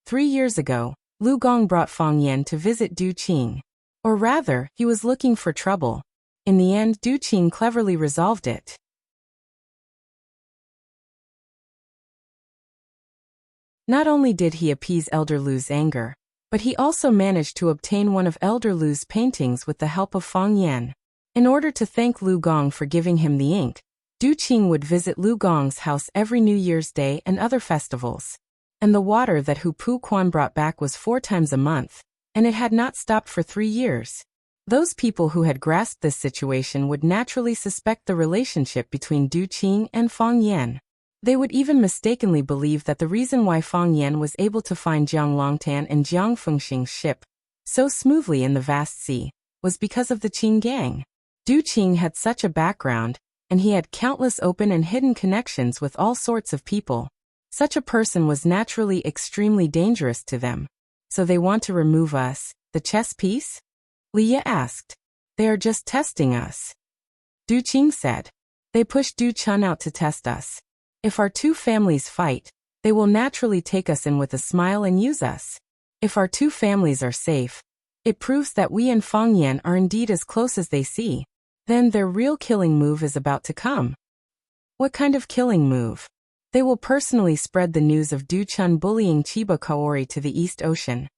3 years ago, Lu Gong brought Fang Yan to visit Du Qing. Or rather, he was looking for trouble. In the end, Du Qing cleverly resolved it. Not only did he appease Elder Lu's anger, but he also managed to obtain one of Elder Lu's paintings with the help of Fang Yan. In order to thank Lu Gong for giving him the ink, Du Qing would visit Lu Gong's house every New Year's Day and other festivals. And the water that Hu Pu Quan brought back was 4 times a month, and it had not stopped for 3 years. Those people who had grasped this situation would naturally suspect the relationship between Du Qing and Fang Yan. They would even mistakenly believe that the reason why Fang Yan was able to find Jiang Longtan and Jiang Fengxing's ship so smoothly in the vast sea was because of the Qing gang. Du Qing had such a background, and he had countless open and hidden connections with all sorts of people. Such a person was naturally extremely dangerous to them. So they want to remove us, the chess piece? Leah asked. They are just testing us. Du Qing said. They pushed Du Chun out to test us. If our two families fight, they will naturally take us in with a smile and use us. If our two families are safe, it proves that we and Fang Yan are indeed as close as they see. Then their real killing move is about to come. What kind of killing move? They will personally spread the news of Du Chun bullying Chiba Kaori to the East Ocean.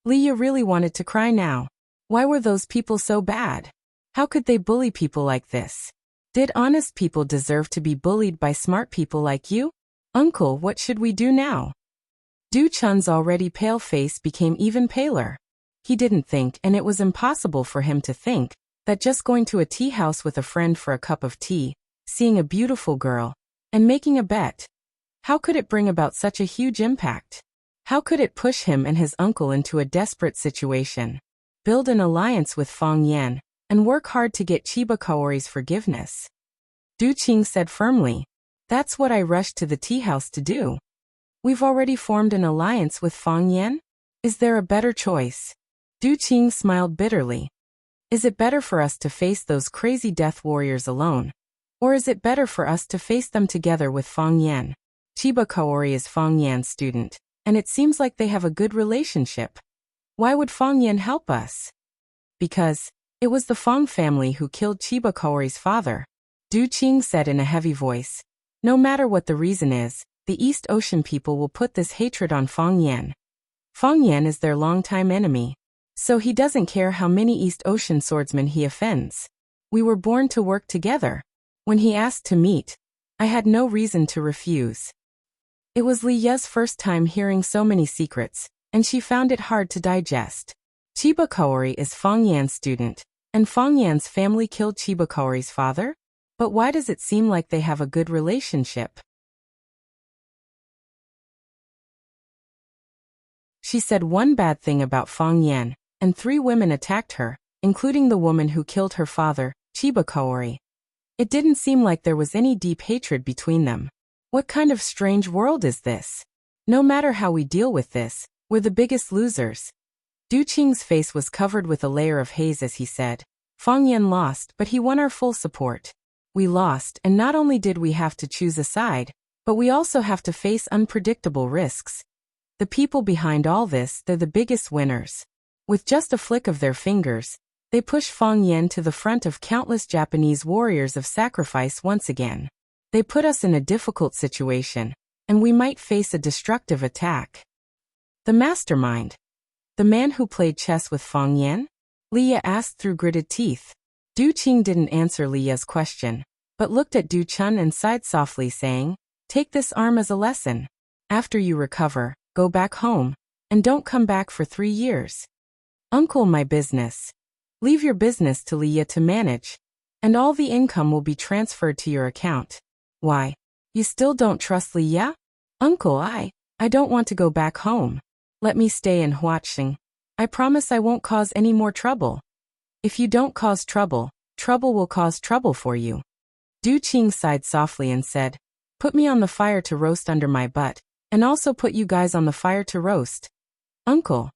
Leah really wanted to cry now. Why were those people so bad? How could they bully people like this? Did honest people deserve to be bullied by smart people like you? Uncle, what should we do now? Du Chun's already pale face became even paler. He didn't think, and it was impossible for him to think, that just going to a tea house with a friend for a cup of tea, seeing a beautiful girl, and making a bet. How could it bring about such a huge impact? How could it push him and his uncle into a desperate situation? Build an alliance with Fang Yan, and work hard to get Chiba Kaori's forgiveness. Du Qing said firmly. That's what I rushed to the tea house to do. We've already formed an alliance with Fang Yan? Is there a better choice? Du Qing smiled bitterly. Is it better for us to face those crazy death warriors alone? Or is it better for us to face them together with Fang Yan? Chiba Kaori is Fang Yan's student, and it seems like they have a good relationship. Why would Fang Yan help us? Because it was the Fang family who killed Chiba Kaori's father, Du Qing said in a heavy voice. No matter what the reason is, the East Ocean people will put this hatred on Fang Yan. Fang Yan is their longtime enemy, so he doesn't care how many East Ocean swordsmen he offends. We were born to work together. When he asked to meet, I had no reason to refuse. It was Li Ye's first time hearing so many secrets, and she found it hard to digest. Chiba Kaori is Fang Yan's student, and Fang Yan's family killed Chiba Kaori's father? But why does it seem like they have a good relationship? She said one bad thing about Fang Yan, and 3 women attacked her, including the woman who killed her father, Chiba Kaori. It didn't seem like there was any deep hatred between them. What kind of strange world is this? No matter how we deal with this, we're the biggest losers. Du Qing's face was covered with a layer of haze as he said, Fang Yan lost, but he won our full support. We lost, and not only did we have to choose a side, but we also have to face unpredictable risks. The people behind all this, they're the biggest winners. With just a flick of their fingers, they push Fang Yan to the front of countless Japanese warriors of sacrifice once again. They put us in a difficult situation, and we might face a destructive attack. The mastermind. The man who played chess with Fang Yan? Li Ye asked through gritted teeth. Du Qing didn't answer Li Ye's question, but looked at Du Chun and sighed softly saying, Take this arm as a lesson. After you recover, go back home, and don't come back for 3 years. Uncle, my business. Leave your business to Li Ye to manage, and all the income will be transferred to your account. Why? You still don't trust Li Ye? Uncle, I don't want to go back home. Let me stay in Huaqing. I promise I won't cause any more trouble. If you don't cause trouble, trouble will cause trouble for you. Du Qing sighed softly and said, Put me on the fire to roast under my butt, and also put you guys on the fire to roast. Uncle.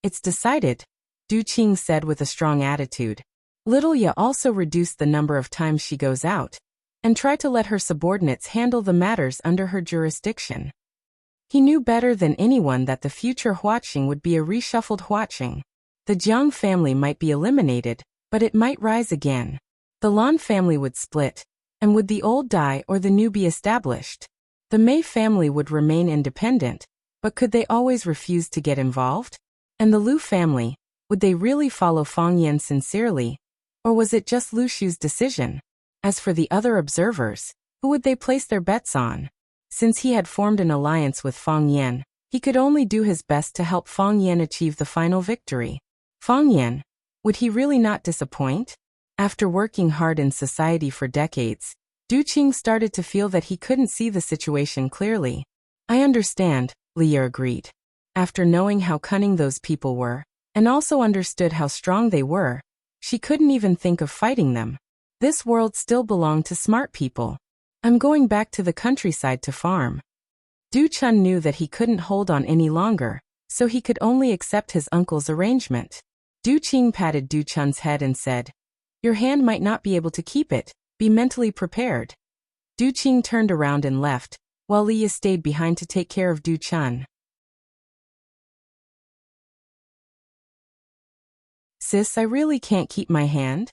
It's decided, Du Qing said with a strong attitude. Little Ye also reduced the number of times she goes out, and try to let her subordinates handle the matters under her jurisdiction. He knew better than anyone that the future Huaqing would be a reshuffled Huaqing. The Jiang family might be eliminated, but it might rise again. The Lan family would split, and would the old die or the new be established? The Mei family would remain independent, but could they always refuse to get involved? And the Lu family, would they really follow Fang Yan sincerely? Or was it just Lu Shu's decision? As for the other observers, who would they place their bets on? Since he had formed an alliance with Fang Yan, he could only do his best to help Fang Yan achieve the final victory. Fang Yan, would he really not disappoint? After working hard in society for decades, Du Qing started to feel that he couldn't see the situation clearly. I understand, Li Ye agreed. After knowing how cunning those people were, and also understood how strong they were, she couldn't even think of fighting them. This world still belonged to smart people. I'm going back to the countryside to farm. Du Chun knew that he couldn't hold on any longer, so he could only accept his uncle's arrangement. Du Qing patted Du Chun's head and said, Your hand might not be able to keep it, be mentally prepared. Du Qing turned around and left, while Li Ye stayed behind to take care of Du Chun. Sis, I really can't keep my hand?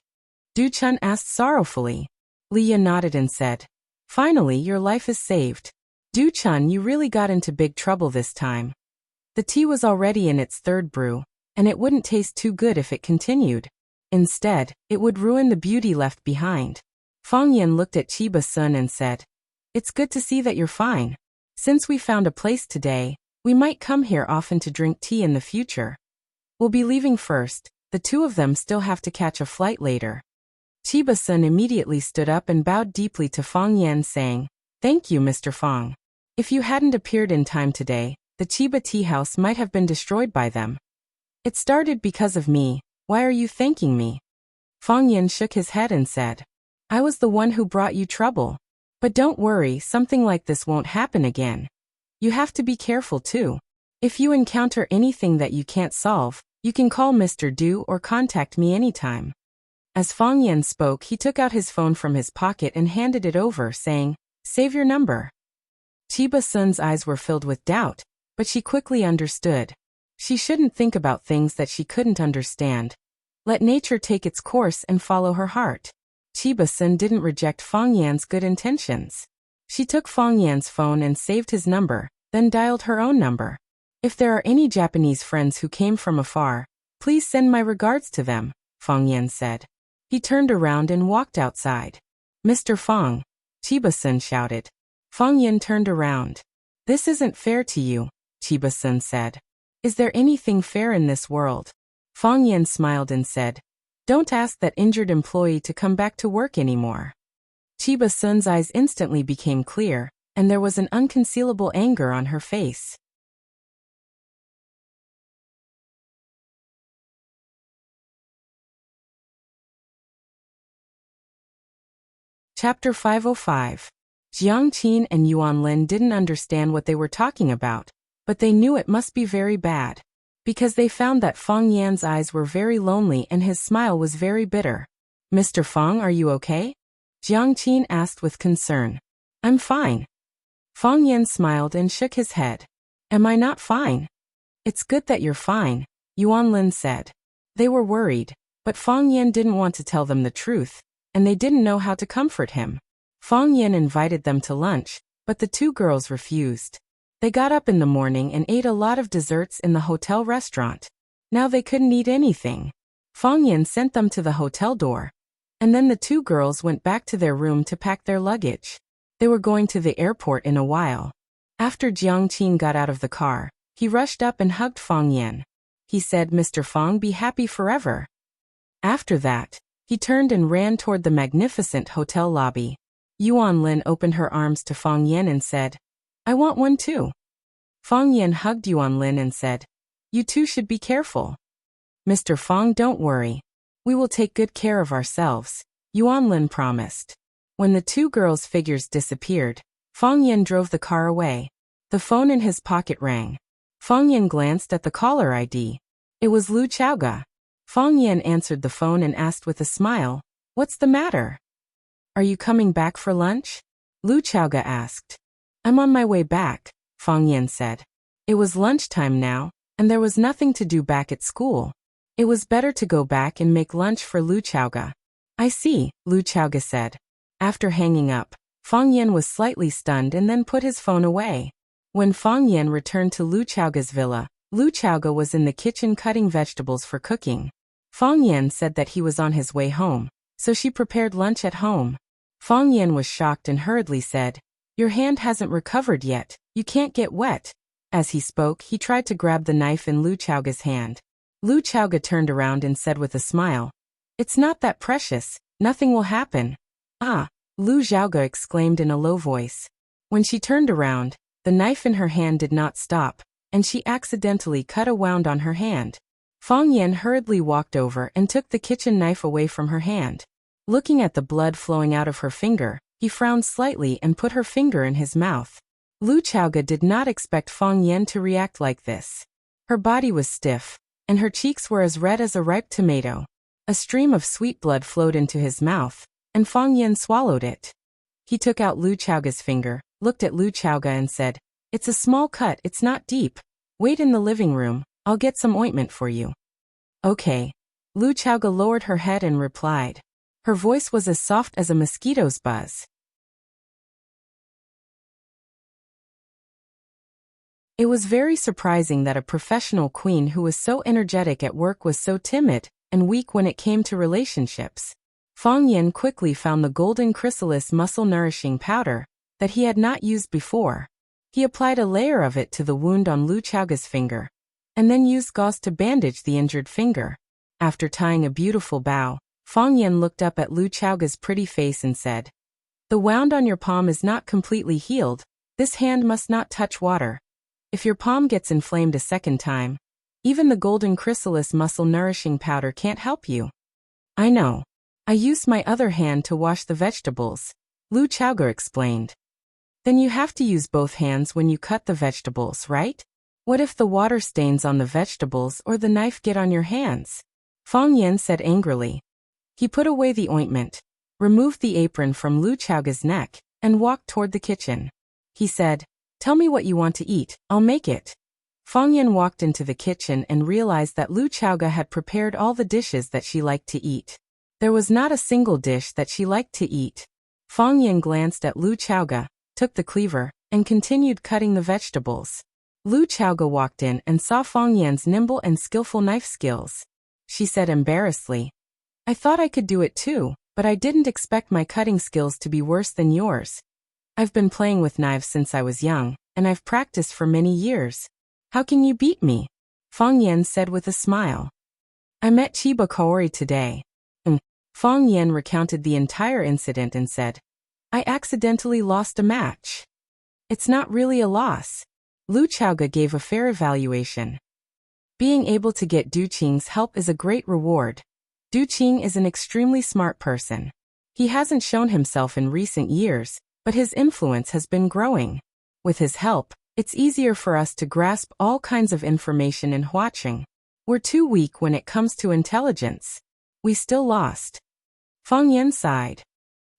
Du Chun asked sorrowfully. Li Ye nodded and said, Finally, your life is saved. Du Chun, you really got into big trouble this time. The tea was already in its 3rd brew, and it wouldn't taste too good if it continued. Instead, it would ruin the beauty left behind. Fang Yan looked at Chiba Sun and said, It's good to see that you're fine. Since we found a place today, we might come here often to drink tea in the future. We'll be leaving first, the 2 of them still have to catch a flight later. Chiba Sun immediately stood up and bowed deeply to Fang Yan saying, Thank you, Mr. Fang. If you hadn't appeared in time today, the Chiba tea house might have been destroyed by them. It started because of me, why are you thanking me? Fang Yan shook his head and said, I was the one who brought you trouble. But don't worry, something like this won't happen again. You have to be careful too. If you encounter anything that you can't solve, you can call Mr. Du or contact me anytime. As Fang Yan spoke, he took out his phone from his pocket and handed it over, saying, "Save your number." Chiba Sun's eyes were filled with doubt, but she quickly understood. She shouldn't think about things that she couldn't understand. Let nature take its course and follow her heart. Chiba Sun didn't reject Fang Yan's good intentions. She took Fang Yan's phone and saved his number, then dialed her own number. "If there are any Japanese friends who came from afar, please send my regards to them," Fang Yan said. He turned around and walked outside. "Mr. Fang," Chiba Sun shouted. Fang Yan turned around. "This isn't fair to you," Chiba Sun said. "Is there anything fair in this world?" Fang Yan smiled and said, "Don't ask that injured employee to come back to work anymore." Chiba Sun's eyes instantly became clear, and there was an unconcealable anger on her face. Chapter 505. Jiang Qin and Yuan Lin didn't understand what they were talking about, but they knew it must be very bad, because they found that Fang Yan's eyes were very lonely and his smile was very bitter. "Mr. Fang, are you okay?" Jiang Qin asked with concern. "I'm fine." Fang Yan smiled and shook his head. "Am I not fine?" "It's good that you're fine," Yuan Lin said. They were worried, but Fang Yan didn't want to tell them the truth, and they didn't know how to comfort him. Fang Yan invited them to lunch, but the two girls refused. They got up in the morning and ate a lot of desserts in the hotel restaurant. Now they couldn't eat anything. Fang Yan sent them to the hotel door, and then the two girls went back to their room to pack their luggage. They were going to the airport in a while. After Jiang Qin got out of the car, he rushed up and hugged Fang Yan. He said, "Mr. Fang, be happy forever." After that, he turned and ran toward the magnificent hotel lobby. Yuan Lin opened her arms to Fang Yan and said, "I want one too." Fang Yan hugged Yuan Lin and said, "You two should be careful." "Mr. Fang, don't worry. We will take good care of ourselves," Yuan Lin promised. When the two girls' figures disappeared, Fang Yan drove the car away. The phone in his pocket rang. Fang Yan glanced at the caller ID. It was Lu Chaoga. Fang Yan answered the phone and asked with a smile, "What's the matter?" "Are you coming back for lunch?" Lu Chaoga asked. "I'm on my way back," Fang Yan said. It was lunchtime now, and there was nothing to do back at school. It was better to go back and make lunch for Lu Chaoga. "I see," Lu Chaoga said. After hanging up, Fang Yan was slightly stunned and then put his phone away. When Fang Yan returned to Lu Chaoga's villa, Lu Chaoga was in the kitchen cutting vegetables for cooking. Fang Yan said that he was on his way home, so she prepared lunch at home. Fang Yan was shocked and hurriedly said, "Your hand hasn't recovered yet, you can't get wet." As he spoke, he tried to grab the knife in Lu Chaoga's hand. Lu Chaoga turned around and said with a smile, "It's not that precious, nothing will happen." "Ah," Lu Chaoga exclaimed in a low voice. When she turned around, the knife in her hand did not stop, and she accidentally cut a wound on her hand. Fang Yan hurriedly walked over and took the kitchen knife away from her hand. Looking at the blood flowing out of her finger, he frowned slightly and put her finger in his mouth. Lu Chaoga did not expect Fang Yan to react like this. Her body was stiff, and her cheeks were as red as a ripe tomato. A stream of sweet blood flowed into his mouth, and Fang Yan swallowed it. He took out Lu Chaoga's finger, looked at Lu Chaoga and said, "It's a small cut, it's not deep. Wait in the living room, I'll get some ointment for you." "Okay." Lu Chaoga lowered her head and replied. Her voice was as soft as a mosquito's buzz. It was very surprising that a professional queen who was so energetic at work was so timid and weak when it came to relationships. Fang Yan quickly found the golden chrysalis muscle-nourishing powder that he had not used before. He applied a layer of it to the wound on Lu Chaoga's finger, and then used gauze to bandage the injured finger. After tying a beautiful bow, Fang Yan looked up at Lu Chaoga's pretty face and said, "The wound on your palm is not completely healed. This hand must not touch water. If your palm gets inflamed a second time, even the golden chrysalis muscle-nourishing powder can't help you." "I know. I used my other hand to wash the vegetables," Lu Chaoga explained. "Then you have to use both hands when you cut the vegetables, right?" What if the water stains on the vegetables or the knife get on your hands? Fang Yan said angrily. He put away the ointment, removed the apron from Lu Chaoga's neck, and walked toward the kitchen. He said, "Tell me what you want to eat, I'll make it." Fang Yan walked into the kitchen and realized that Lu Chaoga had prepared all the dishes that she liked to eat. There was not a single dish that she liked to eat. Fang Yan glanced at Lu Chaoga, took the cleaver, and continued cutting the vegetables. Lu Chaoga walked in and saw Fang Yan's nimble and skillful knife skills. She said embarrassedly, "I thought I could do it too, but I didn't expect my cutting skills to be worse than yours. I've been playing with knives since I was young, and I've practiced for many years. How can you beat me?" Fang Yan said with a smile. "I met Chiba Kaori today." Fang Yan recounted the entire incident and said, "I accidentally lost a match." "It's not really a loss." Lu Chaoga gave a fair evaluation. "Being able to get Du Qing's help is a great reward. Du Qing is an extremely smart person. He hasn't shown himself in recent years, but his influence has been growing. With his help, it's easier for us to grasp all kinds of information in Huaqing. We're too weak when it comes to intelligence. We still lost." Fang Yan sighed.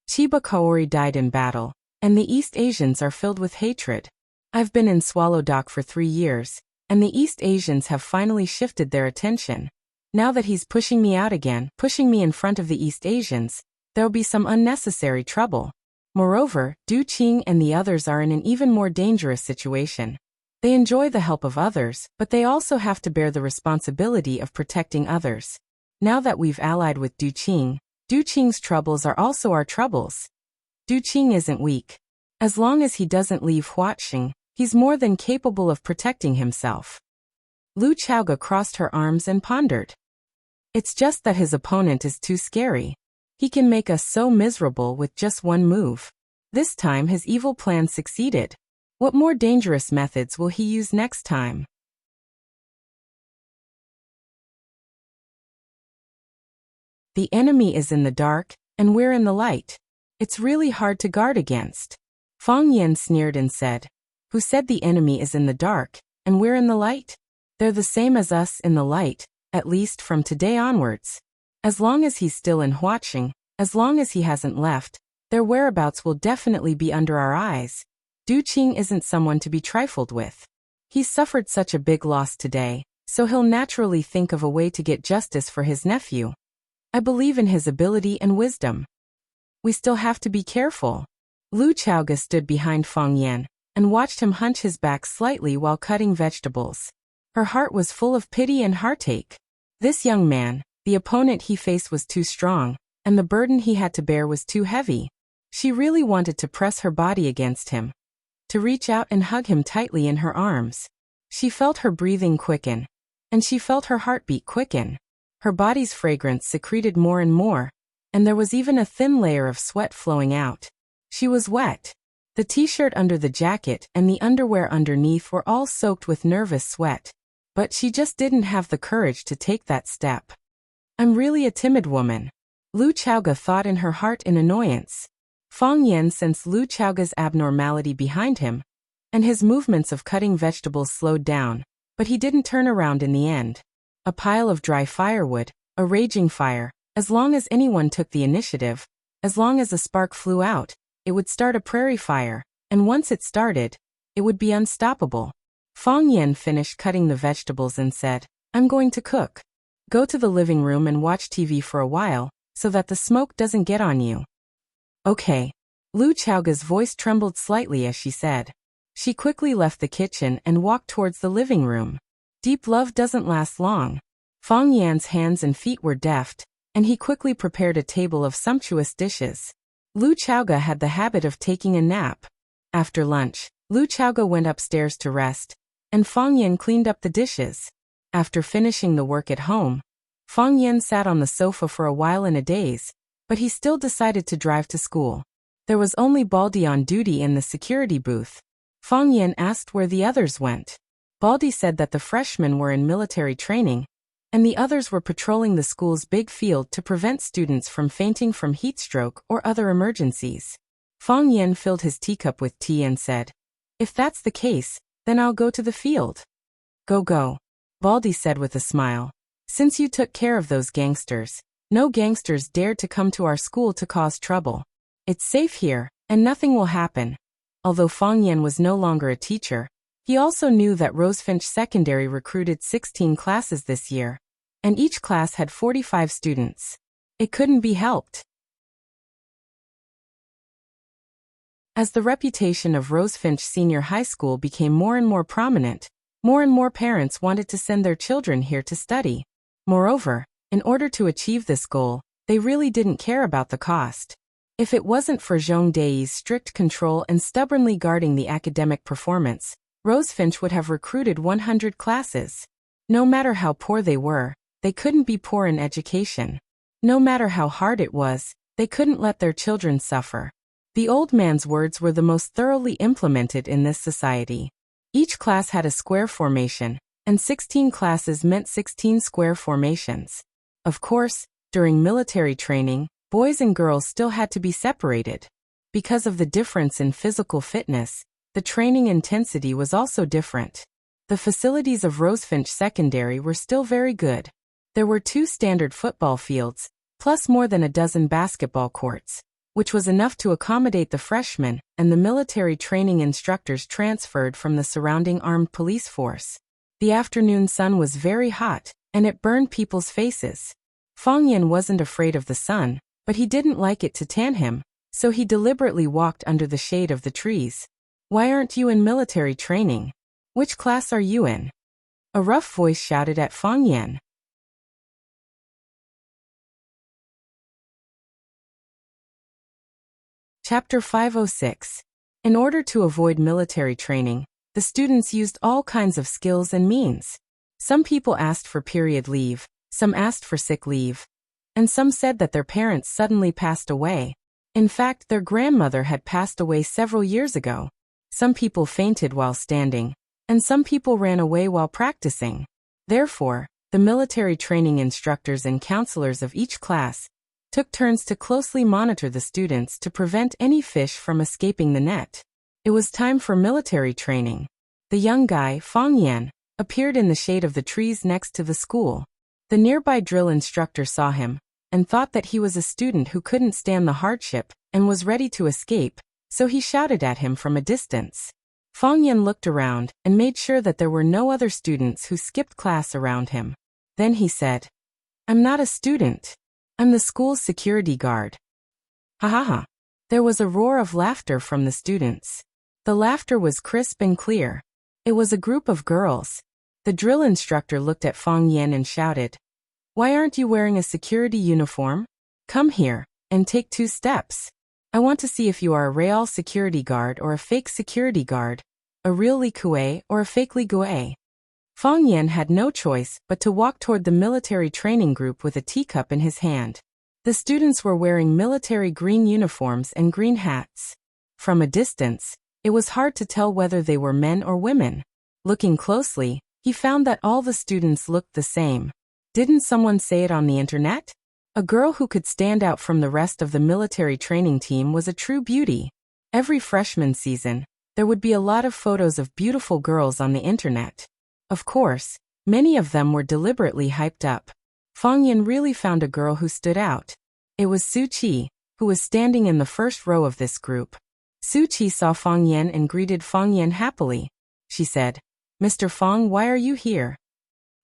Chiba Kaori died in battle, and the East Asians are filled with hatred. I've been in Swallow Dock for 3 years, and the East Asians have finally shifted their attention. Now that he's pushing me out again, pushing me in front of the East Asians, there'll be some unnecessary trouble. Moreover, Du Qing and the others are in an even more dangerous situation. They enjoy the help of others, but they also have to bear the responsibility of protecting others. Now that we've allied with Du Qing's troubles are also our troubles. Du Qing isn't weak. As long as he doesn't leave Huaqing, he's more than capable of protecting himself." Lu Chaoga crossed her arms and pondered. "It's just that his opponent is too scary. He can make us so miserable with just one move. This time his evil plan succeeded. What more dangerous methods will he use next time?" The enemy is in the dark, and we're in the light. It's really hard to guard against. Fang Yan sneered and said, "Who said the enemy is in the dark, and we're in the light? They're the same as us in the light, at least from today onwards. As long as he's still in Huaqing, as long as he hasn't left, their whereabouts will definitely be under our eyes. Du Qing isn't someone to be trifled with. He's suffered such a big loss today, so he'll naturally think of a way to get justice for his nephew. I believe in his ability and wisdom. We still have to be careful." Lu Chaoga stood behind Fang Yan and watched him hunch his back slightly while cutting vegetables. Her heart was full of pity and heartache. This young man, the opponent he faced, was too strong, and the burden he had to bear was too heavy. She really wanted to press her body against him, to reach out and hug him tightly in her arms. She felt her breathing quicken, and she felt her heartbeat quicken. Her body's fragrance secreted more and more, and there was even a thin layer of sweat flowing out. She was wet. The t-shirt under the jacket and the underwear underneath were all soaked with nervous sweat. But she just didn't have the courage to take that step. "I'm really a timid woman," Lu Chaoga thought in her heart in annoyance. Fang Yan sensed Lu Chaoga's abnormality behind him, and his movements of cutting vegetables slowed down, but he didn't turn around in the end. A pile of dry firewood, a raging fire, as long as anyone took the initiative, as long as a spark flew out, it would start a prairie fire, and once it started, it would be unstoppable. Fang Yan finished cutting the vegetables and said, "I'm going to cook. Go to the living room and watch TV for a while, so that the smoke doesn't get on you." "Okay." Lu Chaoga's voice trembled slightly as she said. She quickly left the kitchen and walked towards the living room. Deep love doesn't last long. Fang Yan's hands and feet were deft, and he quickly prepared a table of sumptuous dishes. Lu Chaoga had the habit of taking a nap. After lunch, Lu Chaoga went upstairs to rest, and Fang Yan cleaned up the dishes. After finishing the work at home, Fang Yan sat on the sofa for a while in a daze, but he still decided to drive to school. There was only Baldi on duty in the security booth. Fang Yan asked where the others went. Baldi said that the freshmen were in military training, and the others were patrolling the school's big field to prevent students from fainting from heat stroke or other emergencies. Fang Yan filled his teacup with tea and said, "If that's the case, then I'll go to the field." Go go, Baldy said with a smile. Since you took care of those gangsters, no gangsters dared to come to our school to cause trouble. It's safe here, and nothing will happen. Although Fang Yan was no longer a teacher, he also knew that Rosefinch Secondary recruited 16 classes this year, and each class had 45 students. It couldn't be helped. As the reputation of Rosefinch Senior High School became more and more prominent, more and more parents wanted to send their children here to study. Moreover, in order to achieve this goal, they really didn't care about the cost. If it wasn't for Zhong Dei's strict control and stubbornly guarding the academic performance, Rosefinch would have recruited 100 classes. No matter how poor they were, they couldn't be poor in education. No matter how hard it was, they couldn't let their children suffer. The old man's words were the most thoroughly implemented in this society. Each class had a square formation, and 16 classes meant 16 square formations. Of course, during military training, boys and girls still had to be separated. Because of the difference in physical fitness, the training intensity was also different. The facilities of Rosefinch Secondary were still very good. There were 2 standard football fields, plus more than a dozen basketball courts, which was enough to accommodate the freshmen and the military training instructors transferred from the surrounding armed police force. The afternoon sun was very hot, and it burned people's faces. Fang Yan wasn't afraid of the sun, but he didn't like it to tan him, so he deliberately walked under the shade of the trees. Why aren't you in military training? Which class are you in? A rough voice shouted at Fang Yan. Chapter 506. In order to avoid military training, the students used all kinds of skills and means. Some people asked for period leave, some asked for sick leave, and some said that their parents suddenly passed away. In fact, their grandmother had passed away several years ago. Some people fainted while standing, and some people ran away while practicing. Therefore, the military training instructors and counselors of each class took turns to closely monitor the students to prevent any fish from escaping the net. It was time for military training. The young guy, Fang Yan, appeared in the shade of the trees next to the school. The nearby drill instructor saw him and thought that he was a student who couldn't stand the hardship and was ready to escape, so he shouted at him from a distance. Fang Yan looked around and made sure that there were no other students who skipped class around him. Then he said, "I'm not a student. I'm the school's security guard." Ha ha ha. There was a roar of laughter from the students. The laughter was crisp and clear. It was a group of girls. The drill instructor looked at Fang Yan and shouted, "Why aren't you wearing a security uniform? Come here, and take 2 steps. I want to see if you are a real security guard or a fake security guard, a real Li Kuei or a fake Li Gui." Fang Yan had no choice but to walk toward the military training group with a teacup in his hand. The students were wearing military green uniforms and green hats. From a distance, it was hard to tell whether they were men or women. Looking closely, he found that all the students looked the same. Didn't someone say it on the internet? A girl who could stand out from the rest of the military training team was a true beauty. Every freshman season, there would be a lot of photos of beautiful girls on the internet. Of course, many of them were deliberately hyped up. Fang Yan really found a girl who stood out. It was Su Qi, who was standing in the first row of this group. Su Qi saw Fang Yan and greeted Fang Yan happily. She said, "Mr. Fang, why are you here?"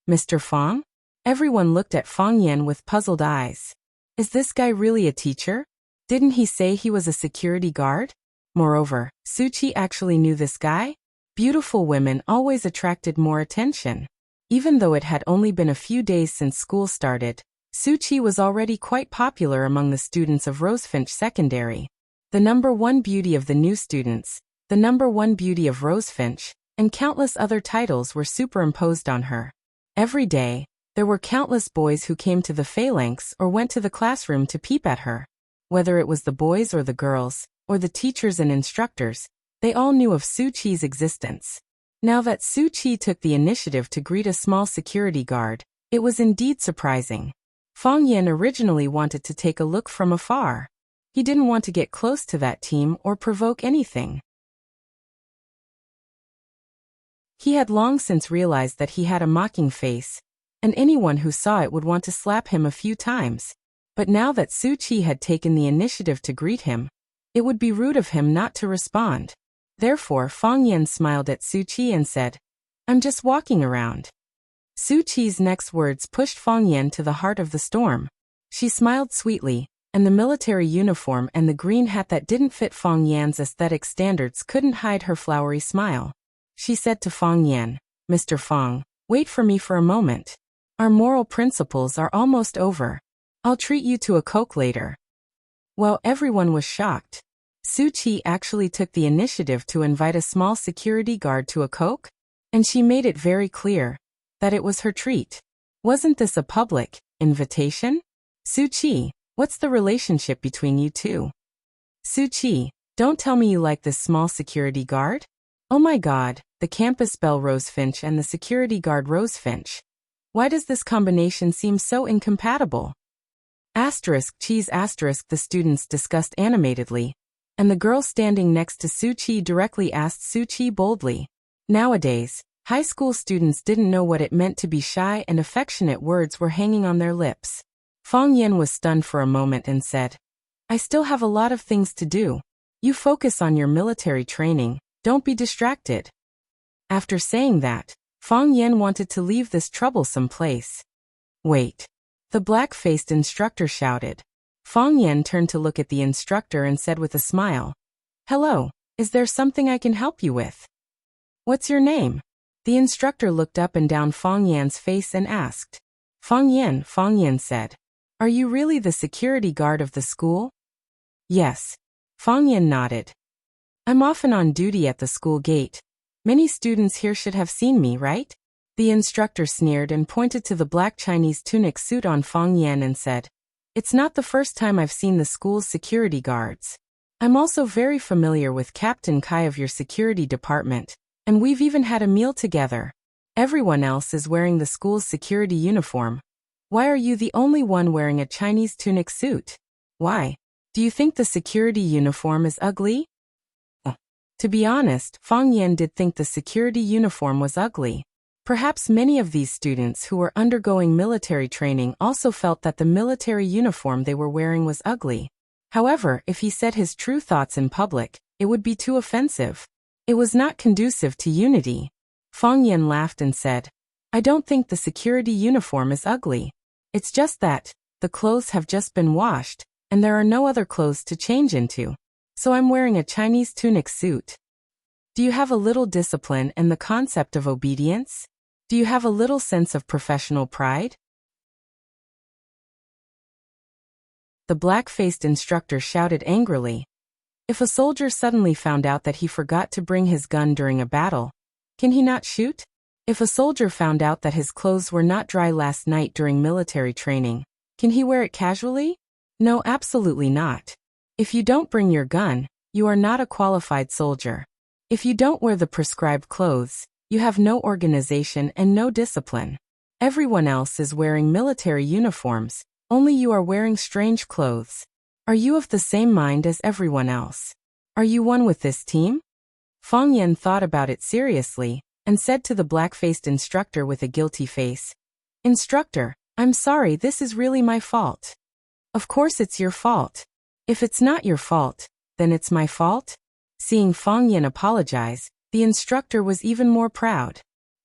"Mr. Fang?" Everyone looked at Fang Yan with puzzled eyes. Is this guy really a teacher? Didn't he say he was a security guard? Moreover, Su Qi actually knew this guy? Beautiful women always attracted more attention. Even though it had only been a few days since school started, Su Qi was already quite popular among the students of Rosefinch Secondary. The number 1 beauty of the new students, the number 1 beauty of Rosefinch, and countless other titles were superimposed on her. Every day, there were countless boys who came to the phalanx or went to the classroom to peep at her. Whether it was the boys or the girls, or the teachers and instructors, they all knew of Su Qi's existence. Now that Su Qi took the initiative to greet a small security guard, it was indeed surprising. Fang Yan originally wanted to take a look from afar. He didn't want to get close to that team or provoke anything. He had long since realized that he had a mocking face, and anyone who saw it would want to slap him a few times. But now that Su Qi had taken the initiative to greet him, it would be rude of him not to respond. Therefore, Fang Yan smiled at Su Qi and said, "I'm just walking around." Su Qi's next words pushed Fang Yan to the heart of the storm. She smiled sweetly, and the military uniform and the green hat that didn't fit Fang Yan's aesthetic standards couldn't hide her flowery smile. She said to Fang Yan, "Mr. Fang, wait for me for a moment. Our moral principles are almost over. I'll treat you to a Coke later." Well, everyone was shocked. Su Qi actually took the initiative to invite a small security guard to a Coke, and she made it very clear that it was her treat. Wasn't this a public invitation? Su Qi, what's the relationship between you two? Su Qi, don't tell me you like this small security guard? Oh my god, the campus belle Rosefinch and the security guard Rosefinch. Why does this combination seem so incompatible? Asterisk cheese asterisk the students discussed animatedly, and the girl standing next to Su Qi directly asked Su Qi boldly. Nowadays, high school students didn't know what it meant to be shy, and affectionate words were hanging on their lips. Fang Yan was stunned for a moment and said, "I still have a lot of things to do. You focus on your military training, don't be distracted." After saying that, Fang Yan wanted to leave this troublesome place. "Wait." The black-faced instructor shouted. Fang Yan turned to look at the instructor and said with a smile, "Hello, is there something I can help you with?" "What's your name?" The instructor looked up and down Fang Yan's face and asked. Fang Yan said, "Are you really the security guard of the school?" "Yes." Fang Yan nodded. "I'm often on duty at the school gate. Many students here should have seen me, right?" The instructor sneered and pointed to the black Chinese tunic suit on Fang Yan and said, "It's not the first time I've seen the school's security guards. I'm also very familiar with Captain Kai of your security department, and we've even had a meal together. Everyone else is wearing the school's security uniform. Why are you the only one wearing a Chinese tunic suit? Why? Do you think the security uniform is ugly?" To be honest, Fang Yan did think the security uniform was ugly. Perhaps many of these students who were undergoing military training also felt that the military uniform they were wearing was ugly. However, if he said his true thoughts in public, it would be too offensive. It was not conducive to unity. Fang Yan laughed and said, "I don't think the security uniform is ugly. It's just that the clothes have just been washed, and there are no other clothes to change into. So I'm wearing a Chinese tunic suit. Do you have a little discipline and the concept of obedience? Do you have a little sense of professional pride?" The black-faced instructor shouted angrily. If a soldier suddenly found out that he forgot to bring his gun during a battle, can he not shoot? If a soldier found out that his clothes were not dry last night during military training, can he wear it casually? No, absolutely not. If you don't bring your gun, you are not a qualified soldier. If you don't wear the prescribed clothes, you have no organization and no discipline. Everyone else is wearing military uniforms, only you are wearing strange clothes. Are you of the same mind as everyone else? Are you one with this team? Fang Yan thought about it seriously, and said to the black-faced instructor with a guilty face, "Instructor, I'm sorry, this is really my fault." "Of course it's your fault. If it's not your fault, then it's my fault?" Seeing Fang Yan apologize, the instructor was even more proud.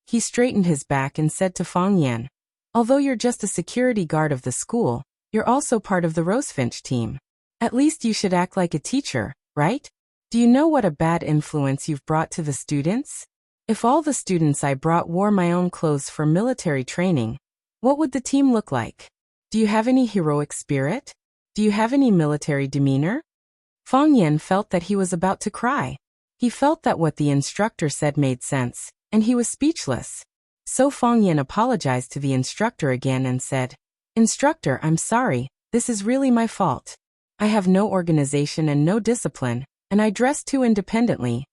He straightened his back and said to Fang Yan, "Although you're just a security guard of the school, you're also part of the Rosefinch team. At least you should act like a teacher, right? Do you know what a bad influence you've brought to the students? If all the students I brought wore my own clothes for military training, what would the team look like? Do you have any heroic spirit? Do you have any military demeanor?" Fang Yan felt that he was about to cry. He felt that what the instructor said made sense, and he was speechless. So Fang Yan apologized to the instructor again and said, "Instructor, I'm sorry, this is really my fault. I have no organization and no discipline, and I dress too independently."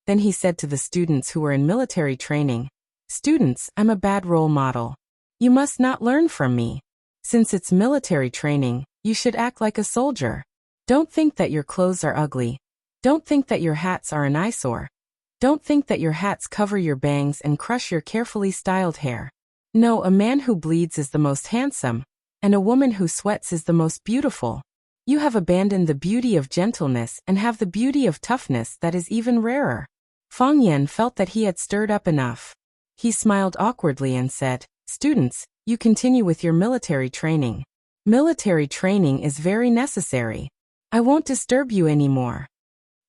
Then he said to the students who were in military training, "Students, I'm a bad role model. You must not learn from me. Since it's military training, you should act like a soldier. Don't think that your clothes are ugly. Don't think that your hats are an eyesore. Don't think that your hats cover your bangs and crush your carefully styled hair. No, a man who bleeds is the most handsome, and a woman who sweats is the most beautiful. You have abandoned the beauty of gentleness and have the beauty of toughness that is even rarer. Fang Yan felt that he had stirred up enough. He smiled awkwardly and said, "Students, you continue with your military training. Military training is very necessary. I won't disturb you anymore."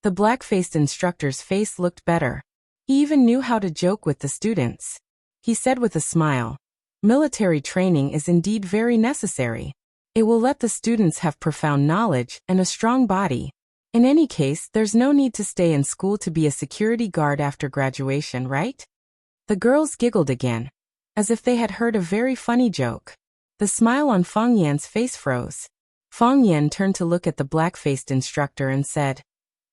The black-faced instructor's face looked better. He even knew how to joke with the students. He said with a smile, "Military training is indeed very necessary. It will let the students have profound knowledge and a strong body. In any case, there's no need to stay in school to be a security guard after graduation, right?" The girls giggled again, as if they had heard a very funny joke. The smile on Fang Yan's face froze. Fang Yan turned to look at the black-faced instructor and said,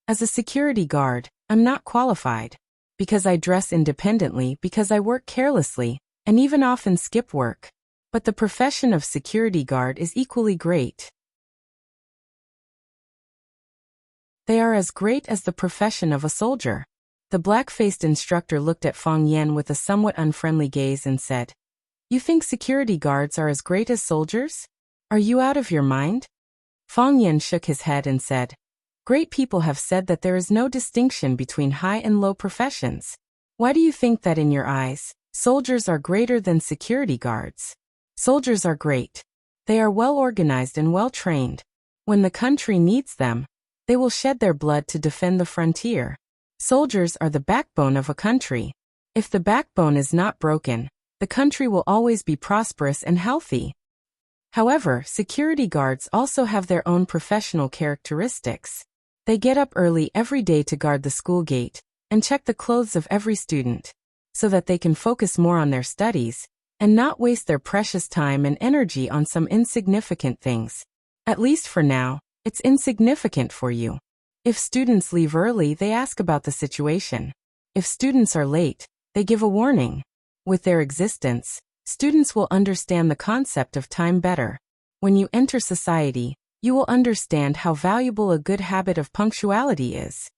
"As a security guard, I'm not qualified. Because I dress independently, because I work carelessly, and even often skip work. But the profession of security guard is equally great. They are as great as the profession of a soldier." The black-faced instructor looked at Fang Yan with a somewhat unfriendly gaze and said, "You think security guards are as great as soldiers? Are you out of your mind?" Fang Yan shook his head and said, "Great people have said that there is no distinction between high and low professions. Why do you think that in your eyes, soldiers are greater than security guards? Soldiers are great. They are well organized and well trained. When the country needs them, they will shed their blood to defend the frontier. Soldiers are the backbone of a country. If the backbone is not broken, the country will always be prosperous and healthy. However, security guards also have their own professional characteristics. They get up early every day to guard the school gate and check the clothes of every student, so that they can focus more on their studies and not waste their precious time and energy on some insignificant things. At least for now, it's insignificant for you. If students leave early, they ask about the situation. If students are late, they give a warning. With their existence, students will understand the concept of time better. When you enter society, you will understand how valuable a good habit of punctuality is.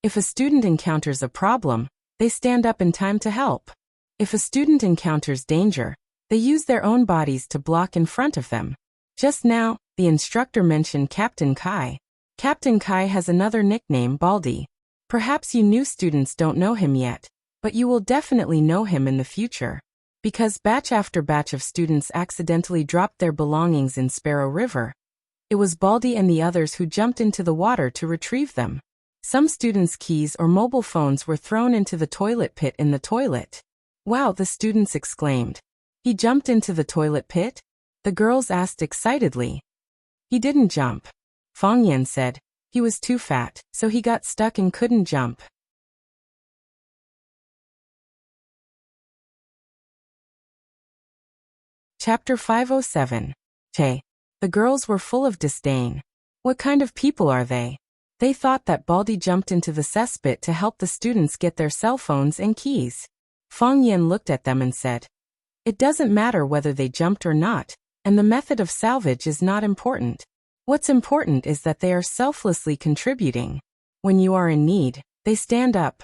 If a student encounters a problem, they stand up in time to help. If a student encounters danger, they use their own bodies to block in front of them. Just now, the instructor mentioned Captain Kai. Captain Kai has another nickname, Baldy. Perhaps you new students don't know him yet, but you will definitely know him in the future. Because batch after batch of students accidentally dropped their belongings in Sparrow River. It was Baldy and the others who jumped into the water to retrieve them. Some students' keys or mobile phones were thrown into the toilet pit in the toilet. "Wow," the students exclaimed. "He jumped into the toilet pit?" The girls asked excitedly. "He didn't jump," Fang Yan said. "He was too fat, so he got stuck and couldn't jump." Chapter 507. Che. The girls were full of disdain. What kind of people are they? They thought that Baldy jumped into the cesspit to help the students get their cell phones and keys. Fang Yan looked at them and said, "It doesn't matter whether they jumped or not, and the method of salvage is not important. What's important is that they are selflessly contributing. When you are in need, they stand up.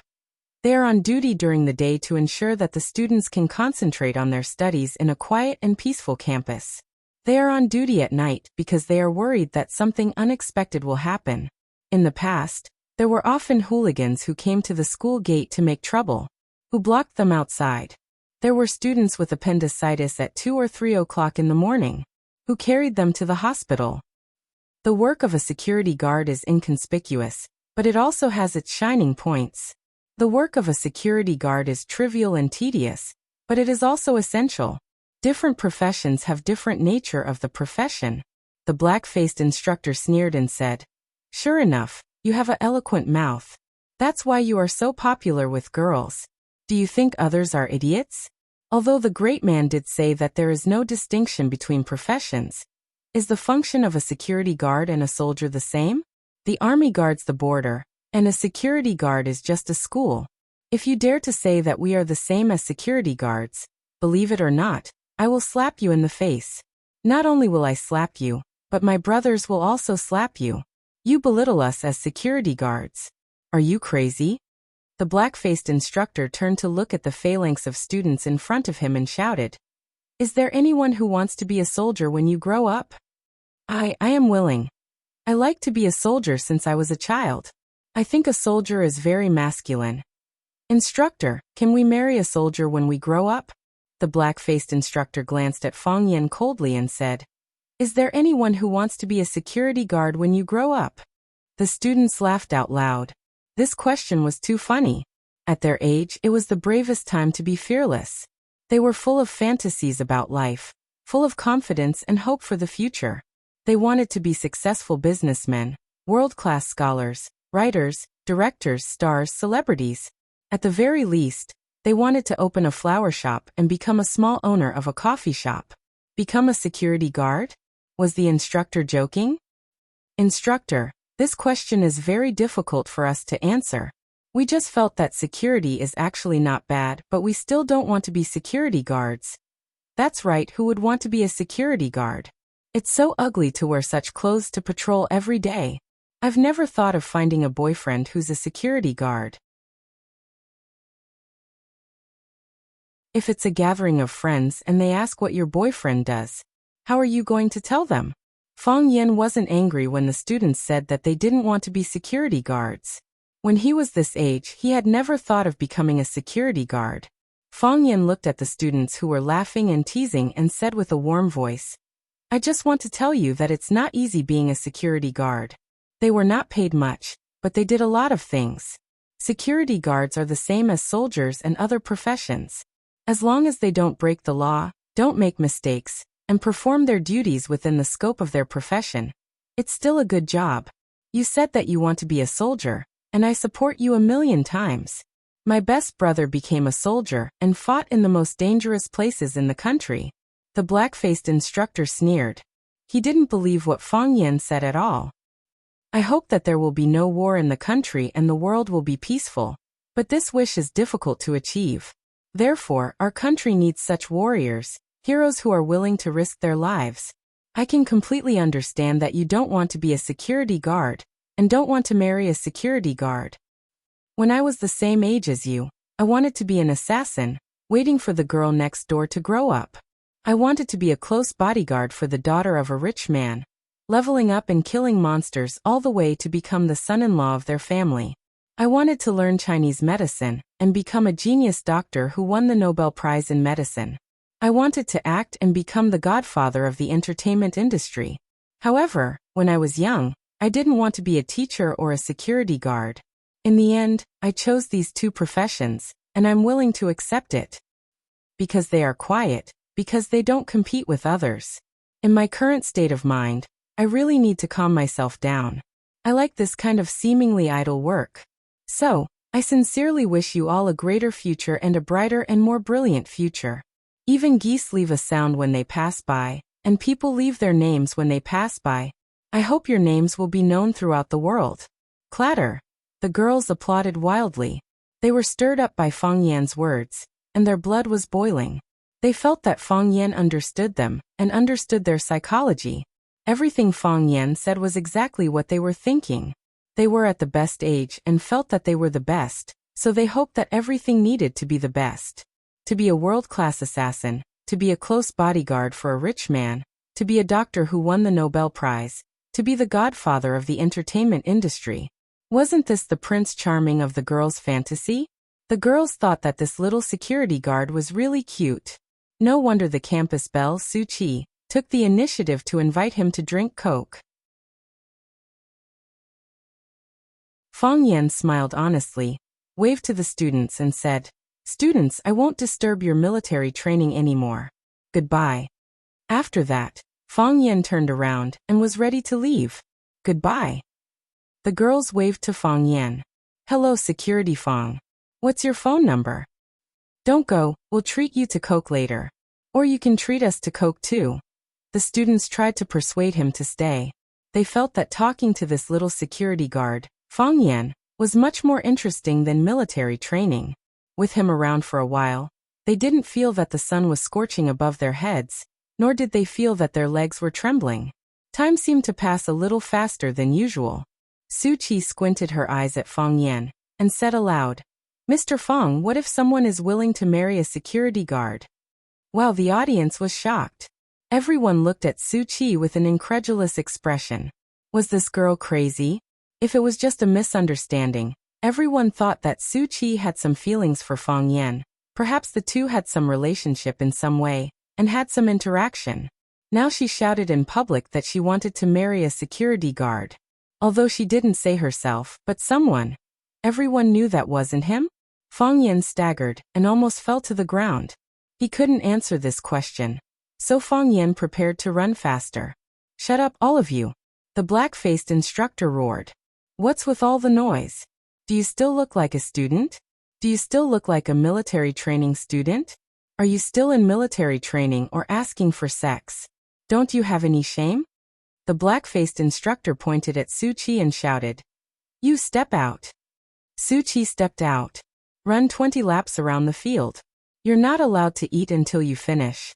They are on duty during the day to ensure that the students can concentrate on their studies in a quiet and peaceful campus. They are on duty at night because they are worried that something unexpected will happen. In the past, there were often hooligans who came to the school gate to make trouble, who blocked them outside. There were students with appendicitis at 2 or 3 o'clock in the morning, who carried them to the hospital. The work of a security guard is inconspicuous, but it also has its shining points. The work of a security guard is trivial and tedious, but it is also essential. Different professions have different nature of the profession. The black-faced instructor sneered and said, "Sure enough, you have an eloquent mouth. That's why you are so popular with girls. Do you think others are idiots? Although the great man did say that there is no distinction between professions, is the function of a security guard and a soldier the same? The army guards the border, and a security guard is just a school. If you dare to say that we are the same as security guards, believe it or not, I will slap you in the face. Not only will I slap you, but my brothers will also slap you. You belittle us as security guards. Are you crazy?" The black-faced instructor turned to look at the phalanx of students in front of him and shouted, "Is there anyone who wants to be a soldier when you grow up?" I am willing. I like to be a soldier since I was a child. I think a soldier is very masculine. Instructor, can we marry a soldier when we grow up? The black-faced instructor glanced at Fang Yan coldly and said, "Is there anyone who wants to be a security guard when you grow up?" The students laughed out loud. This question was too funny. At their age, it was the bravest time to be fearless. They were full of fantasies about life, full of confidence and hope for the future. They wanted to be successful businessmen, world-class scholars, writers, directors, stars, celebrities. At the very least, they wanted to open a flower shop and become a small owner of a coffee shop. Become a security guard? Was the instructor joking? Instructor, this question is very difficult for us to answer. We just felt that security is actually not bad, but we still don't want to be security guards. That's right, who would want to be a security guard? It's so ugly to wear such clothes to patrol every day. I've never thought of finding a boyfriend who's a security guard. If it's a gathering of friends and they ask what your boyfriend does, how are you going to tell them? Fang Yan wasn't angry when the students said that they didn't want to be security guards. When he was this age, he had never thought of becoming a security guard. Fang Yan looked at the students who were laughing and teasing and said with a warm voice, "I just want to tell you that it's not easy being a security guard. They were not paid much, but they did a lot of things. Security guards are the same as soldiers and other professions. As long as they don't break the law, don't make mistakes, and perform their duties within the scope of their profession, it's still a good job. You said that you want to be a soldier, and I support you 1,000,000 times. My best brother became a soldier and fought in the most dangerous places in the country." The black-faced instructor sneered. He didn't believe what Fang Yan said at all. "I hope that there will be no war in the country and the world will be peaceful, but this wish is difficult to achieve. Therefore, our country needs such warriors, heroes who are willing to risk their lives. I can completely understand that you don't want to be a security guard, and don't want to marry a security guard. When I was the same age as you, I wanted to be an assassin, waiting for the girl next door to grow up. I wanted to be a close bodyguard for the daughter of a rich man, leveling up and killing monsters all the way to become the son-in-law of their family. I wanted to learn Chinese medicine and become a genius doctor who won the Nobel Prize in medicine. I wanted to act and become the godfather of the entertainment industry. However, when I was young, I didn't want to be a teacher or a security guard. In the end, I chose these two professions, and I'm willing to accept it. Because they are quiet, because they don't compete with others. In my current state of mind, I really need to calm myself down. I like this kind of seemingly idle work. So, I sincerely wish you all a greater future and a brighter and more brilliant future. Even geese leave a sound when they pass by, and people leave their names when they pass by. I hope your names will be known throughout the world." Clatter. The girls applauded wildly. They were stirred up by Fang Yan's words, and their blood was boiling. They felt that Fang Yan understood them, and understood their psychology. Everything Fang Yan said was exactly what they were thinking. They were at the best age and felt that they were the best, so they hoped that everything needed to be the best. To be a world-class assassin, to be a close bodyguard for a rich man, to be a doctor who won the Nobel Prize, to be the godfather of the entertainment industry. Wasn't this the Prince Charming of the girls' fantasy? The girls thought that this little security guard was really cute. No wonder the campus belle, Su Chi, took the initiative to invite him to drink Coke. Fang Yan smiled honestly, waved to the students and said, "Students, I won't disturb your military training anymore. Goodbye." After that, Fang Yan turned around and was ready to leave. "Goodbye." The girls waved to Fang Yan. "Hello, security Fang. What's your phone number? Don't go, we'll treat you to Coke later. Or you can treat us to Coke too." The students tried to persuade him to stay. They felt that talking to this little security guard, Fang Yan, was much more interesting than military training. With him around for a while, they didn't feel that the sun was scorching above their heads, nor did they feel that their legs were trembling. Time seemed to pass a little faster than usual. Su Chi squinted her eyes at Fang Yan, and said aloud, Mr. Fong, what if someone is willing to marry a security guard? Wow, the audience was shocked. Everyone looked at Su Qi with an incredulous expression. Was this girl crazy? If it was just a misunderstanding, everyone thought that Su Qi had some feelings for Fong Yan. Perhaps the two had some relationship in some way, and had some interaction. Now she shouted in public that she wanted to marry a security guard. Although she didn't say herself, but someone. Everyone knew that wasn't him? Fong Yan staggered, and almost fell to the ground. He couldn't answer this question. So Fong Yan prepared to run faster. Shut up, all of you. The black-faced instructor roared. What's with all the noise? Do you still look like a student? Do you still look like a military training student? Are you still in military training or asking for sex? Don't you have any shame? The black-faced instructor pointed at Su Qi and shouted. You step out. Su Qi stepped out. Run 20 laps around the field. You're not allowed to eat until you finish.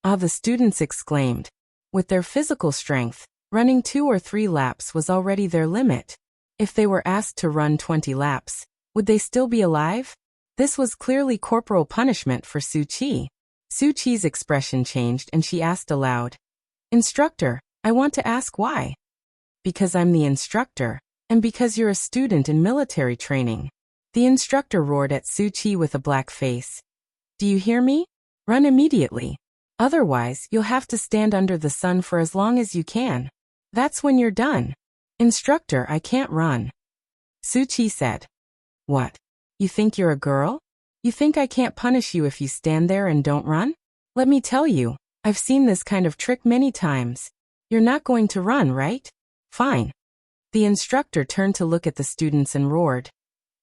Ah, the students exclaimed. With their physical strength, running 2 or 3 laps was already their limit. If they were asked to run 20 laps, would they still be alive? This was clearly corporal punishment for Su Qi. Su Qi's expression changed and she asked aloud. Instructor, I want to ask why. Because I'm the instructor, and because you're a student in military training. The instructor roared at Su Qi with a black face. Do you hear me? Run immediately. Otherwise, you'll have to stand under the sun for as long as you can. That's when you're done. Instructor, I can't run. Su Qi said. What? You think you're a girl? You think I can't punish you if you stand there and don't run? Let me tell you, I've seen this kind of trick many times. You're not going to run, right? Fine. The instructor turned to look at the students and roared.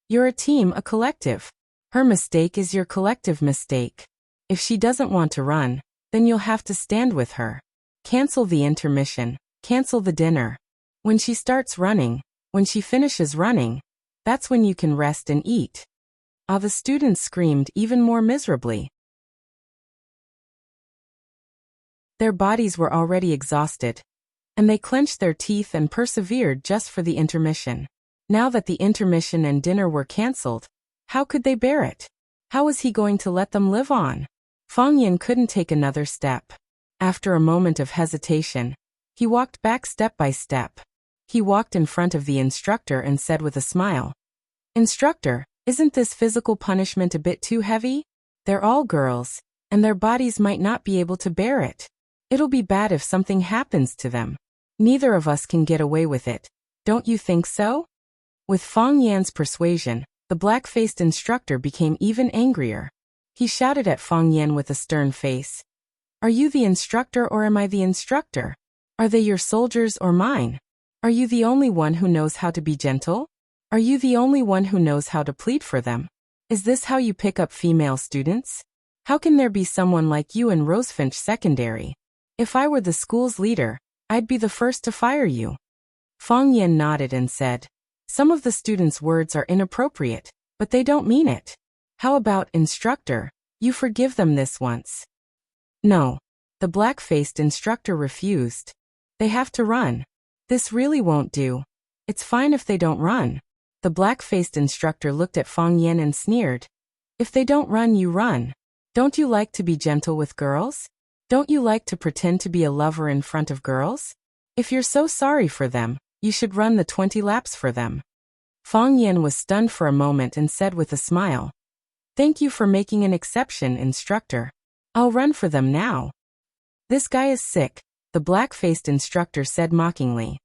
You're a team, a collective. Her mistake is your collective mistake. If she doesn't want to run, then you'll have to stand with her. Cancel the intermission. Cancel the dinner. When she starts running, when she finishes running, that's when you can rest and eat. Ah, the students screamed even more miserably. Their bodies were already exhausted, and they clenched their teeth and persevered just for the intermission. Now that the intermission and dinner were cancelled, how could they bear it? How was he going to let them live on? Fong Yan couldn't take another step. After a moment of hesitation, he walked back step by step. He walked in front of the instructor and said with a smile, Instructor, isn't this physical punishment a bit too heavy? They're all girls, and their bodies might not be able to bear it. It'll be bad if something happens to them. Neither of us can get away with it. Don't you think so? With Fong Yan's persuasion, the black-faced instructor became even angrier. He shouted at Fong Yan with a stern face. Are you the instructor or am I the instructor? Are they your soldiers or mine? Are you the only one who knows how to be gentle? Are you the only one who knows how to plead for them? Is this how you pick up female students? How can there be someone like you in Rosefinch Secondary? If I were the school's leader, I'd be the first to fire you. Fong Yan nodded and said, Some of the students' words are inappropriate, but they don't mean it. How about, instructor, you forgive them this once? No. The black-faced instructor refused. They have to run. This really won't do. It's fine if they don't run. The black-faced instructor looked at Fong Yan and sneered. If they don't run, you run. Don't you like to be gentle with girls? Don't you like to pretend to be a lover in front of girls? If you're so sorry for them, you should run the 20 laps for them. Fong Yan was stunned for a moment and said with a smile, Thank you for making an exception, instructor. I'll run for them now. This guy is sick, the black-faced instructor said mockingly.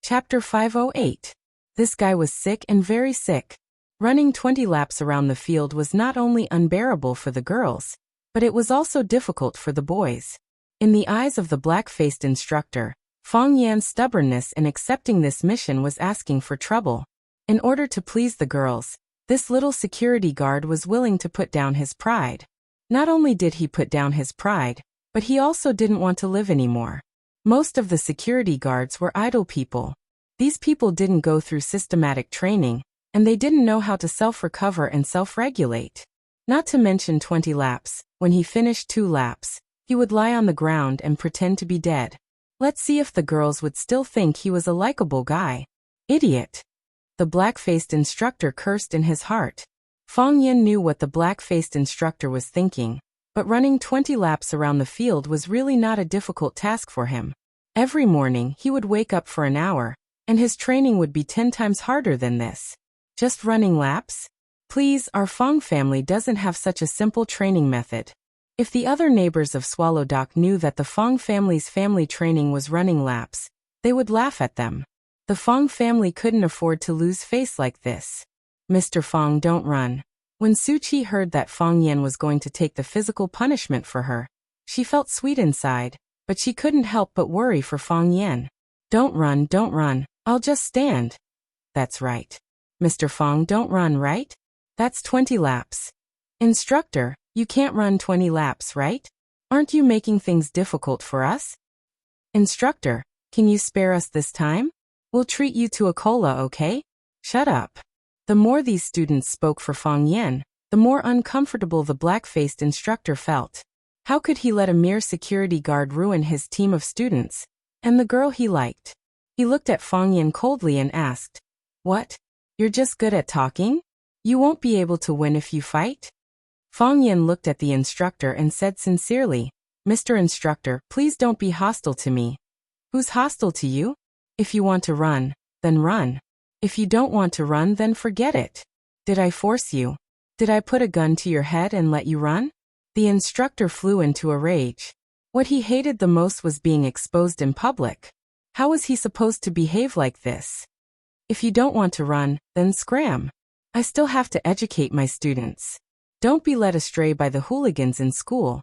Chapter 508. This guy was sick and very sick. Running 20 laps around the field was not only unbearable for the girls, but it was also difficult for the boys. In the eyes of the black-faced instructor, Fong Yan's stubbornness in accepting this mission was asking for trouble. In order to please the girls, this little security guard was willing to put down his pride. Not only did he put down his pride, but he also didn't want to live anymore. Most of the security guards were idle people. These people didn't go through systematic training, and they didn't know how to self-recover and self-regulate. Not to mention 20 laps, when he finished 2 laps, he would lie on the ground and pretend to be dead. Let's see if the girls would still think he was a likable guy. Idiot. The black-faced instructor cursed in his heart. Fang Yin knew what the black-faced instructor was thinking, but running 20 laps around the field was really not a difficult task for him. Every morning he would wake up for an hour, and his training would be 10 times harder than this. Just running laps? Please, our Fang family doesn't have such a simple training method. If the other neighbors of Swallow Dock knew that the Fang family's family training was running laps, they would laugh at them. The Fang family couldn't afford to lose face like this. Mr. Fang, don't run. When Su Qi heard that Fang Yan was going to take the physical punishment for her, she felt sweet inside, but she couldn't help but worry for Fang Yan. Don't run, I'll just stand. That's right. Mr. Fang, don't run, right? That's 20 laps. Instructor, you can't run 20 laps, right? Aren't you making things difficult for us? Instructor, can you spare us this time? We'll treat you to a cola, okay? Shut up. The more these students spoke for Fang Yan, the more uncomfortable the black-faced instructor felt. How could he let a mere security guard ruin his team of students, and the girl he liked? He looked at Fang Yan coldly and asked, "What? You're just good at talking? You won't be able to win if you fight?" Fang Yan looked at the instructor and said sincerely, "Mr. Instructor, please don't be hostile to me." "Who's hostile to you? If you want to run, then run. If you don't want to run, then forget it. Did I force you? Did I put a gun to your head and let you run?" The instructor flew into a rage. What he hated the most was being exposed in public. How was he supposed to behave like this? If you don't want to run, then scram. I still have to educate my students. Don't be led astray by the hooligans in school.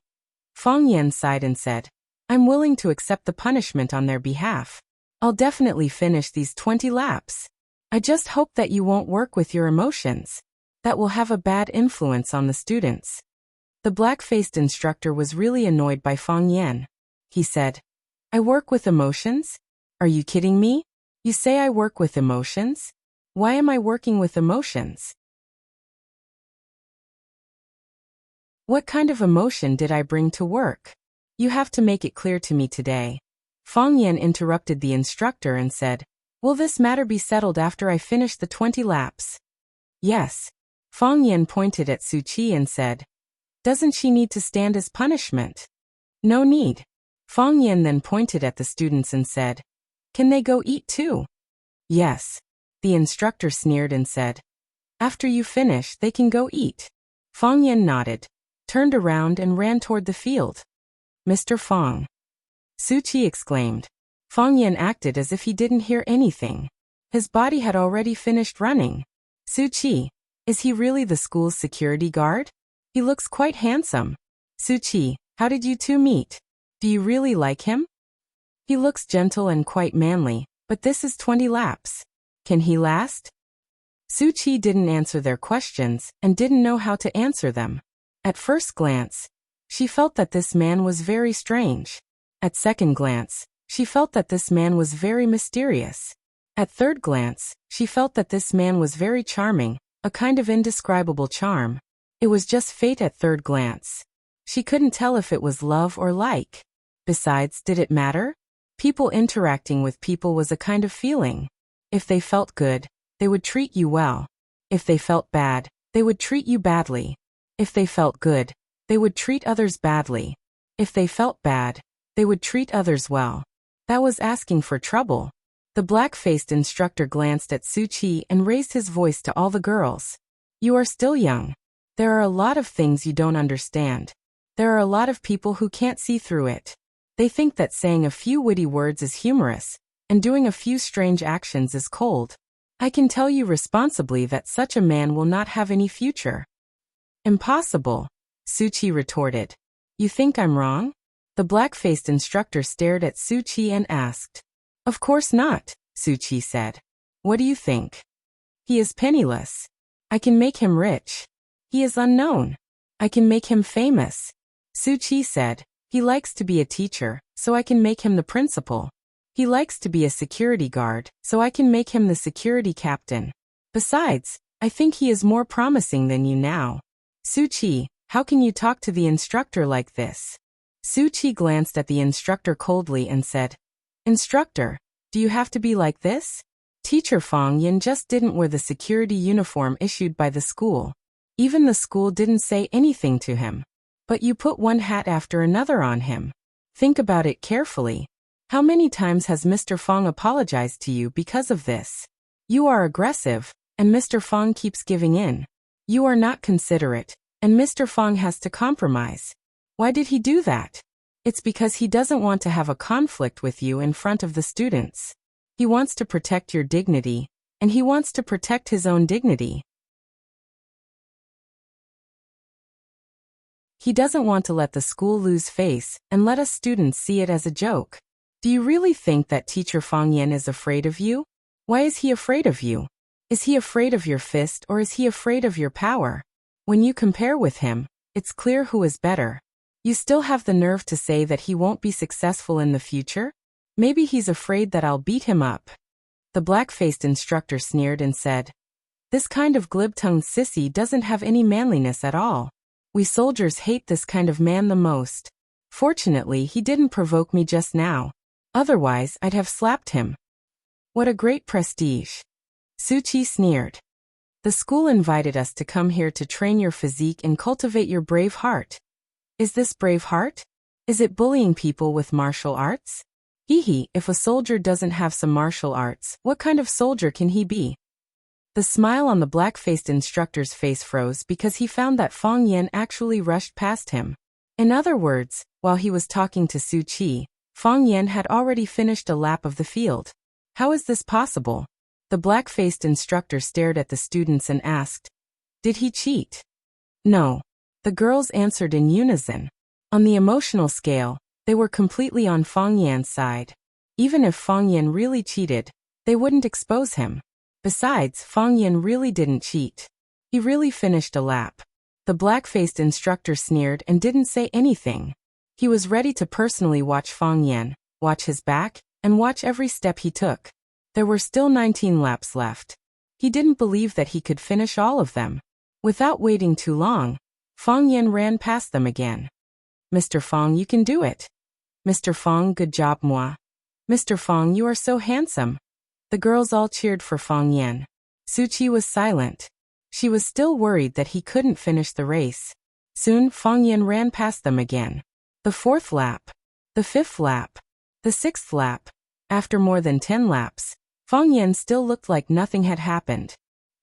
Fang Yan sighed and said, "I'm willing to accept the punishment on their behalf. I'll definitely finish these 20 laps. I just hope that you won't work with your emotions. That will have a bad influence on the students." The black-faced instructor was really annoyed by Fang Yan. He said, "I work with emotions? Are you kidding me? You say I work with emotions? Why am I working with emotions? What kind of emotion did I bring to work? You have to make it clear to me today." Fang Yan interrupted the instructor and said, "Will this matter be settled after I finish the 20 laps?" "Yes." Fang Yan pointed at Su Qi and said, "Doesn't she need to stand as punishment?" "No need." Fang Yan then pointed at the students and said, "Can they go eat too?" "Yes." The instructor sneered and said, "After you finish, they can go eat." Fang Yan nodded, turned around and ran toward the field. "Mr. Fang!" Su Qi exclaimed. Fang Yan acted as if he didn't hear anything. His body had already finished running. "Su Qi, is he really the school's security guard? He looks quite handsome. Su Qi, how did you two meet? Do you really like him? He looks gentle and quite manly, but this is 20 laps. Can he last?" Su Qi didn't answer their questions and didn't know how to answer them. At first glance, she felt that this man was very strange. At second glance, she felt that this man was very mysterious. At third glance, she felt that this man was very charming, a kind of indescribable charm. It was just fate at third glance. She couldn't tell if it was love or like. Besides, did it matter? People interacting with people was a kind of feeling. If they felt good, they would treat you well. If they felt bad, they would treat you badly. If they felt good, they would treat others badly. If they felt bad, they would treat others well. That was asking for trouble. The black-faced instructor glanced at Su Qi and raised his voice to all the girls. "You are still young. There are a lot of things you don't understand. There are a lot of people who can't see through it. They think that saying a few witty words is humorous, and doing a few strange actions is cold. I can tell you responsibly that such a man will not have any future." "Impossible," Su Qi retorted. "You think I'm wrong?" The black-faced instructor stared at Su Qi and asked. "Of course not," Su Qi said. "What do you think?" "He is penniless. I can make him rich. He is unknown. I can make him famous." Su Qi said, "He likes to be a teacher, so I can make him the principal. He likes to be a security guard, so I can make him the security captain. Besides, I think he is more promising than you now." "Su Qi, how can you talk to the instructor like this?" Su Qi glanced at the instructor coldly and said, Instructor, do you have to be like this? Teacher Fang Yin just didn't wear the security uniform issued by the school. Even the school didn't say anything to him. But you put one hat after another on him. Think about it carefully. How many times has Mr. Fang apologized to you because of this? You are aggressive, and Mr. Fang keeps giving in. You are not considerate, and Mr. Fang has to compromise. Why did he do that? It's because he doesn't want to have a conflict with you in front of the students. He wants to protect your dignity, and he wants to protect his own dignity. He doesn't want to let the school lose face and let us students see it as a joke. Do you really think that Teacher Fang Yin is afraid of you? Why is he afraid of you? Is he afraid of your fist or is he afraid of your power? When you compare with him, it's clear who is better. You still have the nerve to say that he won't be successful in the future? Maybe he's afraid that I'll beat him up. The black-faced instructor sneered and said, "This kind of glib-tongued sissy doesn't have any manliness at all. We soldiers hate this kind of man the most. Fortunately, he didn't provoke me just now. Otherwise, I'd have slapped him. What a great prestige." Su Qi sneered. "The school invited us to come here to train your physique and cultivate your brave heart. Is this brave heart? Is it bullying people with martial arts? Hee, if a soldier doesn't have some martial arts, what kind of soldier can he be?" The smile on the black-faced instructor's face froze because he found that Fang Yin actually rushed past him. In other words, while he was talking to Su Qi, Fang Yin had already finished a lap of the field. How is this possible? The black-faced instructor stared at the students and asked, "Did he cheat?" "No." The girls answered in unison. On the emotional scale, they were completely on Fang Yan's side. Even if Fang Yan really cheated, they wouldn't expose him. Besides, Fang Yan really didn't cheat. He really finished a lap. The black-faced instructor sneered and didn't say anything. He was ready to personally watch Fang Yan, watch his back, and watch every step he took. There were still 19 laps left. He didn't believe that he could finish all of them. Without waiting too long, Fang Yan ran past them again. "Mr. Fang, you can do it." "Mr. Fang, good job, moi." "Mr. Fang, you are so handsome." The girls all cheered for Fang Yan. Su Qi was silent. She was still worried that he couldn't finish the race. Soon, Fang Yan ran past them again. The 4th lap. The 5th lap. The 6th lap. After more than 10 laps, Fang Yan still looked like nothing had happened.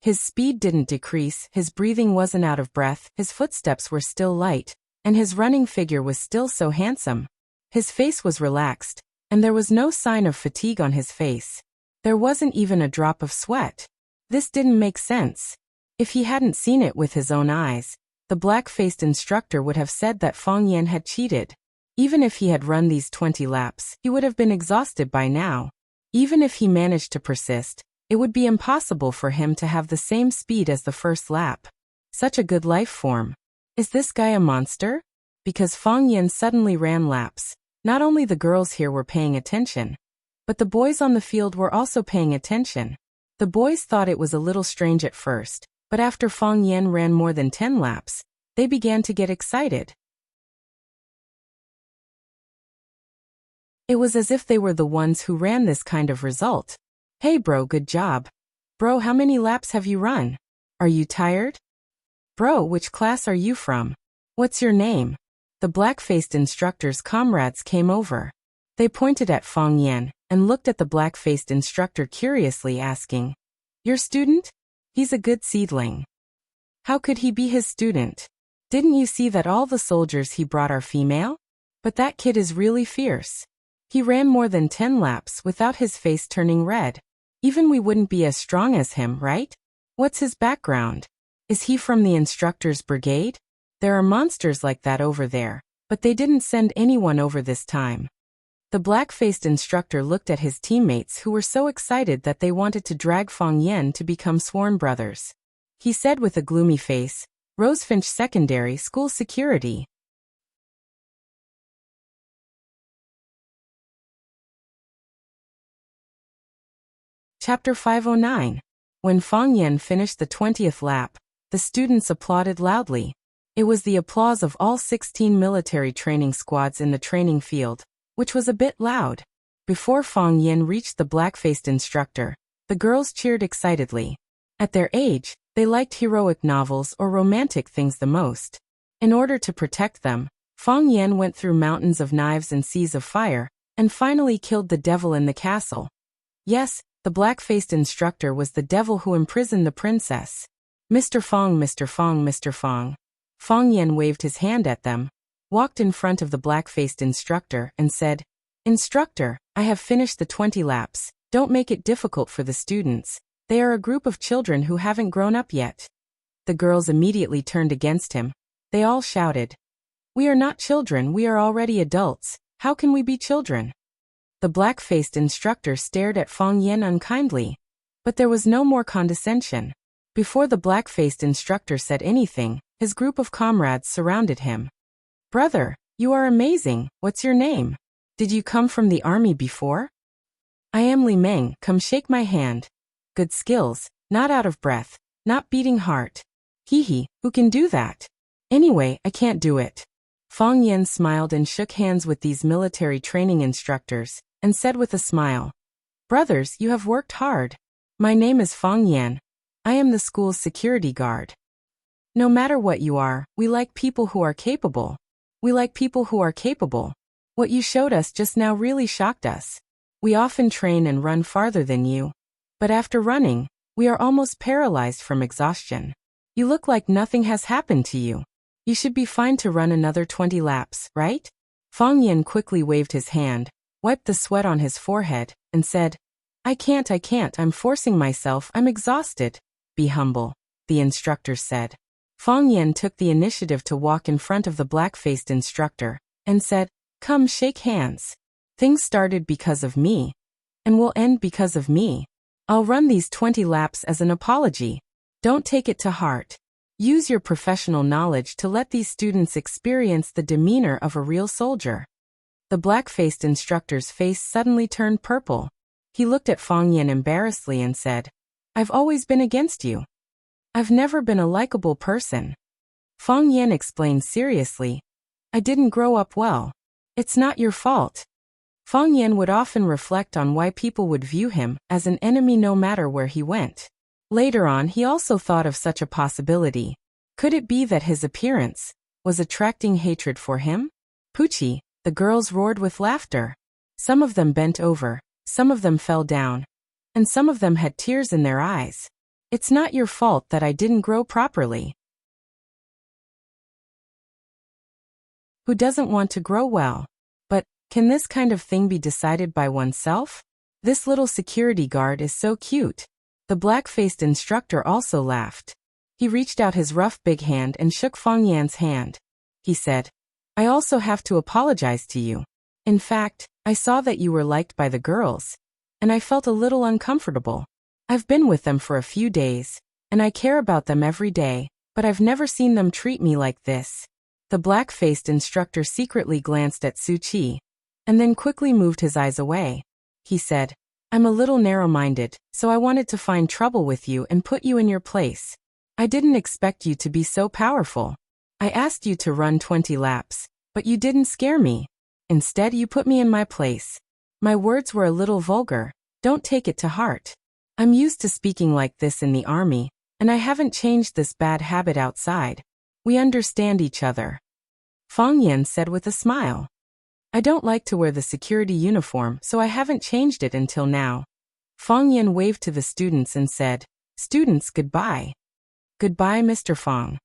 His speed didn't decrease, his breathing wasn't out of breath, his footsteps were still light, and his running figure was still so handsome. His face was relaxed, and there was no sign of fatigue on his face. There wasn't even a drop of sweat. This didn't make sense. If he hadn't seen it with his own eyes, the black-faced instructor would have said that Fang Yan had cheated. Even if he had run these 20 laps, he would have been exhausted by now. Even if he managed to persist, it would be impossible for him to have the same speed as the first lap. Such a good life form. Is this guy a monster? Because Fang Yan suddenly ran laps, not only the girls here were paying attention, but the boys on the field were also paying attention. The boys thought it was a little strange at first, but after Fang Yan ran more than 10 laps, they began to get excited. It was as if they were the ones who ran this kind of result. "Hey bro, good job. Bro, how many laps have you run? Are you tired? Bro, which class are you from? What's your name?" The black-faced instructor's comrades came over. They pointed at Fang Yan and looked at the black-faced instructor curiously, asking, "Your student? He's a good seedling." "How could he be his student? Didn't you see that all the soldiers he brought are female? But that kid is really fierce. He ran more than 10 laps without his face turning red. Even we wouldn't be as strong as him, right? What's his background? Is he from the instructor's brigade? There are monsters like that over there, but they didn't send anyone over this time." The black-faced instructor looked at his teammates who were so excited that they wanted to drag Fang Yan to become sworn brothers. He said with a gloomy face, "Rosefinch Secondary School Security." Chapter 509. When Fang Yan finished the 20th lap, the students applauded loudly. It was the applause of all 16 military training squads in the training field, which was a bit loud. Before Fang Yin reached the black-faced instructor, the girls cheered excitedly. At their age, they liked heroic novels or romantic things the most. In order to protect them, Fang Yin went through mountains of knives and seas of fire, and finally killed the devil in the castle. Yes, the black-faced instructor was the devil who imprisoned the princess. Mr. Fang, Mr. Fang, Mr. Fang. Fang Yin waved his hand at them, walked in front of the black-faced instructor, and said, "Instructor, I have finished the 20 laps. Don't make it difficult for the students. They are a group of children who haven't grown up yet." The girls immediately turned against him. They all shouted, "We are not children, we are already adults. How can we be children?" The black-faced instructor stared at Fang Yin unkindly. But there was no more condescension. Before the black-faced instructor said anything, his group of comrades surrounded him. "Brother, you are amazing. What's your name? Did you come from the army before?" "I am Li Meng, come shake my hand. Good skills, not out of breath, not beating heart. Hee, who can do that? Anyway, I can't do it." Fang Yin smiled and shook hands with these military training instructors, and said with a smile, "Brothers, you have worked hard. My name is Fang Yin. I am the school's security guard. No matter what you are, we like people who are capable. We like people who are capable. What you showed us just now really shocked us. We often train and run farther than you. But after running, we are almost paralyzed from exhaustion. You look like nothing has happened to you. You should be fine to run another 20 laps, right?" Fang Yin quickly waved his hand, wiped the sweat on his forehead, and said, I can't, I'm forcing myself, I'm exhausted." "Be humble," the instructor said. Fang Yin took the initiative to walk in front of the black-faced instructor, and said, "Come shake hands. Things started because of me, and will end because of me. I'll run these 20 laps as an apology. Don't take it to heart. Use your professional knowledge to let these students experience the demeanor of a real soldier." The black-faced instructor's face suddenly turned purple. He looked at Fang Yin embarrassedly and said, "I've always been against you. I've never been a likable person." Fang Yin explained seriously, "I didn't grow up well. It's not your fault." Fang Yin would often reflect on why people would view him as an enemy no matter where he went. Later on, he also thought of such a possibility. Could it be that his appearance was attracting hatred for him? "Poochie," the girls roared with laughter. Some of them bent over, some of them fell down, and some of them had tears in their eyes. "It's not your fault that I didn't grow properly. Who doesn't want to grow well? But, can this kind of thing be decided by oneself? This little security guard is so cute." The black-faced instructor also laughed. He reached out his rough big hand and shook Fang Yin's hand. He said, "I also have to apologize to you. In fact, I saw that you were liked by the girls, and I felt a little uncomfortable. I've been with them for a few days, and I care about them every day, but I've never seen them treat me like this." The black-faced instructor secretly glanced at Su Qi, and then quickly moved his eyes away. He said, "I'm a little narrow-minded, so I wanted to find trouble with you and put you in your place. I didn't expect you to be so powerful. I asked you to run 20 laps, but you didn't scare me. Instead, you put me in my place. My words were a little vulgar. Don't take it to heart. I'm used to speaking like this in the army, and I haven't changed this bad habit outside. We understand each other." Fang Yin said with a smile, "I don't like to wear the security uniform, so I haven't changed it until now." Fang Yin waved to the students and said, "Students, goodbye." "Goodbye, Mr. Fang."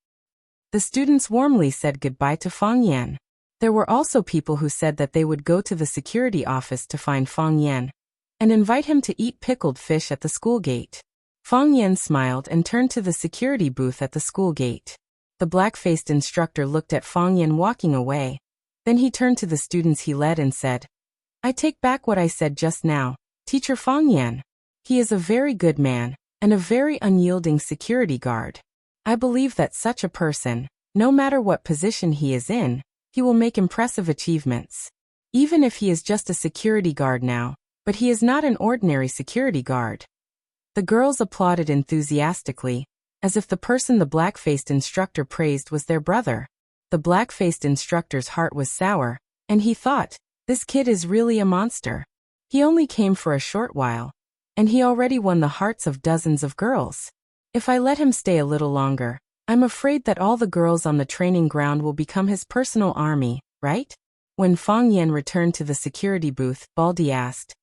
The students warmly said goodbye to Fang Yin. There were also people who said that they would go to the security office to find Fang Yin and invite him to eat pickled fish at the school gate. Fang Yin smiled and turned to the security booth at the school gate. The black-faced instructor looked at Fang Yin walking away. Then he turned to the students he led and said, "I take back what I said just now. Teacher Fang Yin. He is a very good man, and a very unyielding security guard. I believe that such a person, no matter what position he is in, he will make impressive achievements. Even if he is just a security guard now, but he is not an ordinary security guard." The girls applauded enthusiastically, as if the person the black-faced instructor praised was their brother. The black-faced instructor's heart was sour, and he thought, "This kid is really a monster." He only came for a short while, and he already won the hearts of dozens of girls. If I let him stay a little longer, I'm afraid that all the girls on the training ground will become his personal army, right? When Fang Yan returned to the security booth, Baldy asked,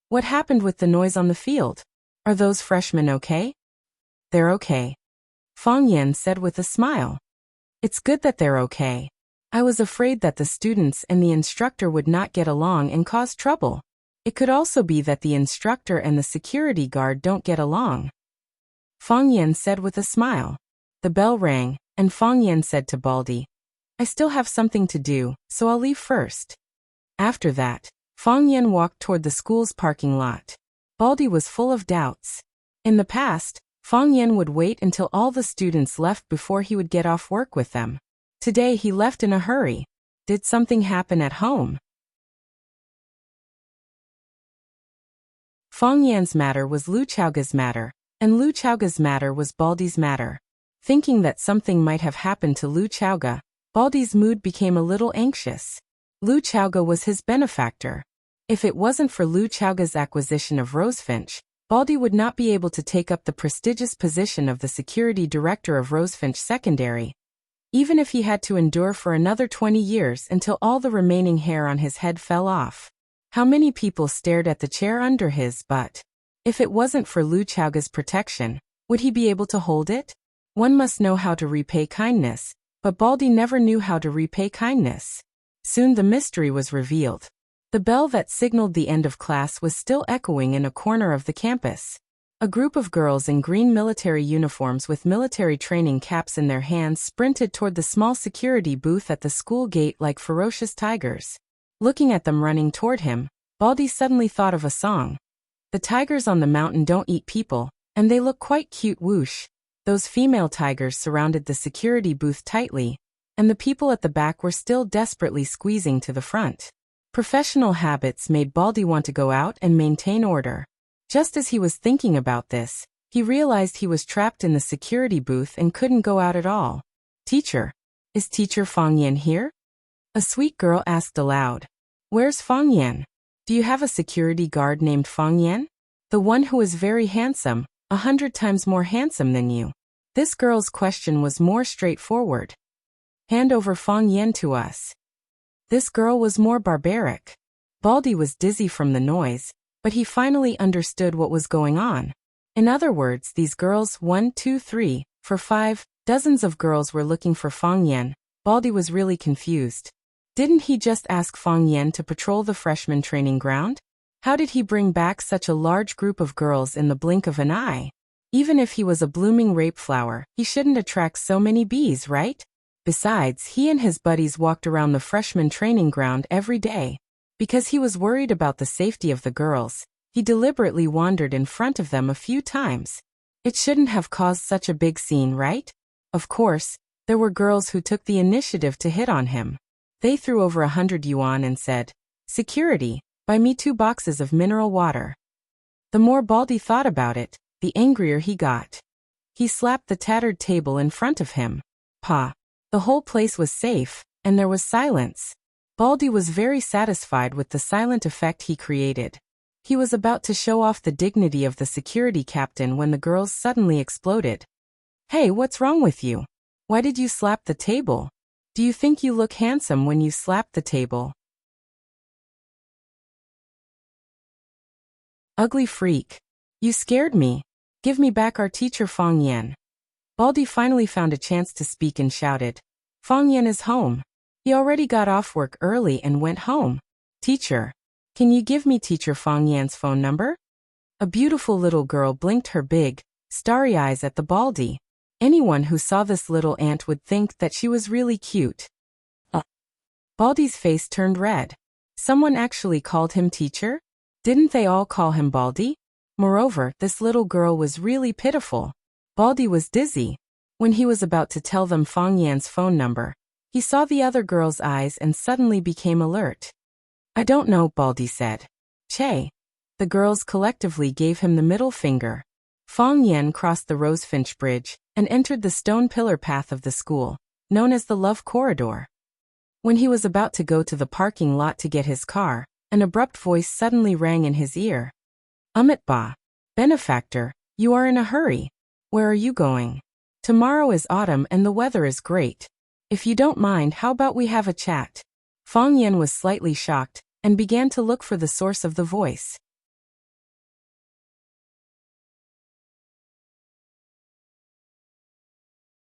"What happened with the noise on the field? Are those freshmen okay?" "They're okay," Fang Yan said with a smile. "It's good that they're okay. I was afraid that the students and the instructor would not get along and cause trouble. It could also be that the instructor and the security guard don't get along," Fang Yan said with a smile. The bell rang, and Fang Yan said to Baldy, "I still have something to do, so I'll leave first." After that, Fang Yan walked toward the school's parking lot. Baldy was full of doubts. In the past, Fang Yan would wait until all the students left before he would get off work with them. Today he left in a hurry. Did something happen at home? Fang Yan's matter was Lu Chaoga's matter, and Lu Chaoga's matter was Baldy's matter. Thinking that something might have happened to Lu Chaoga, Baldy's mood became a little anxious. Lu Chaoga was his benefactor. If it wasn't for Lu Chaoga's acquisition of Rosefinch, Baldy would not be able to take up the prestigious position of the security director of Rosefinch Secondary, even if he had to endure for another 20 years until all the remaining hair on his head fell off. How many people stared at the chair under his butt? If it wasn't for Lu Chaoga's protection, would he be able to hold it? One must know how to repay kindness, but Baldy never knew how to repay kindness. Soon the mystery was revealed. The bell that signaled the end of class was still echoing in a corner of the campus. A group of girls in green military uniforms with military training caps in their hands sprinted toward the small security booth at the school gate like ferocious tigers. Looking at them running toward him, Baldy suddenly thought of a song. The tigers on the mountain don't eat people, and they look quite cute. Whoosh. Those female tigers surrounded the security booth tightly, and the people at the back were still desperately squeezing to the front. Professional habits made Baldy want to go out and maintain order. Just as he was thinking about this, he realized he was trapped in the security booth and couldn't go out at all. "Teacher, is Teacher Fang Yan here?" a sweet girl asked aloud. "Where's Fang Yan? Do you have a security guard named Fang Yan? The one who is very handsome, 100 times more handsome than you." This girl's question was more straightforward. "Hand over Fang Yan to us." This girl was more barbaric. Baldy was dizzy from the noise, but he finally understood what was going on. In other words, these girls, 1, 2, 3, 4, 5, dozens of girls were looking for Fang Yan. Baldy was really confused. Didn't he just ask Fang Yan to patrol the freshman training ground? How did he bring back such a large group of girls in the blink of an eye? Even if he was a blooming rape flower, he shouldn't attract so many bees, right? Besides, he and his buddies walked around the freshman training ground every day. Because he was worried about the safety of the girls, he deliberately wandered in front of them a few times. It shouldn't have caused such a big scene, right? Of course, there were girls who took the initiative to hit on him. They threw over 100 yuan and said, "Security, buy me 2 boxes of mineral water." The more Baldy thought about it, the angrier he got. He slapped the tattered table in front of him. Pa! The whole place was safe, and there was silence. Baldy was very satisfied with the silent effect he created. He was about to show off the dignity of the security captain when the girls suddenly exploded. "Hey, what's wrong with you? Why did you slap the table? Do you think you look handsome when you slap the table?" "Ugly freak. You scared me. Give me back our teacher Fang Yan." Baldy finally found a chance to speak and shouted, "Fang Yan is home. He already got off work early and went home. Teacher, can you give me Teacher Fang Yan's phone number?" A beautiful little girl blinked her big, starry eyes at the Baldy. Anyone who saw this little ant would think that she was really cute. Baldy's face turned red. Someone actually called him teacher? Didn't they all call him Baldy? Moreover, this little girl was really pitiful. Baldy was dizzy. When he was about to tell them Fang Yan's phone number, he saw the other girl's eyes and suddenly became alert. "I don't know," Baldy said. "Che." The girls collectively gave him the middle finger. Fang Yan crossed the Rosefinch Bridge and entered the stone pillar path of the school, known as the Love Corridor. When he was about to go to the parking lot to get his car, An abrupt voice suddenly rang in his ear. Ba. Benefactor, you are in a hurry. Where are you going? Tomorrow is autumn and the weather is great. If you don't mind, how about we have a chat? Fang Yan was slightly shocked and began to look for the source of the voice.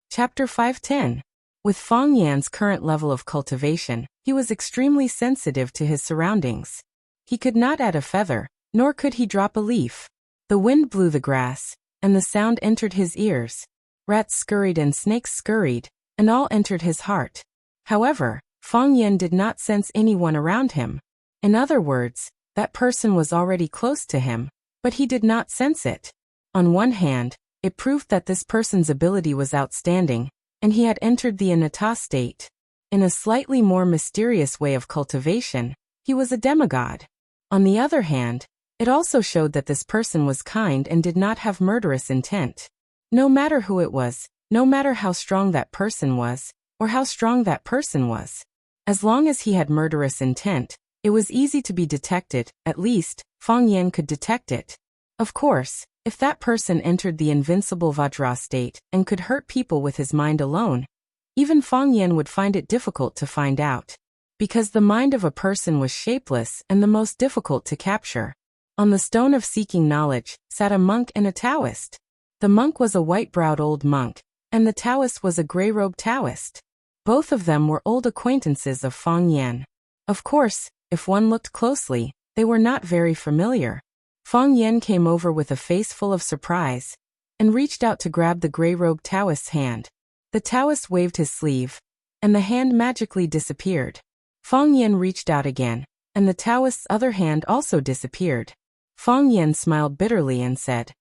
Chapter 510. With Fang Yan's current level of cultivation, he was extremely sensitive to his surroundings. He could not add a feather, nor could he drop a leaf. The wind blew the grass, and the sound entered his ears. Rats scurried and snakes scurried, and all entered his heart. However, Fang Yan did not sense anyone around him. In other words, that person was already close to him, but he did not sense it. On one hand, it proved that this person's ability was outstanding, and he had entered the Anata state. In a slightly more mysterious way of cultivation, he was a demigod. On the other hand, it also showed that this person was kind and did not have murderous intent. No matter who it was, no matter how strong that person was, or how strong that person was, as long as he had murderous intent, it was easy to be detected. At least, Fang Yan could detect it. Of course, if that person entered the invincible Vajra state and could hurt people with his mind alone, even Fang Yan would find it difficult to find out. Because the mind of a person was shapeless and the most difficult to capture. On the stone of seeking knowledge sat a monk and a Taoist. The monk was a white-browed old monk, and the Taoist was a gray-robed Taoist. Both of them were old acquaintances of Fang Yan. Of course, if one looked closely, they were not very familiar. Fang Yan came over with a face full of surprise, and reached out to grab the gray-robed Taoist's hand. The Taoist waved his sleeve, and the hand magically disappeared. Fang Yan reached out again, and the Taoist's other hand also disappeared. Fang Yan smiled bitterly and said,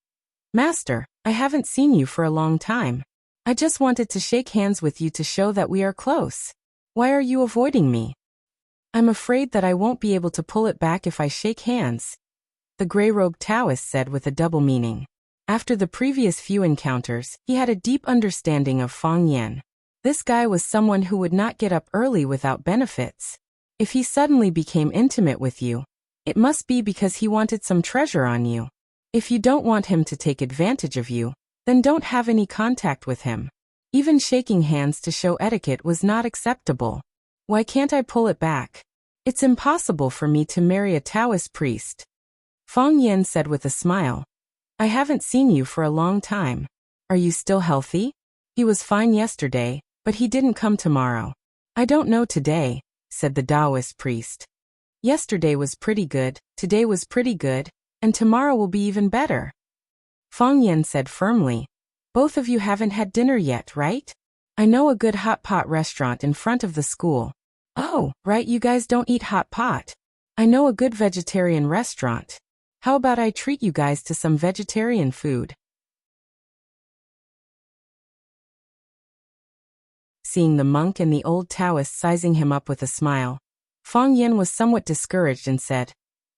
Master, I haven't seen you for a long time. I just wanted to shake hands with you to show that we are close. Why are you avoiding me? I'm afraid that I won't be able to pull it back if I shake hands. The gray-robed Taoist said with a double meaning. After the previous few encounters, he had a deep understanding of Fang Yan. This guy was someone who would not get up early without benefits. If he suddenly became intimate with you, it must be because he wanted some treasure on you. If you don't want him to take advantage of you, then don't have any contact with him. Even shaking hands to show etiquette was not acceptable. Why can't I pull it back? It's impossible for me to marry a Taoist priest. Fang Yan said with a smile. I haven't seen you for a long time. Are you still healthy? He was fine yesterday, but he didn't come tomorrow. I don't know today, said the Taoist priest. Yesterday was pretty good, today was pretty good, and tomorrow will be even better. Fang Yan said firmly. Both of you haven't had dinner yet, right? I know a good hot pot restaurant in front of the school. Oh, right, you guys don't eat hot pot. I know a good vegetarian restaurant. How about I treat you guys to some vegetarian food? Seeing the monk and the old Taoist sizing him up with a smile, Fang Yan was somewhat discouraged and said,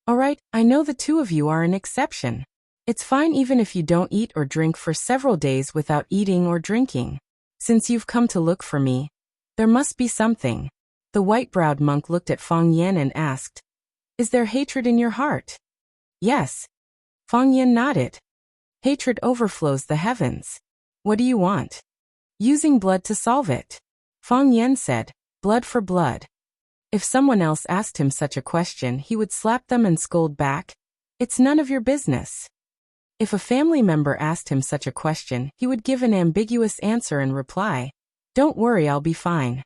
All right, I know the two of you are an exception. It's fine even if you don't eat or drink for several days without eating or drinking. Since you've come to look for me, there must be something. The white-browed monk looked at Fang Yan and asked, Is there hatred in your heart? Yes. Fang Yan nodded. Hatred overflows the heavens. What do you want? Using blood to solve it. Fang Yan said, Blood for blood. If someone else asked him such a question, he would slap them and scold back, It's none of your business. If a family member asked him such a question, he would give an ambiguous answer and reply, Don't worry, I'll be fine.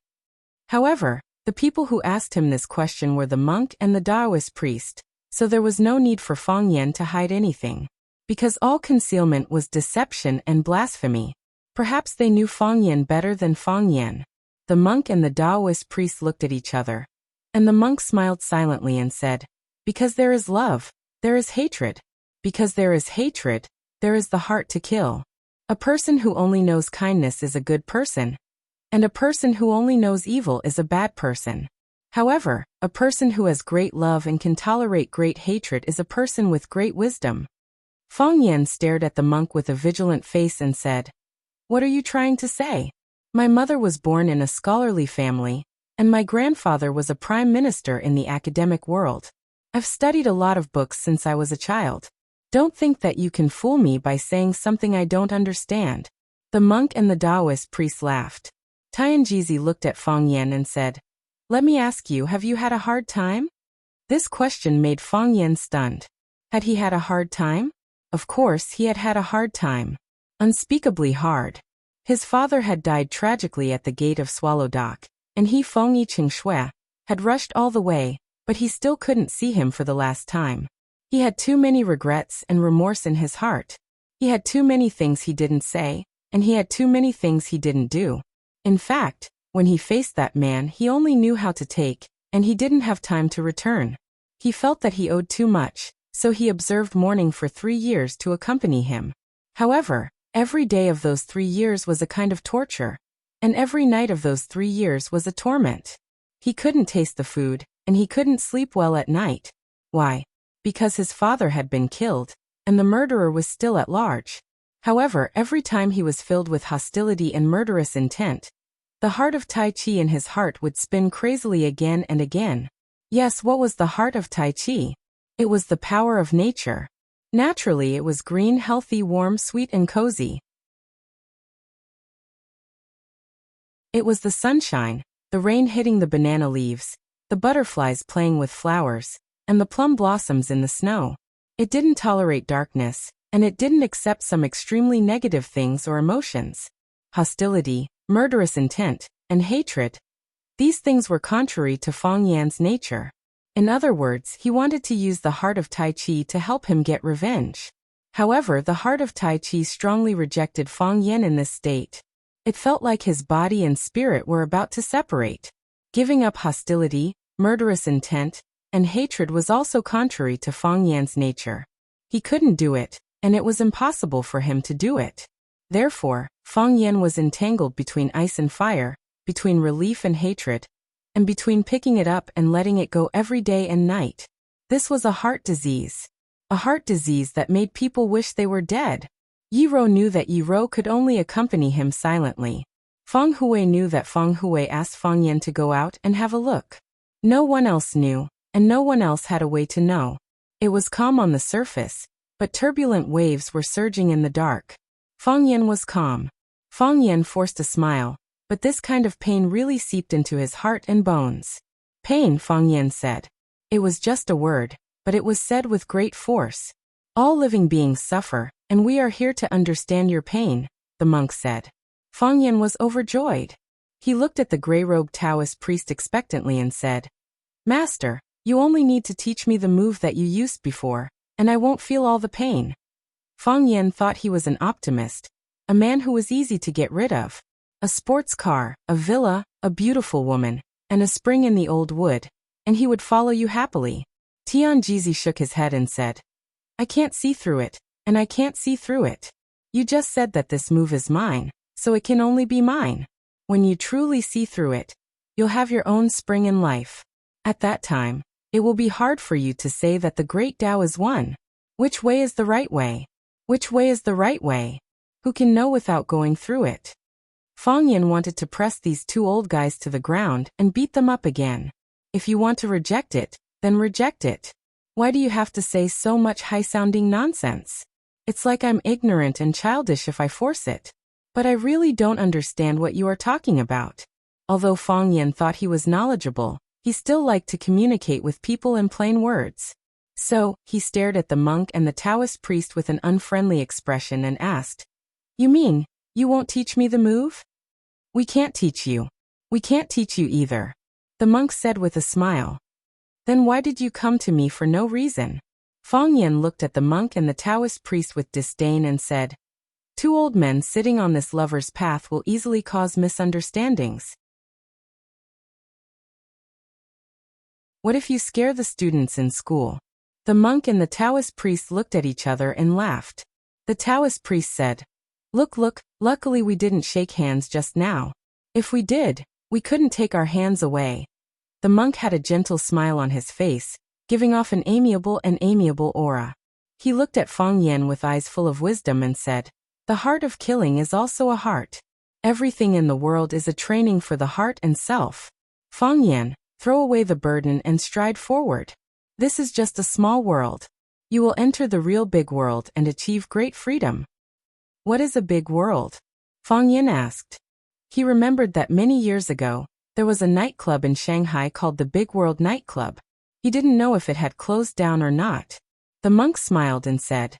However, the people who asked him this question were the monk and the Taoist priest, so there was no need for Fang Yan to hide anything. Because all concealment was deception and blasphemy. Perhaps they knew Fang Yan better than Fang Yan. The monk and the Taoist priest looked at each other. And the monk smiled silently and said, Because there is love, there is hatred. Because there is hatred, there is the heart to kill. A person who only knows kindness is a good person. And a person who only knows evil is a bad person. However, a person who has great love and can tolerate great hatred is a person with great wisdom. Fang Yan stared at the monk with a vigilant face and said, What are you trying to say? My mother was born in a scholarly family, and my grandfather was a prime minister in the academic world. I've studied a lot of books since I was a child. Don't think that you can fool me by saying something I don't understand." The monk and the Taoist priest laughed. Tianjizi looked at Fang Yan and said, "Let me ask you, have you had a hard time?" This question made Fang Yan stunned. Had he had a hard time? Of course he had had a hard time. Unspeakably hard. His father had died tragically at the gate of Swallow Dock, and he, Feng Yiqing Shui, had rushed all the way, but he still couldn't see him for the last time. He had too many regrets and remorse in his heart. He had too many things he didn't say, and he had too many things he didn't do. In fact, when he faced that man, he only knew how to take, and he didn't have time to return. He felt that he owed too much, so he observed mourning for 3 years to accompany him. However, every day of those 3 years was a kind of torture, and every night of those 3 years was a torment. He couldn't taste the food, and he couldn't sleep well at night. Why? Because his father had been killed, and the murderer was still at large. However, every time he was filled with hostility and murderous intent, the heart of Tai Chi in his heart would spin crazily again and again. Yes, what was the heart of Tai Chi? It was the power of nature. Naturally, it was green, healthy, warm, sweet, and cozy. It was the sunshine, the rain hitting the banana leaves, the butterflies playing with flowers, and the plum blossoms in the snow. It didn't tolerate darkness, and it didn't accept some extremely negative things or emotions. Hostility, murderous intent, and hatred. These things were contrary to Fang Yan's nature. In other words, he wanted to use the heart of Tai Chi to help him get revenge. However, the heart of Tai Chi strongly rejected Fang Yan in this state. It felt like his body and spirit were about to separate. Giving up hostility, murderous intent, and hatred was also contrary to Fang Yan's nature. He couldn't do it, and it was impossible for him to do it. Therefore, Fang Yan was entangled between ice and fire, between relief and hatred, and between picking it up and letting it go every day and night. This was a heart disease. A heart disease that made people wish they were dead. Yi Rou knew that Yi Rou could only accompany him silently. Feng Hui knew that Feng Hui asked Fang Yan to go out and have a look. No one else knew, and no one else had a way to know. It was calm on the surface, but turbulent waves were surging in the dark. Fang Yan was calm. Fang Yan forced a smile, but this kind of pain really seeped into his heart and bones. "Pain," Fang Yan said. It was just a word, but it was said with great force. "All living beings suffer, and we are here to understand your pain," the monk said. Fang Yan was overjoyed. He looked at the gray-robed Taoist priest expectantly and said, "Master, you only need to teach me the move that you used before, and I won't feel all the pain." Fang Yan thought he was an optimist, a man who was easy to get rid of. A sports car, a villa, a beautiful woman, and a spring in the old wood, and he would follow you happily. Tianjizi shook his head and said, "I can't see through it, and I can't see through it. You just said that this move is mine, so it can only be mine. When you truly see through it, you'll have your own spring in life. At that time, it will be hard for you to say that the great Tao is one. Which way is the right way? Which way is the right way? Who can know without going through it?" Fang Yan wanted to press these 2 old guys to the ground and beat them up again. If you want to reject it, then reject it. Why do you have to say so much high-sounding nonsense? It's like I'm ignorant and childish if I force it. But I really don't understand what you are talking about. Although Fang Yan thought he was knowledgeable, he still liked to communicate with people in plain words. So, he stared at the monk and the Taoist priest with an unfriendly expression and asked, "You mean, you won't teach me the move?" "We can't teach you. We can't teach you either," the monk said with a smile. "Then why did you come to me for no reason?" Fang Yan looked at the monk and the Taoist priest with disdain and said, "2 old men sitting on this lover's path will easily cause misunderstandings. What if you scare the students in school?" The monk and the Taoist priest looked at each other and laughed. The Taoist priest said, Look, luckily we didn't shake hands just now. If we did, we couldn't take our hands away." The monk had a gentle smile on his face, giving off an amiable aura. He looked at Fang Yan with eyes full of wisdom and said, "The heart of killing is also a heart. Everything in the world is a training for the heart and self. Fang Yan, throw away the burden and stride forward. This is just a small world. You will enter the real big world and achieve great freedom. What is a big world? Fang Yin asked. He remembered that many years ago, there was a nightclub in Shanghai called the Big World Nightclub. He didn't know if it had closed down or not. The monk smiled and said,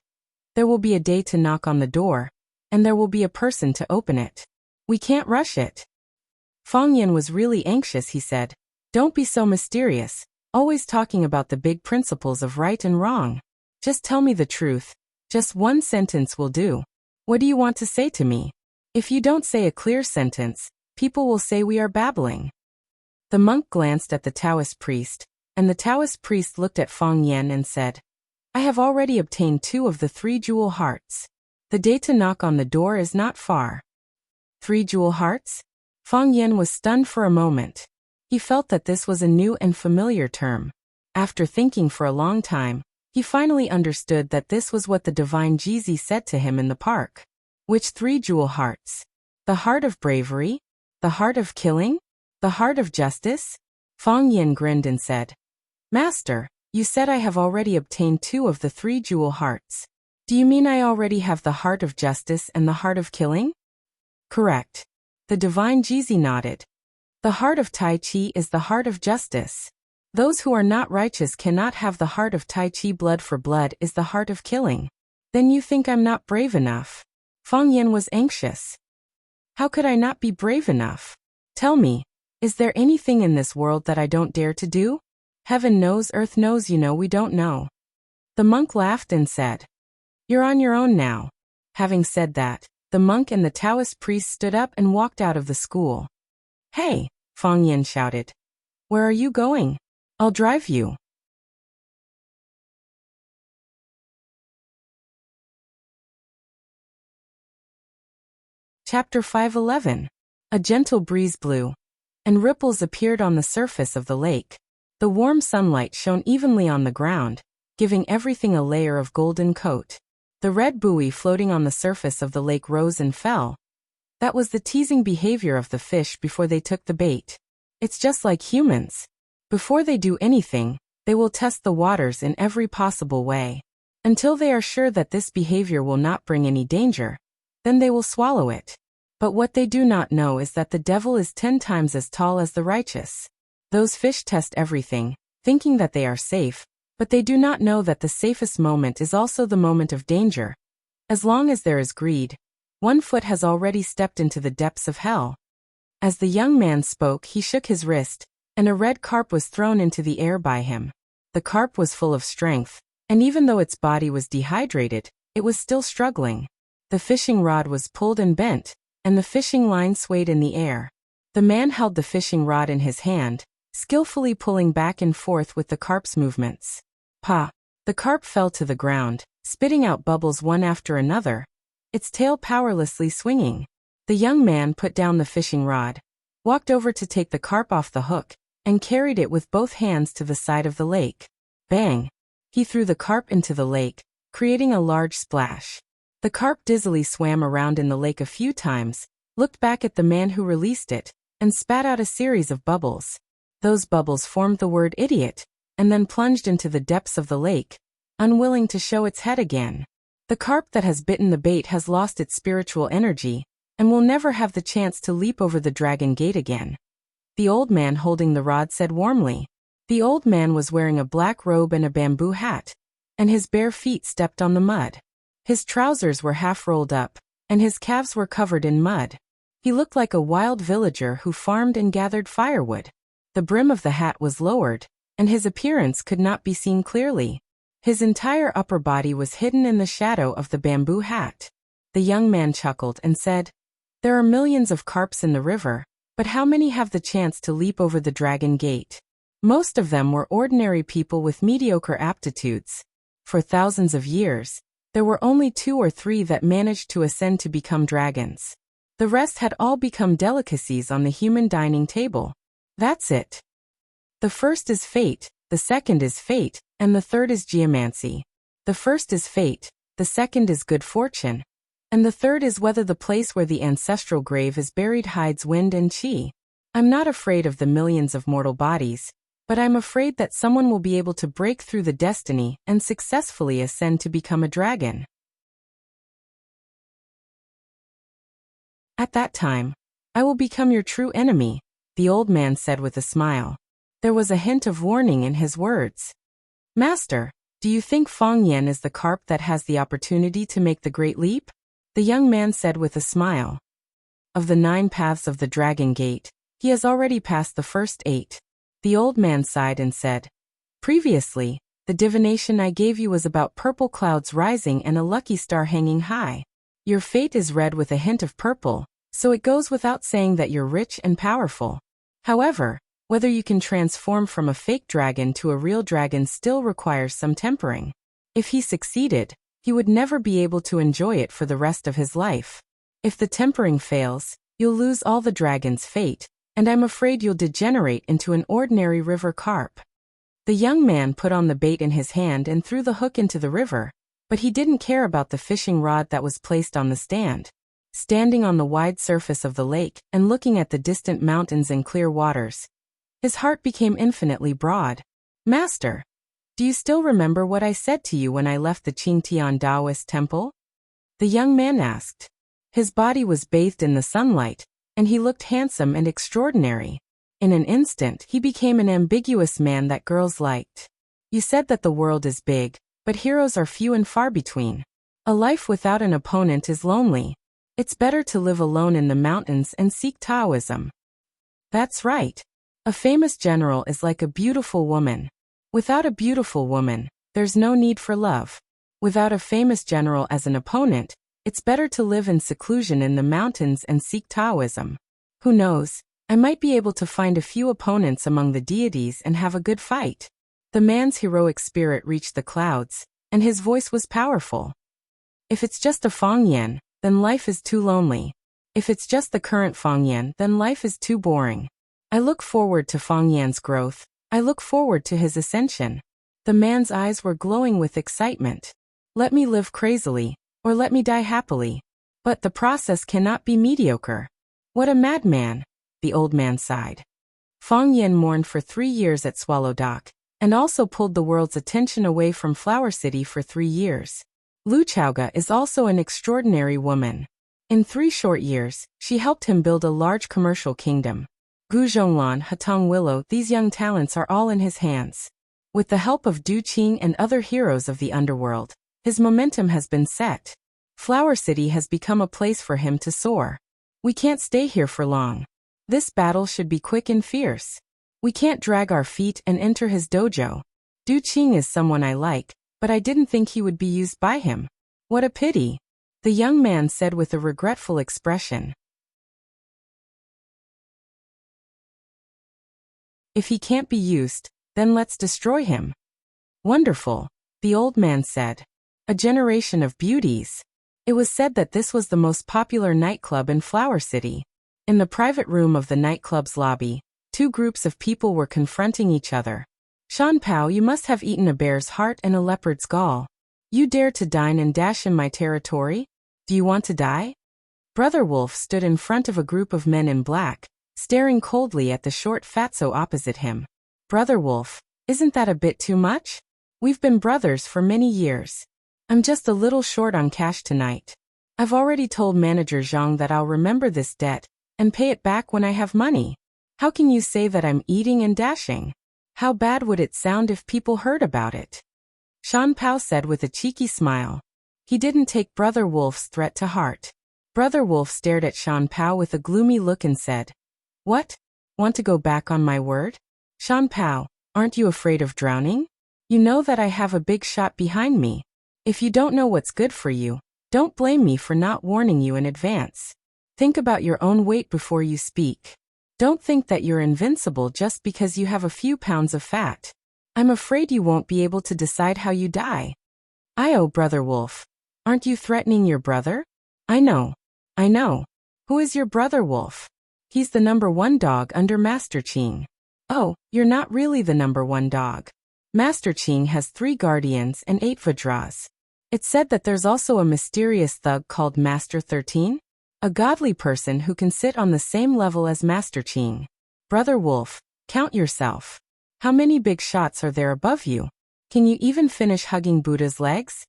"There will be a day to knock on the door, and there will be a person to open it. We can't rush it." Fang Yin was really anxious, he said. "Don't be so mysterious, always talking about the big principles of right and wrong. Just tell me the truth. Just one sentence will do. What do you want to say to me? If you don't say a clear sentence, people will say we are babbling." The monk glanced at the Taoist priest, and the Taoist priest looked at Fang Yin and said, "I have already obtained 2 of the 3 jewel hearts. The day to knock on the door is not far." 3 jewel hearts? Fang Yin was stunned for a moment. He felt that this was a new and familiar term. After thinking for a long time, he finally understood that this was what the divine Jizi said to him in the park. Which 3 jewel hearts? The heart of bravery? The heart of killing? The heart of justice? Fang Yin grinned and said, "Master, you said I have already obtained 2 of the 3 jewel hearts. Do you mean I already have the heart of justice and the heart of killing?" "Correct." The divine Jizi nodded. "The heart of Tai Chi is the heart of justice. Those who are not righteous cannot have the heart of Tai Chi. Blood for blood is the heart of killing. Then you think I'm not brave enough?" Fang Yin was anxious. "How could I not be brave enough? Tell me, is there anything in this world that I don't dare to do? Heaven knows, earth knows, we don't know." The monk laughed and said, "You're on your own now." Having said that, the monk and the Taoist priest stood up and walked out of the school. "Hey!" Fang Yin shouted. "Where are you going? I'll drive you." Chapter 511. A gentle breeze blew, and ripples appeared on the surface of the lake. The warm sunlight shone evenly on the ground, giving everything a layer of golden coat. The red buoy floating on the surface of the lake rose and fell. That was the teasing behavior of the fish before they took the bait. It's just like humans. Before they do anything, they will test the waters in every possible way. Until they are sure that this behavior will not bring any danger, then they will swallow it. But what they do not know is that the devil is 10 times as tall as the righteous. Those fish test everything, thinking that they are safe, but they do not know that the safest moment is also the moment of danger. As long as there is greed, one foot has already stepped into the depths of hell. As the young man spoke, he shook his wrist, and a red carp was thrown into the air by him. The carp was full of strength, and even though its body was dehydrated, it was still struggling. The fishing rod was pulled and bent, and the fishing line swayed in the air. The man held the fishing rod in his hand, skillfully pulling back and forth with the carp's movements. Pa! The carp fell to the ground, spitting out bubbles one after another, its tail powerlessly swinging. The young man put down the fishing rod, walked over to take the carp off the hook, and carried it with both hands to the side of the lake. Bang! He threw the carp into the lake, creating a large splash. The carp dizzily swam around in the lake a few times, looked back at the man who released it, and spat out a series of bubbles. Those bubbles formed the word idiot, and then plunged into the depths of the lake, unwilling to show its head again. The carp that has bitten the bait has lost its spiritual energy, and will never have the chance to leap over the dragon gate again. The old man holding the rod said warmly. The old man was wearing a black robe and a bamboo hat, and his bare feet stepped on the mud. His trousers were half rolled up, and his calves were covered in mud. He looked like a wild villager who farmed and gathered firewood. The brim of the hat was lowered, and his appearance could not be seen clearly. His entire upper body was hidden in the shadow of the bamboo hat. The young man chuckled and said, "There are millions of carps in the river, but how many have the chance to leap over the dragon gate? Most of them were ordinary people with mediocre aptitudes. For thousands of years, there were only 2 or 3 that managed to ascend to become dragons. The rest had all become delicacies on the human dining table. That's it. The first is fate, the second is fate, and the third is geomancy. The first is fate, the second is good fortune, and the third is whether the place where the ancestral grave is buried hides wind and chi. I'm not afraid of the millions of mortal bodies. but I'm afraid that someone will be able to break through the destiny and successfully ascend to become a dragon. At that time, I will become your true enemy, the old man said with a smile. There was a hint of warning in his words. Master, do you think Fang Yan is the carp that has the opportunity to make the great leap? The young man said with a smile. Of the 9 paths of the Dragon Gate, he has already passed the first 8. The old man sighed and said, Previously, the divination I gave you was about purple clouds rising and a lucky star hanging high. Your fate is red with a hint of purple, so it goes without saying that you're rich and powerful. However, whether you can transform from a fake dragon to a real dragon still requires some tempering. If he succeeded, he would never be able to enjoy it for the rest of his life. If the tempering fails, you'll lose all the dragon's fate, and I'm afraid you'll degenerate into an ordinary river carp. The young man put on the bait in his hand and threw the hook into the river, but he didn't care about the fishing rod that was placed on the stand. Standing on the wide surface of the lake and looking at the distant mountains and clear waters, his heart became infinitely broad. Master, do you still remember what I said to you when I left the Qingtian Taoist temple? The young man asked. His body was bathed in the sunlight, and he looked handsome and extraordinary. In an instant, he became an ambiguous man that girls liked. You said that the world is big, but heroes are few and far between. A life without an opponent is lonely. It's better to live alone in the mountains and seek Taoism. That's right. A famous general is like a beautiful woman. Without a beautiful woman, there's no need for love. Without a famous general as an opponent, it's better to live in seclusion in the mountains and seek Taoism. Who knows, I might be able to find a few opponents among the deities and have a good fight. The man's heroic spirit reached the clouds, and his voice was powerful. If it's just a Fang Yan, then life is too lonely. If it's just the current Fang Yan, then life is too boring. I look forward to Fang Yan's growth. I look forward to his ascension. The man's eyes were glowing with excitement. Let me live crazily, or let me die happily. But the process cannot be mediocre. What a madman, the old man sighed. Fang Yan mourned for 3 years at Swallow Dock, and also pulled the world's attention away from Flower City for 3 years. Lu Chaoga is also an extraordinary woman. In 3 short years, she helped him build a large commercial kingdom. Gu Zhonglan, Hatong Willow, these young talents are all in his hands. With the help of Du Qing and other heroes of the underworld, his momentum has been set. Flower City has become a place for him to soar. We can't stay here for long. This battle should be quick and fierce. We can't drag our feet and enter his dojo. Du Qing is someone I like, but I didn't think he would be used by him. What a pity, the young man said with a regretful expression. If he can't be used, then let's destroy him. Wonderful, the old man said. A generation of beauties. It was said that this was the most popular nightclub in Flower City. In the private room of the nightclub's lobby, 2 groups of people were confronting each other. Shan Pao, you must have eaten a bear's heart and a leopard's gall. You dare to dine and dash in my territory? Do you want to die? Brother Wolf stood in front of a group of men in black, staring coldly at the short fatso opposite him. Brother Wolf, isn't that a bit too much? We've been brothers for many years. I'm just a little short on cash tonight. I've already told Manager Zhang that I'll remember this debt and pay it back when I have money. How can you say that I'm eating and dashing? How bad would it sound if people heard about it? Shan Pao said with a cheeky smile. He didn't take Brother Wolf's threat to heart. Brother Wolf stared at Shan Pao with a gloomy look and said, What? Want to go back on my word? Shan Pao, aren't you afraid of drowning? You know that I have a big shot behind me. If you don't know what's good for you, don't blame me for not warning you in advance. Think about your own weight before you speak. Don't think that you're invincible just because you have a few pounds of fat. I'm afraid you won't be able to decide how you die. Io, Brother Wolf. Aren't you threatening your brother? I know. Who is your brother Wolf? He's the #1 dog under Master Qing. Oh, you're not really the #1 dog. Master Qing has 3 guardians and 8 Vajras. It's said that there's also a mysterious thug called Master 13, a godly person who can sit on the same level as Master Qing. Brother Wolf, count yourself. How many big shots are there above you? Can you even finish hugging Buddha's legs?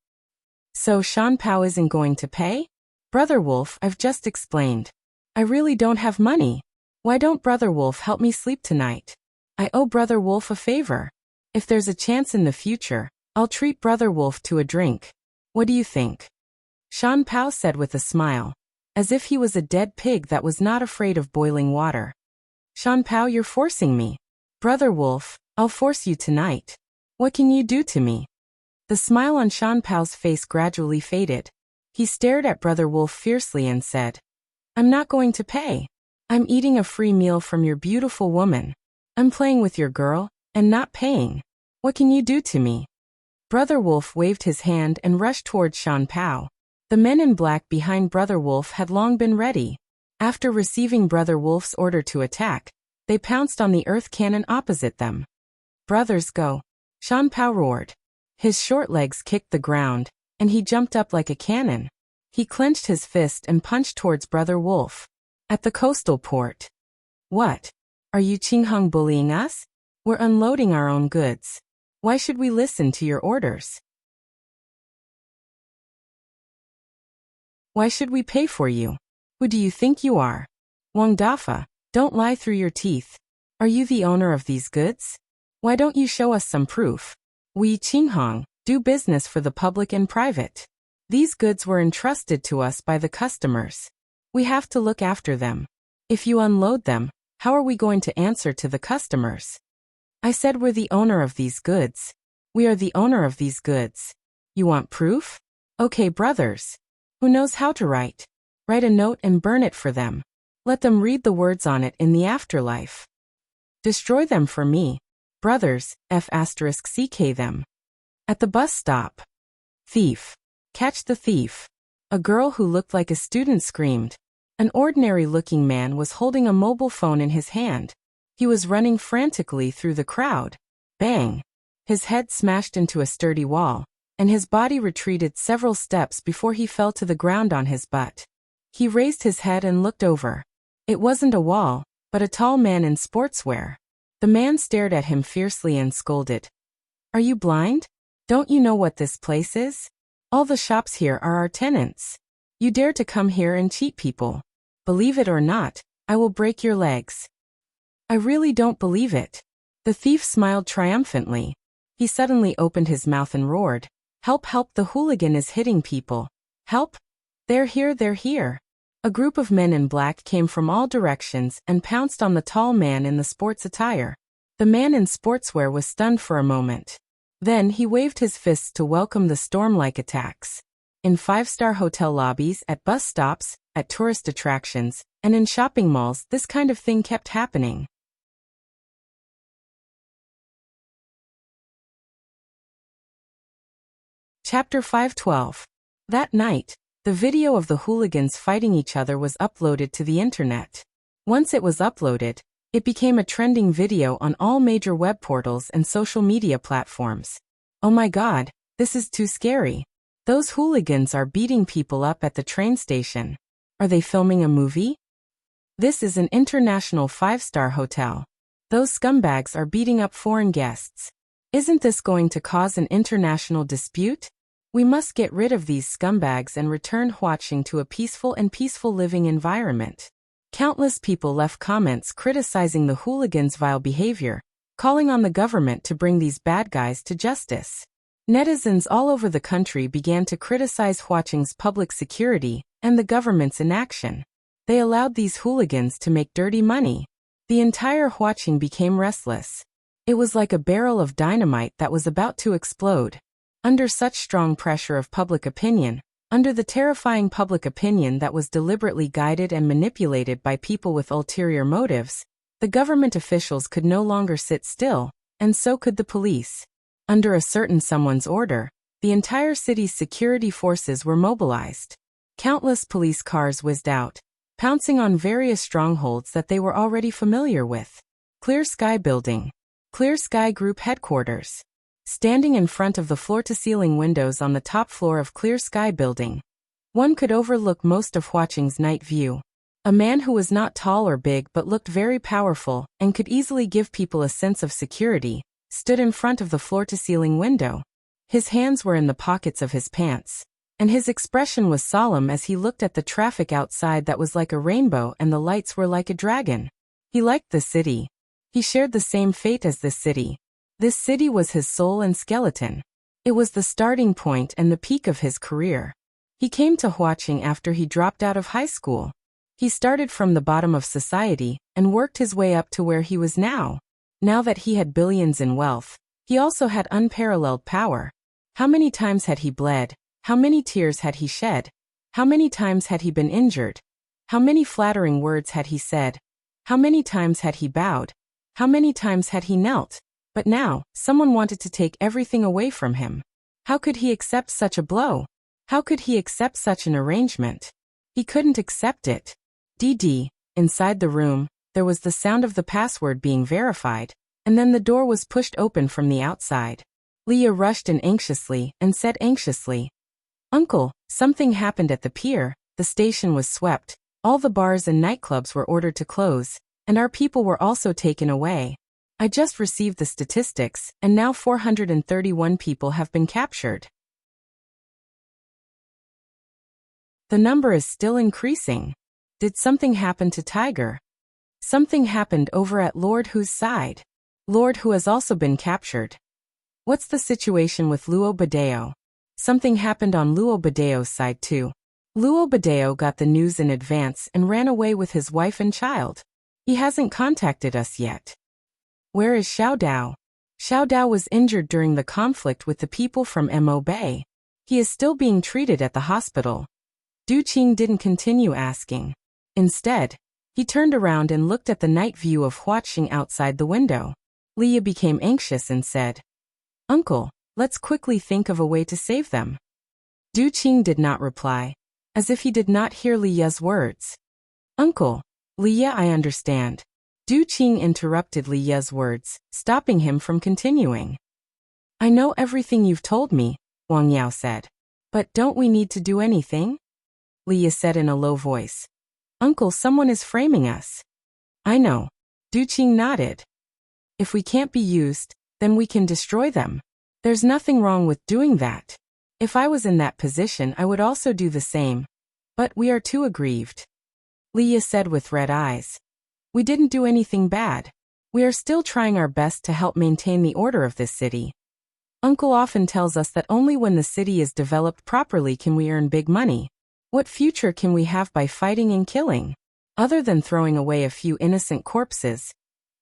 So Shan Pao isn't going to pay? Brother Wolf, I've just explained. I really don't have money. Why don't Brother Wolf help me sleep tonight? I owe Brother Wolf a favor. If there's a chance in the future, I'll treat Brother Wolf to a drink. What do you think? Shan Pao said with a smile, as if he was a dead pig that was not afraid of boiling water. Shan Pao, you're forcing me. Brother Wolf, I'll force you tonight. What can you do to me? The smile on Shan Pao's face gradually faded. He stared at Brother Wolf fiercely and said, I'm not going to pay. I'm eating a free meal from your beautiful woman. I'm playing with your girl, and not paying. What can you do to me? Brother Wolf waved his hand and rushed towards Shan Pao. The men in black behind Brother Wolf had long been ready. After receiving Brother Wolf's order to attack, they pounced on the earth cannon opposite them. Brothers, go! Shan Pao roared. His short legs kicked the ground, and he jumped up like a cannon. He clenched his fist and punched towards Brother Wolf. At the coastal port. What? Are you Qingheng bullying us? We're unloading our own goods. Why should we listen to your orders? Why should we pay for you? Who do you think you are? Wang Dafa, don't lie through your teeth. Are you the owner of these goods? Why don't you show us some proof? We Qingheng do business for the public and private. These goods were entrusted to us by the customers. We have to look after them. If you unload them, how are we going to answer to the customers? I said we're the owner of these goods. We are the owner of these goods. You want proof? Okay, brothers. Who knows how to write? Write a note and burn it for them. Let them read the words on it in the afterlife. Destroy them for me. Brothers, F*CK them. At the bus stop. Thief. Catch the thief. A girl who looked like a student screamed. An ordinary-looking man was holding a mobile phone in his hand. He was running frantically through the crowd. Bang! His head smashed into a sturdy wall, and his body retreated several steps before he fell to the ground on his butt. He raised his head and looked over. It wasn't a wall, but a tall man in sportswear. The man stared at him fiercely and scolded. Are you blind? Don't you know what this place is? All the shops here are our tenants. You dare to come here and cheat people. Believe it or not, I will break your legs. I really don't believe it. The thief smiled triumphantly. He suddenly opened his mouth and roared. Help, help, the hooligan is hitting people. Help! They're here, they're here. A group of men in black came from all directions and pounced on the tall man in the sports attire. The man in sportswear was stunned for a moment. Then he waved his fists to welcome the storm-like attacks. In five-star hotel lobbies, at bus stops, at tourist attractions, and in shopping malls, this kind of thing kept happening. Chapter 512. That night, the video of the hooligans fighting each other was uploaded to the internet. Once it was uploaded, it became a trending video on all major web portals and social media platforms. Oh my God, this is too scary. Those hooligans are beating people up at the train station. Are they filming a movie? This is an international five-star hotel. Those scumbags are beating up foreign guests. Isn't this going to cause an international dispute? We must get rid of these scumbags and return Huaqing to a peaceful living environment. Countless people left comments criticizing the hooligans' vile behavior, calling on the government to bring these bad guys to justice. Netizens all over the country began to criticize Huaqing's public security and the government's inaction. They allowed these hooligans to make dirty money. The entire Huaqing became restless. It was like a barrel of dynamite that was about to explode. Under such strong pressure of public opinion, under the terrifying public opinion that was deliberately guided and manipulated by people with ulterior motives, the government officials could no longer sit still, and so could the police. Under a certain someone's order, the entire city's security forces were mobilized. Countless police cars whizzed out, pouncing on various strongholds that they were already familiar with. Clear Sky Building. Clear Sky Group Headquarters. Standing in front of the floor-to-ceiling windows on the top floor of Clear Sky Building, one could overlook most of Huaqing's night view. A man who was not tall or big but looked very powerful and could easily give people a sense of security, stood in front of the floor-to-ceiling window. His hands were in the pockets of his pants, and his expression was solemn as he looked at the traffic outside that was like a rainbow and the lights were like a dragon. He liked the city. He shared the same fate as this city. This city was his soul and skeleton. It was the starting point and the peak of his career. He came to Huaqing after he dropped out of high school. He started from the bottom of society and worked his way up to where he was now. Now that he had billions in wealth, he also had unparalleled power. How many times had he bled? How many tears had he shed? How many times had he been injured? How many flattering words had he said? How many times had he bowed? How many times had he knelt? But now, someone wanted to take everything away from him. How could he accept such a blow? How could he accept such an arrangement? He couldn't accept it. Inside the room, there was the sound of the password being verified, and then the door was pushed open from the outside. Leah rushed in anxiously and said anxiously, "Uncle, something happened at the pier, the station was swept, all the bars and nightclubs were ordered to close, and our people were also taken away. I just received the statistics, and now 431 people have been captured. The number is still increasing. Did something happen to Tiger? Something happened over at Lord Hu's side. Lord Hu has also been captured. What's the situation with Luo Badeo? Something happened on Luo Badeo's side too. Luo Badeo got the news in advance and ran away with his wife and child. He hasn't contacted us yet. Where is Xiao Dao? Xiao Dao was injured during the conflict with the people from Mo Bay. He is still being treated at the hospital." Du Qing didn't continue asking. Instead, he turned around and looked at the night view of Huaqing outside the window. Leah became anxious and said, "Uncle, let's quickly think of a way to save them." Du Qing did not reply, as if he did not hear Leah's words. "Uncle." "Leah, I understand." Du Qing interrupted Leah's words, stopping him from continuing. "I know everything you've told me," Wang Yao said. "But don't we need to do anything?" Leah said in a low voice. "Uncle, someone is framing us." "I know." Du Qing nodded. "If we can't be used, then we can destroy them. There's nothing wrong with doing that. If I was in that position, I would also do the same. But we are too aggrieved." Leah said with red eyes. "We didn't do anything bad. We are still trying our best to help maintain the order of this city. Uncle often tells us that only when the city is developed properly can we earn big money. What future can we have by fighting and killing? Other than throwing away a few innocent corpses,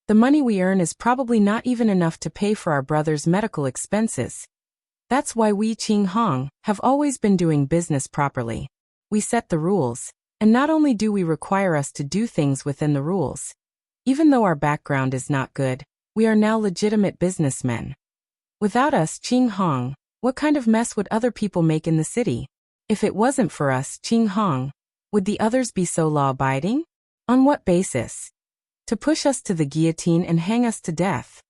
the money we earn is probably not even enough to pay for our brother's medical expenses. That's why we Qing Hong have always been doing business properly. We set the rules, and not only do we require us to do things within the rules. Even though our background is not good, we are now legitimate businessmen. Without us Qing Hong, what kind of mess would other people make in the city? If it wasn't for us Qing Hong, would the others be so law-abiding? On what basis? To push us to the guillotine and hang us to death.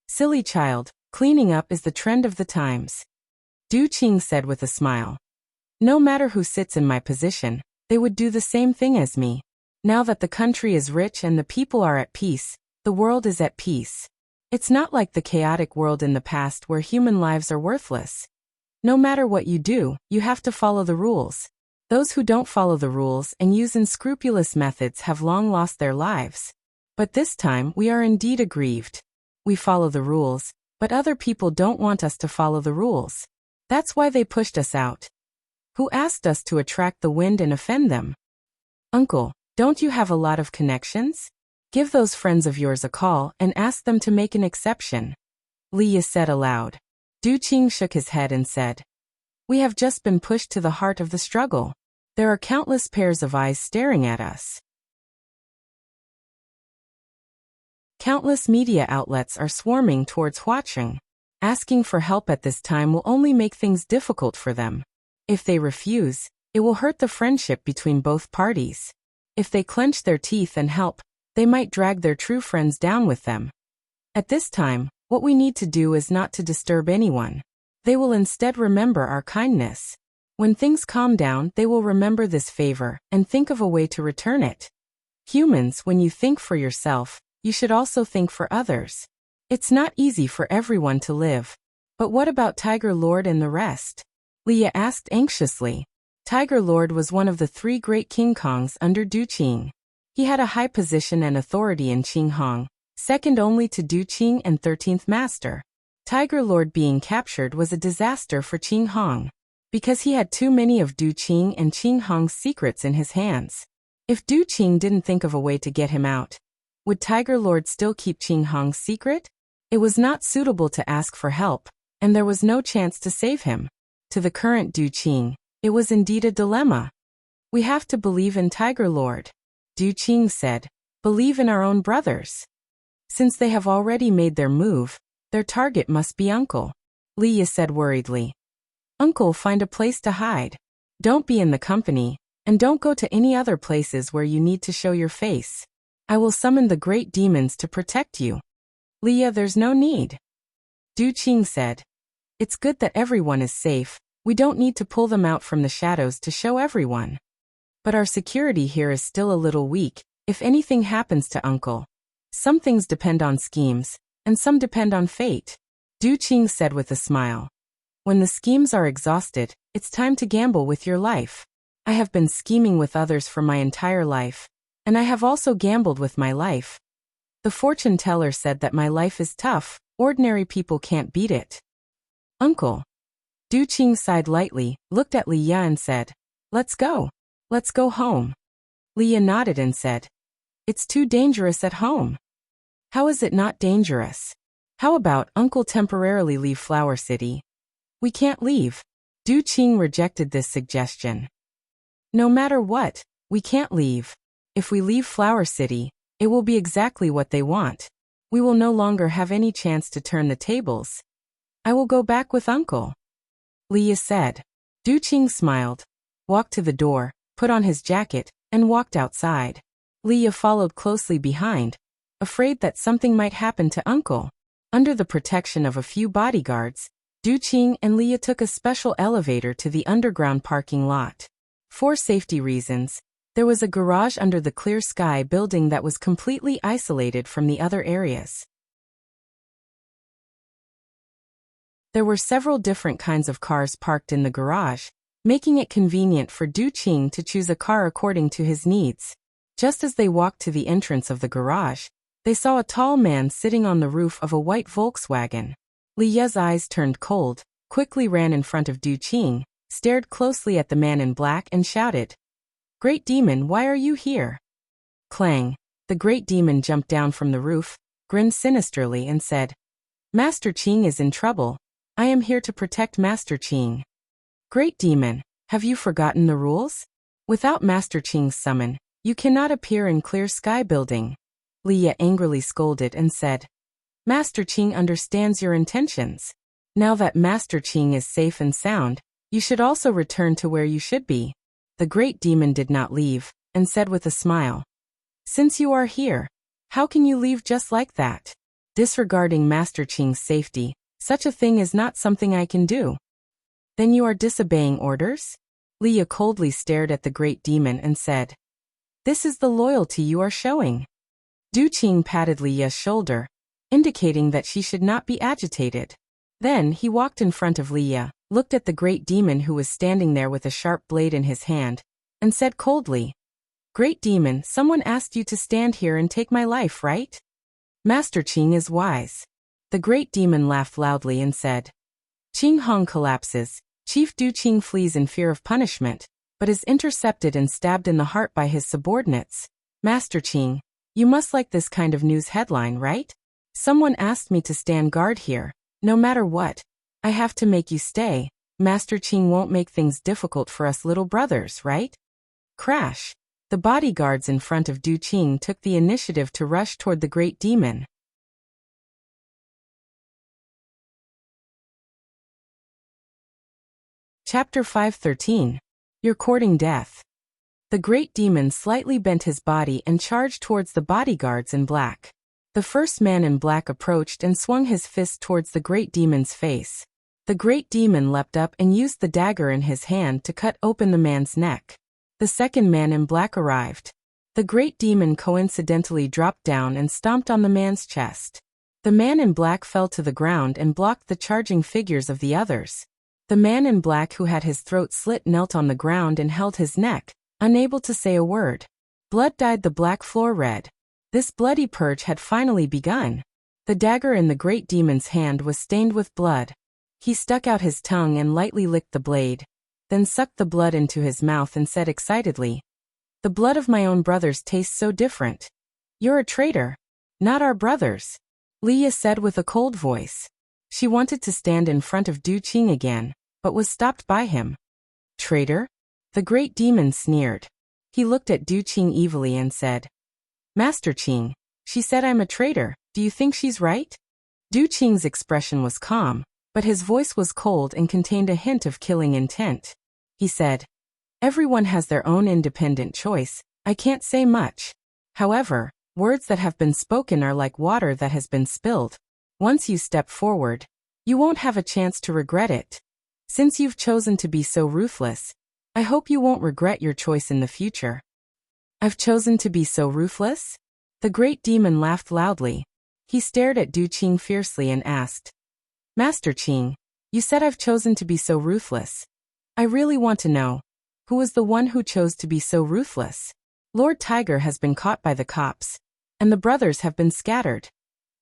Silly child, cleaning up is the trend of the times." Du Qing said with a smile. "No matter who sits in my position, they would do the same thing as me. Now that the country is rich and the people are at peace, the world is at peace. It's not like the chaotic world in the past where human lives are worthless. No matter what you do, you have to follow the rules. Those who don't follow the rules and use unscrupulous methods have long lost their lives. But this time we are indeed aggrieved. We follow the rules, but other people don't want us to follow the rules. That's why they pushed us out. Who asked us to attract the wind and offend them? Uncle, don't you have a lot of connections? Give those friends of yours a call and ask them to make an exception." Leah said aloud. Du Qing shook his head and said, "We have just been pushed to the heart of the struggle. There are countless pairs of eyes staring at us. Countless media outlets are swarming towards Huaqing. Asking for help at this time will only make things difficult for them. If they refuse, it will hurt the friendship between both parties. If they clench their teeth and help, they might drag their true friends down with them. At this time, what we need to do is not to disturb anyone. They will instead remember our kindness. When things calm down, they will remember this favor and think of a way to return it. Humans, when you think for yourself, you should also think for others. It's not easy for everyone to live. But what about Tiger Lord and the rest? Leah asked anxiously. Tiger Lord was one of the 3 great King Kongs under Du Qing. He had a high position and authority in Qinghong, second only to Du Qing and 13th Master. Tiger Lord being captured was a disaster for Qinghong, because he had too many of Du Qing and Qinghong's secrets in his hands. If Du Qing didn't think of a way to get him out, would Tiger Lord still keep Qinghong's secret? It was not suitable to ask for help, and there was no chance to save him. To the current Du Qing, it was indeed a dilemma. We have to believe in Tiger Lord, Du Qing said. Believe in our own brothers. Since they have already made their move, their target must be Uncle. Leah said worriedly. Uncle, find a place to hide. Don't be in the company, and don't go to any other places where you need to show your face. I will summon the great demons to protect you. Leah, there's no need. Du Qing said. It's good that everyone is safe. We don't need to pull them out from the shadows to show everyone. But our security here is still a little weak, if anything happens to Uncle. Some things depend on schemes, and some depend on fate. Du Qing said with a smile. When the schemes are exhausted, it's time to gamble with your life. I have been scheming with others for my entire life, and I have also gambled with my life. The fortune teller said that my life is tough, ordinary people can't beat it. Uncle. Du Qing sighed lightly, looked at Leah and said, Let's go. Let's go home. Leah nodded and said, It's too dangerous at home. How is it not dangerous? How about Uncle temporarily leave Flower City? We can't leave. Du Qing rejected this suggestion. No matter what, we can't leave. If we leave Flower City, it will be exactly what they want. We will no longer have any chance to turn the tables. I will go back with Uncle. Leah said. Du Qing smiled, walked to the door, put on his jacket, and walked outside. Leah followed closely behind, afraid that something might happen to Uncle. Under the protection of a few bodyguards, Du Qing and Leah took a special elevator to the underground parking lot. For safety reasons, there was a garage under the clear sky building that was completely isolated from the other areas. There were several different kinds of cars parked in the garage, making it convenient for Du Qing to choose a car according to his needs. Just as they walked to the entrance of the garage, they saw a tall man sitting on the roof of a white Volkswagen. Leah's eyes turned cold, quickly ran in front of Du Qing, stared closely at the man in black and shouted, Great Demon, why are you here? Clang! The Great Demon jumped down from the roof, grinned sinisterly and said, Master Qing is in trouble. I am here to protect Master Qing. Great Demon, have you forgotten the rules? Without Master Qing's summon, you cannot appear in Clear Sky Building. Leah angrily scolded and said, Master Qing understands your intentions. Now that Master Qing is safe and sound, you should also return to where you should be. The Great Demon did not leave, and said with a smile, Since you are here, how can you leave just like that? Disregarding Master Qing's safety, such a thing is not something I can do. Then you are disobeying orders? Leah coldly stared at the Great Demon and said, This is the loyalty you are showing. Du Qing patted Leah's shoulder, indicating that she should not be agitated. Then he walked in front of Leah, looked at the Great Demon who was standing there with a sharp blade in his hand, and said coldly, Great Demon, someone asked you to stand here and take my life, right? Master Qing is wise. The Great Demon laughed loudly and said, Qinghong collapses. Chief Du Qing flees in fear of punishment, but is intercepted and stabbed in the heart by his subordinates. Master Qing, you must like this kind of news headline, right? Someone asked me to stand guard here. No matter what, I have to make you stay. Master Qing won't make things difficult for us little brothers, right? Crash! The bodyguards in front of Du Qing took the initiative to rush toward the Great Demon. Chapter 513. You're courting death. The Great Demon slightly bent his body and charged towards the bodyguards in black. The first man in black approached and swung his fist towards the Great Demon's face. The Great Demon leapt up and used the dagger in his hand to cut open the man's neck. The second man in black arrived. The great demon coincidentally dropped down and stomped on the man's chest. The man in black fell to the ground and blocked the charging figures of the others. The man in black who had his throat slit knelt on the ground and held his neck, unable to say a word. Blood dyed the black floor red. This bloody purge had finally begun. The dagger in the great demon's hand was stained with blood. He stuck out his tongue and lightly licked the blade, then sucked the blood into his mouth and said excitedly, "The blood of my own brothers tastes so different." "You're a traitor." "Not our brothers," Leah said with a cold voice. She wanted to stand in front of Du Qing again, but was stopped by him. "Traitor?" The great demon sneered. He looked at Du Qing evilly and said, "Master Qing, she said I'm a traitor. Do you think she's right?" Du Qing's expression was calm, but his voice was cold and contained a hint of killing intent. He said, "Everyone has their own independent choice. I can't say much. However, words that have been spoken are like water that has been spilled. Once you step forward, you won't have a chance to regret it. Since you've chosen to be so ruthless, I hope you won't regret your choice in the future." "I've chosen to be so ruthless?" The great demon laughed loudly. He stared at Du Qing fiercely and asked, "Master Qing, you said I've chosen to be so ruthless. I really want to know, who was the one who chose to be so ruthless? Lord Tiger has been caught by the cops, and the brothers have been scattered.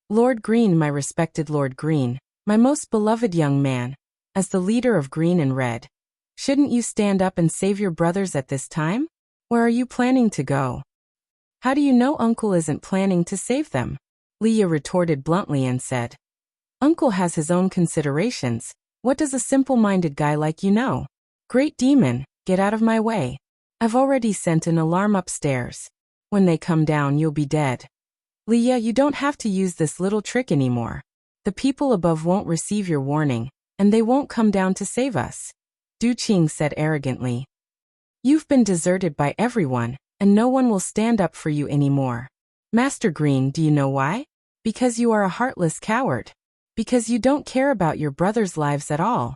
Lord Green, my respected Lord Green, my most beloved young man, as the leader of Green and Red, shouldn't you stand up and save your brothers at this time? Where are you planning to go?" "How do you know Uncle isn't planning to save them?" Leah retorted bluntly and said, "Uncle has his own considerations. What does a simple-minded guy like you know? Great demon, get out of my way. I've already sent an alarm upstairs. When they come down, you'll be dead. Leah, you don't have to use this little trick anymore. The people above won't receive your warning, and they won't come down to save us," Du Qing said arrogantly. "You've been deserted by everyone, and no one will stand up for you anymore. Master Green, do you know why? Because you are a heartless coward. Because you don't care about your brothers' lives at all."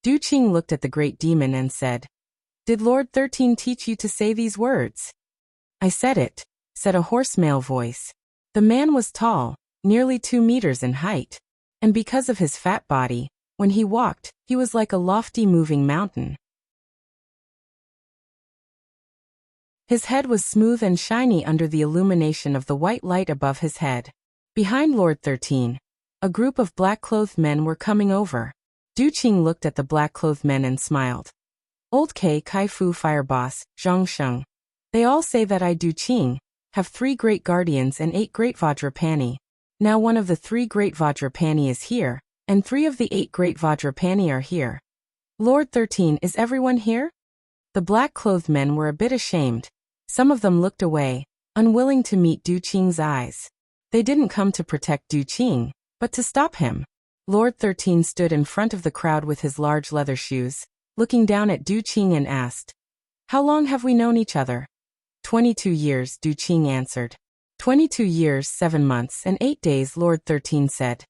Du Qing looked at the great demon and said, "Did Lord 13 teach you to say these words?" "I said it," said a hoarse male voice. The man was tall, nearly 2 meters in height, and because of his fat body, when he walked, he was like a lofty moving mountain. His head was smooth and shiny under the illumination of the white light above his head. Behind Lord 13, a group of black-clothed men were coming over. Du Qing looked at the black-clothed men and smiled. "Old Kai Fu Fire Boss, Zhang Sheng. They all say that I, Du Qing, have 3 great guardians and 8 great Vajrapani. Now one of the 3 great Vajrapani is here, and 3 of the 8 great Vajrapani are here. Lord 13, is everyone here?" The black-clothed men were a bit ashamed. Some of them looked away, unwilling to meet Du Qing's eyes. They didn't come to protect Du Qing, but to stop him. Lord 13 stood in front of the crowd with his large leather shoes, looking down at Du Qing and asked, "How long have we known each other?" 22 years, Du Qing answered. 22 years, 7 months, and 8 days, Lord 13 said.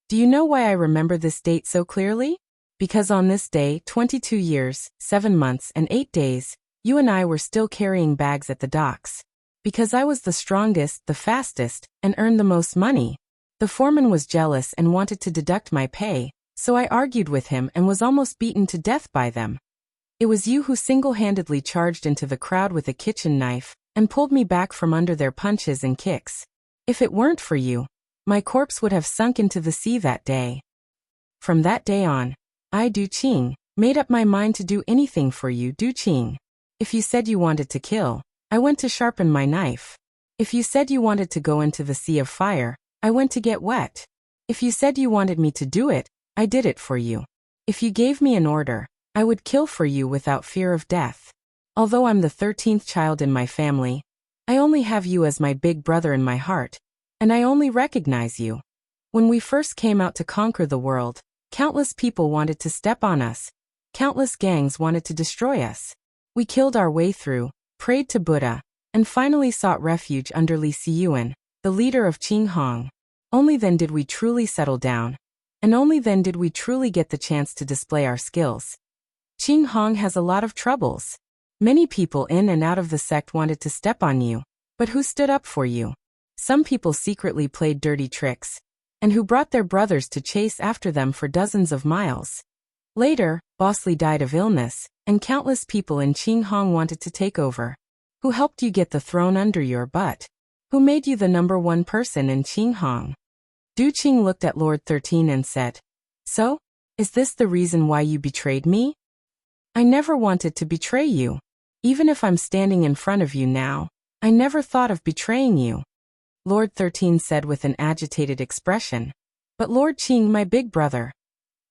"Do you know why I remember this date so clearly? Because on this day, 22 years, 7 months, and 8 days, you and I were still carrying bags at the docks. Because I was the strongest, the fastest, and earned the most money. The foreman was jealous and wanted to deduct my pay, so I argued with him and was almost beaten to death by them. It was you who single-handedly charged into the crowd with a kitchen knife and pulled me back from under their punches and kicks. If it weren't for you, my corpse would have sunk into the sea that day. From that day on, I, Du Qing, made up my mind to do anything for you, Du Qing. If you said you wanted to kill, I went to sharpen my knife. If you said you wanted to go into the sea of fire, I went to get wet. If you said you wanted me to do it, I did it for you. If you gave me an order, I would kill for you without fear of death. Although I'm the 13th child in my family, I only have you as my big brother in my heart, and I only recognize you. When we first came out to conquer the world, countless people wanted to step on us. Countless gangs wanted to destroy us. We killed our way through, prayed to Buddha, and finally sought refuge under Li Xiyuan, the leader of Qing Hong. Only then did we truly settle down, and only then did we truly get the chance to display our skills. Qing Hong has a lot of troubles. Many people in and out of the sect wanted to step on you, but who stood up for you? Some people secretly played dirty tricks, and who brought their brothers to chase after them for dozens of miles. Later, Boss Li died of illness, and countless people in Qinghong wanted to take over. Who helped you get the throne under your butt? Who made you the #1 person in Qinghong? Du Qing looked at Lord 13 and said, "So? Is this the reason why you betrayed me?" "I never wanted to betray you. Even if I'm standing in front of you now, I never thought of betraying you," Lord 13 said with an agitated expression. "But Lord Qing, my big brother,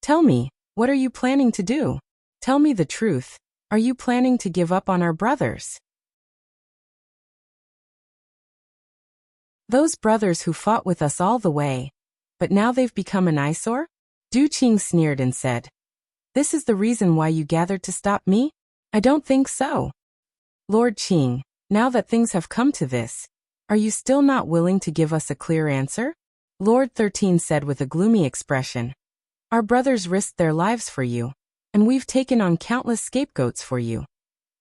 tell me, what are you planning to do? Tell me the truth. Are you planning to give up on our brothers? Those brothers who fought with us all the way, but now they've become an eyesore?" Du Qing sneered and said, "This is the reason why you gathered to stop me? I don't think so. Lord Qing, now that things have come to this, are you still not willing to give us a clear answer?" Lord 13 said with a gloomy expression, "Our brothers risked their lives for you, and we've taken on countless scapegoats for you.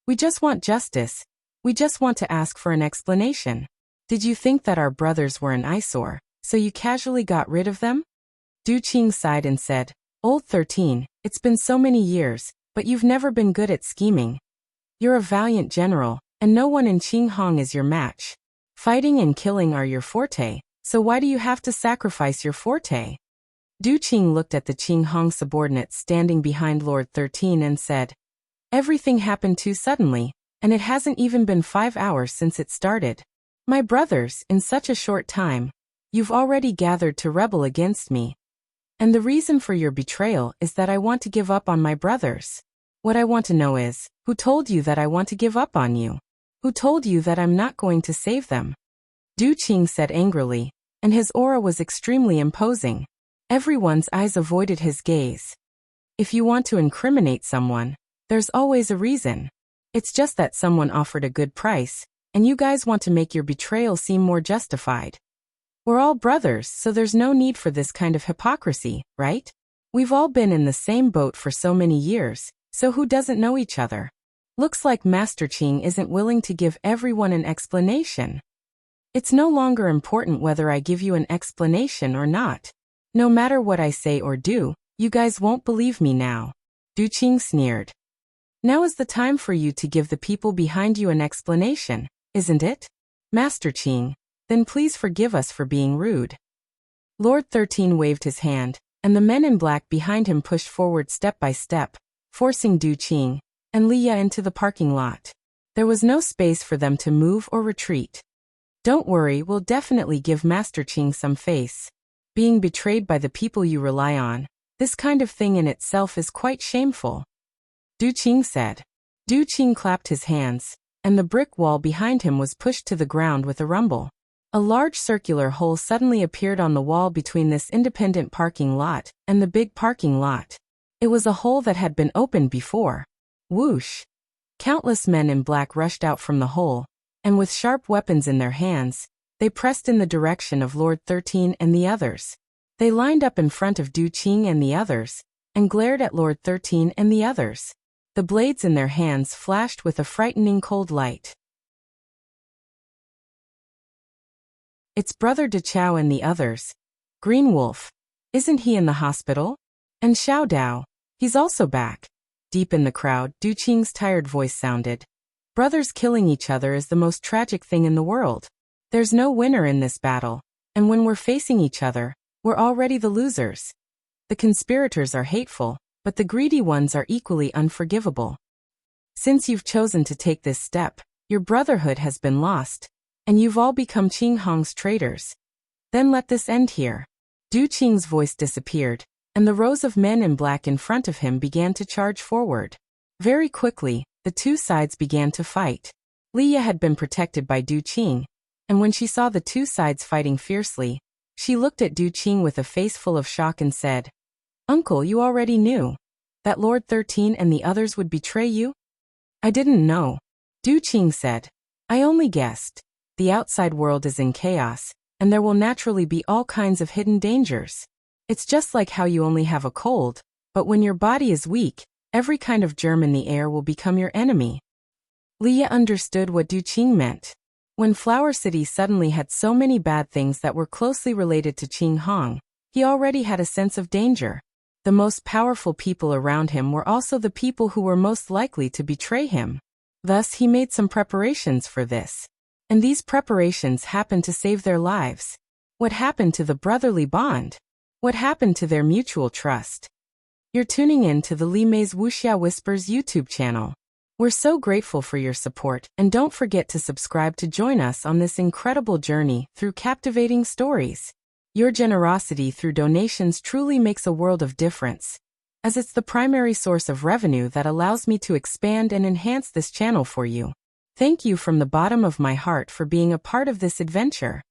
We just want justice. We just want to ask for an explanation. Did you think that our brothers were an eyesore, so you casually got rid of them?" Du Qing sighed and said, "Old 13, it's been so many years, but you've never been good at scheming. You're a valiant general, and no one in Qinghong is your match. Fighting and killing are your forte, so why do you have to sacrifice your forte?" Du Qing looked at the Qinghong subordinates standing behind Lord 13 and said, "Everything happened too suddenly, and it hasn't even been 5 hours since it started. My brothers, in such a short time, you've already gathered to rebel against me. And the reason for your betrayal is that I want to give up on my brothers. What I want to know is, who told you that I want to give up on you? Who told you that I'm not going to save them?" Du Qing said angrily, and his aura was extremely imposing. Everyone's eyes avoided his gaze. If you want to incriminate someone, there's always a reason. It's just that someone offered a good price, and you guys want to make your betrayal seem more justified. We're all brothers, so there's no need for this kind of hypocrisy, right? We've all been in the same boat for so many years, so who doesn't know each other? Looks like Master Qing isn't willing to give everyone an explanation. It's no longer important whether I give you an explanation or not. No matter what I say or do, you guys won't believe me now. Du Qing sneered. Now is the time for you to give the people behind you an explanation, isn't it? Master Qing, then please forgive us for being rude. Lord 13 waved his hand, and the men in black behind him pushed forward step by step, forcing Du Qing and Liya into the parking lot. There was no space for them to move or retreat. "Don't worry, we'll definitely give Master Qing some face. Being betrayed by the people you rely on, this kind of thing in itself is quite shameful," Du Qing said. Du Qing clapped his hands, and the brick wall behind him was pushed to the ground with a rumble. A large circular hole suddenly appeared on the wall between this independent parking lot and the big parking lot. It was a hole that had been opened before. Whoosh! Countless men in black rushed out from the hole, and with sharp weapons in their hands, they pressed in the direction of Lord 13 and the others. They lined up in front of Du Qing and the others, and glared at Lord 13 and the others. The blades in their hands flashed with a frightening cold light. "It's Brother DeChao and the others. Green Wolf. Isn't he in the hospital? And Xiao Dao. He's also back." Deep in the crowd, Du Qing's tired voice sounded. "Brothers killing each other is the most tragic thing in the world. There's no winner in this battle, and when we're facing each other, we're already the losers. The conspirators are hateful, but the greedy ones are equally unforgivable. Since you've chosen to take this step, your brotherhood has been lost, and you've all become Qinghong's traitors. Then let this end here." Du Qing's voice disappeared, and the rows of men in black in front of him began to charge forward. Very quickly, the two sides began to fight. Liya had been protected by Du Qing, and when she saw the two sides fighting fiercely, she looked at Du Qing with a face full of shock and said, "Uncle, you already knew that Lord 13 and the others would betray you?" "I didn't know," Du Qing said. "I only guessed. The outside world is in chaos, and there will naturally be all kinds of hidden dangers. It's just like how you only have a cold, but when your body is weak, every kind of germ in the air will become your enemy." Leah understood what Duqing meant. When Flower City suddenly had so many bad things that were closely related to Qing Hong, he already had a sense of danger. The most powerful people around him were also the people who were most likely to betray him. Thus, he made some preparations for this. And these preparations happened to save their lives. What happened to the brotherly bond? What happened to their mutual trust? You're tuning in to the Li Mei's Wuxia Whispers YouTube channel. We're so grateful for your support, and don't forget to subscribe to join us on this incredible journey through captivating stories. Your generosity through donations truly makes a world of difference, as it's the primary source of revenue that allows me to expand and enhance this channel for you. Thank you from the bottom of my heart for being a part of this adventure.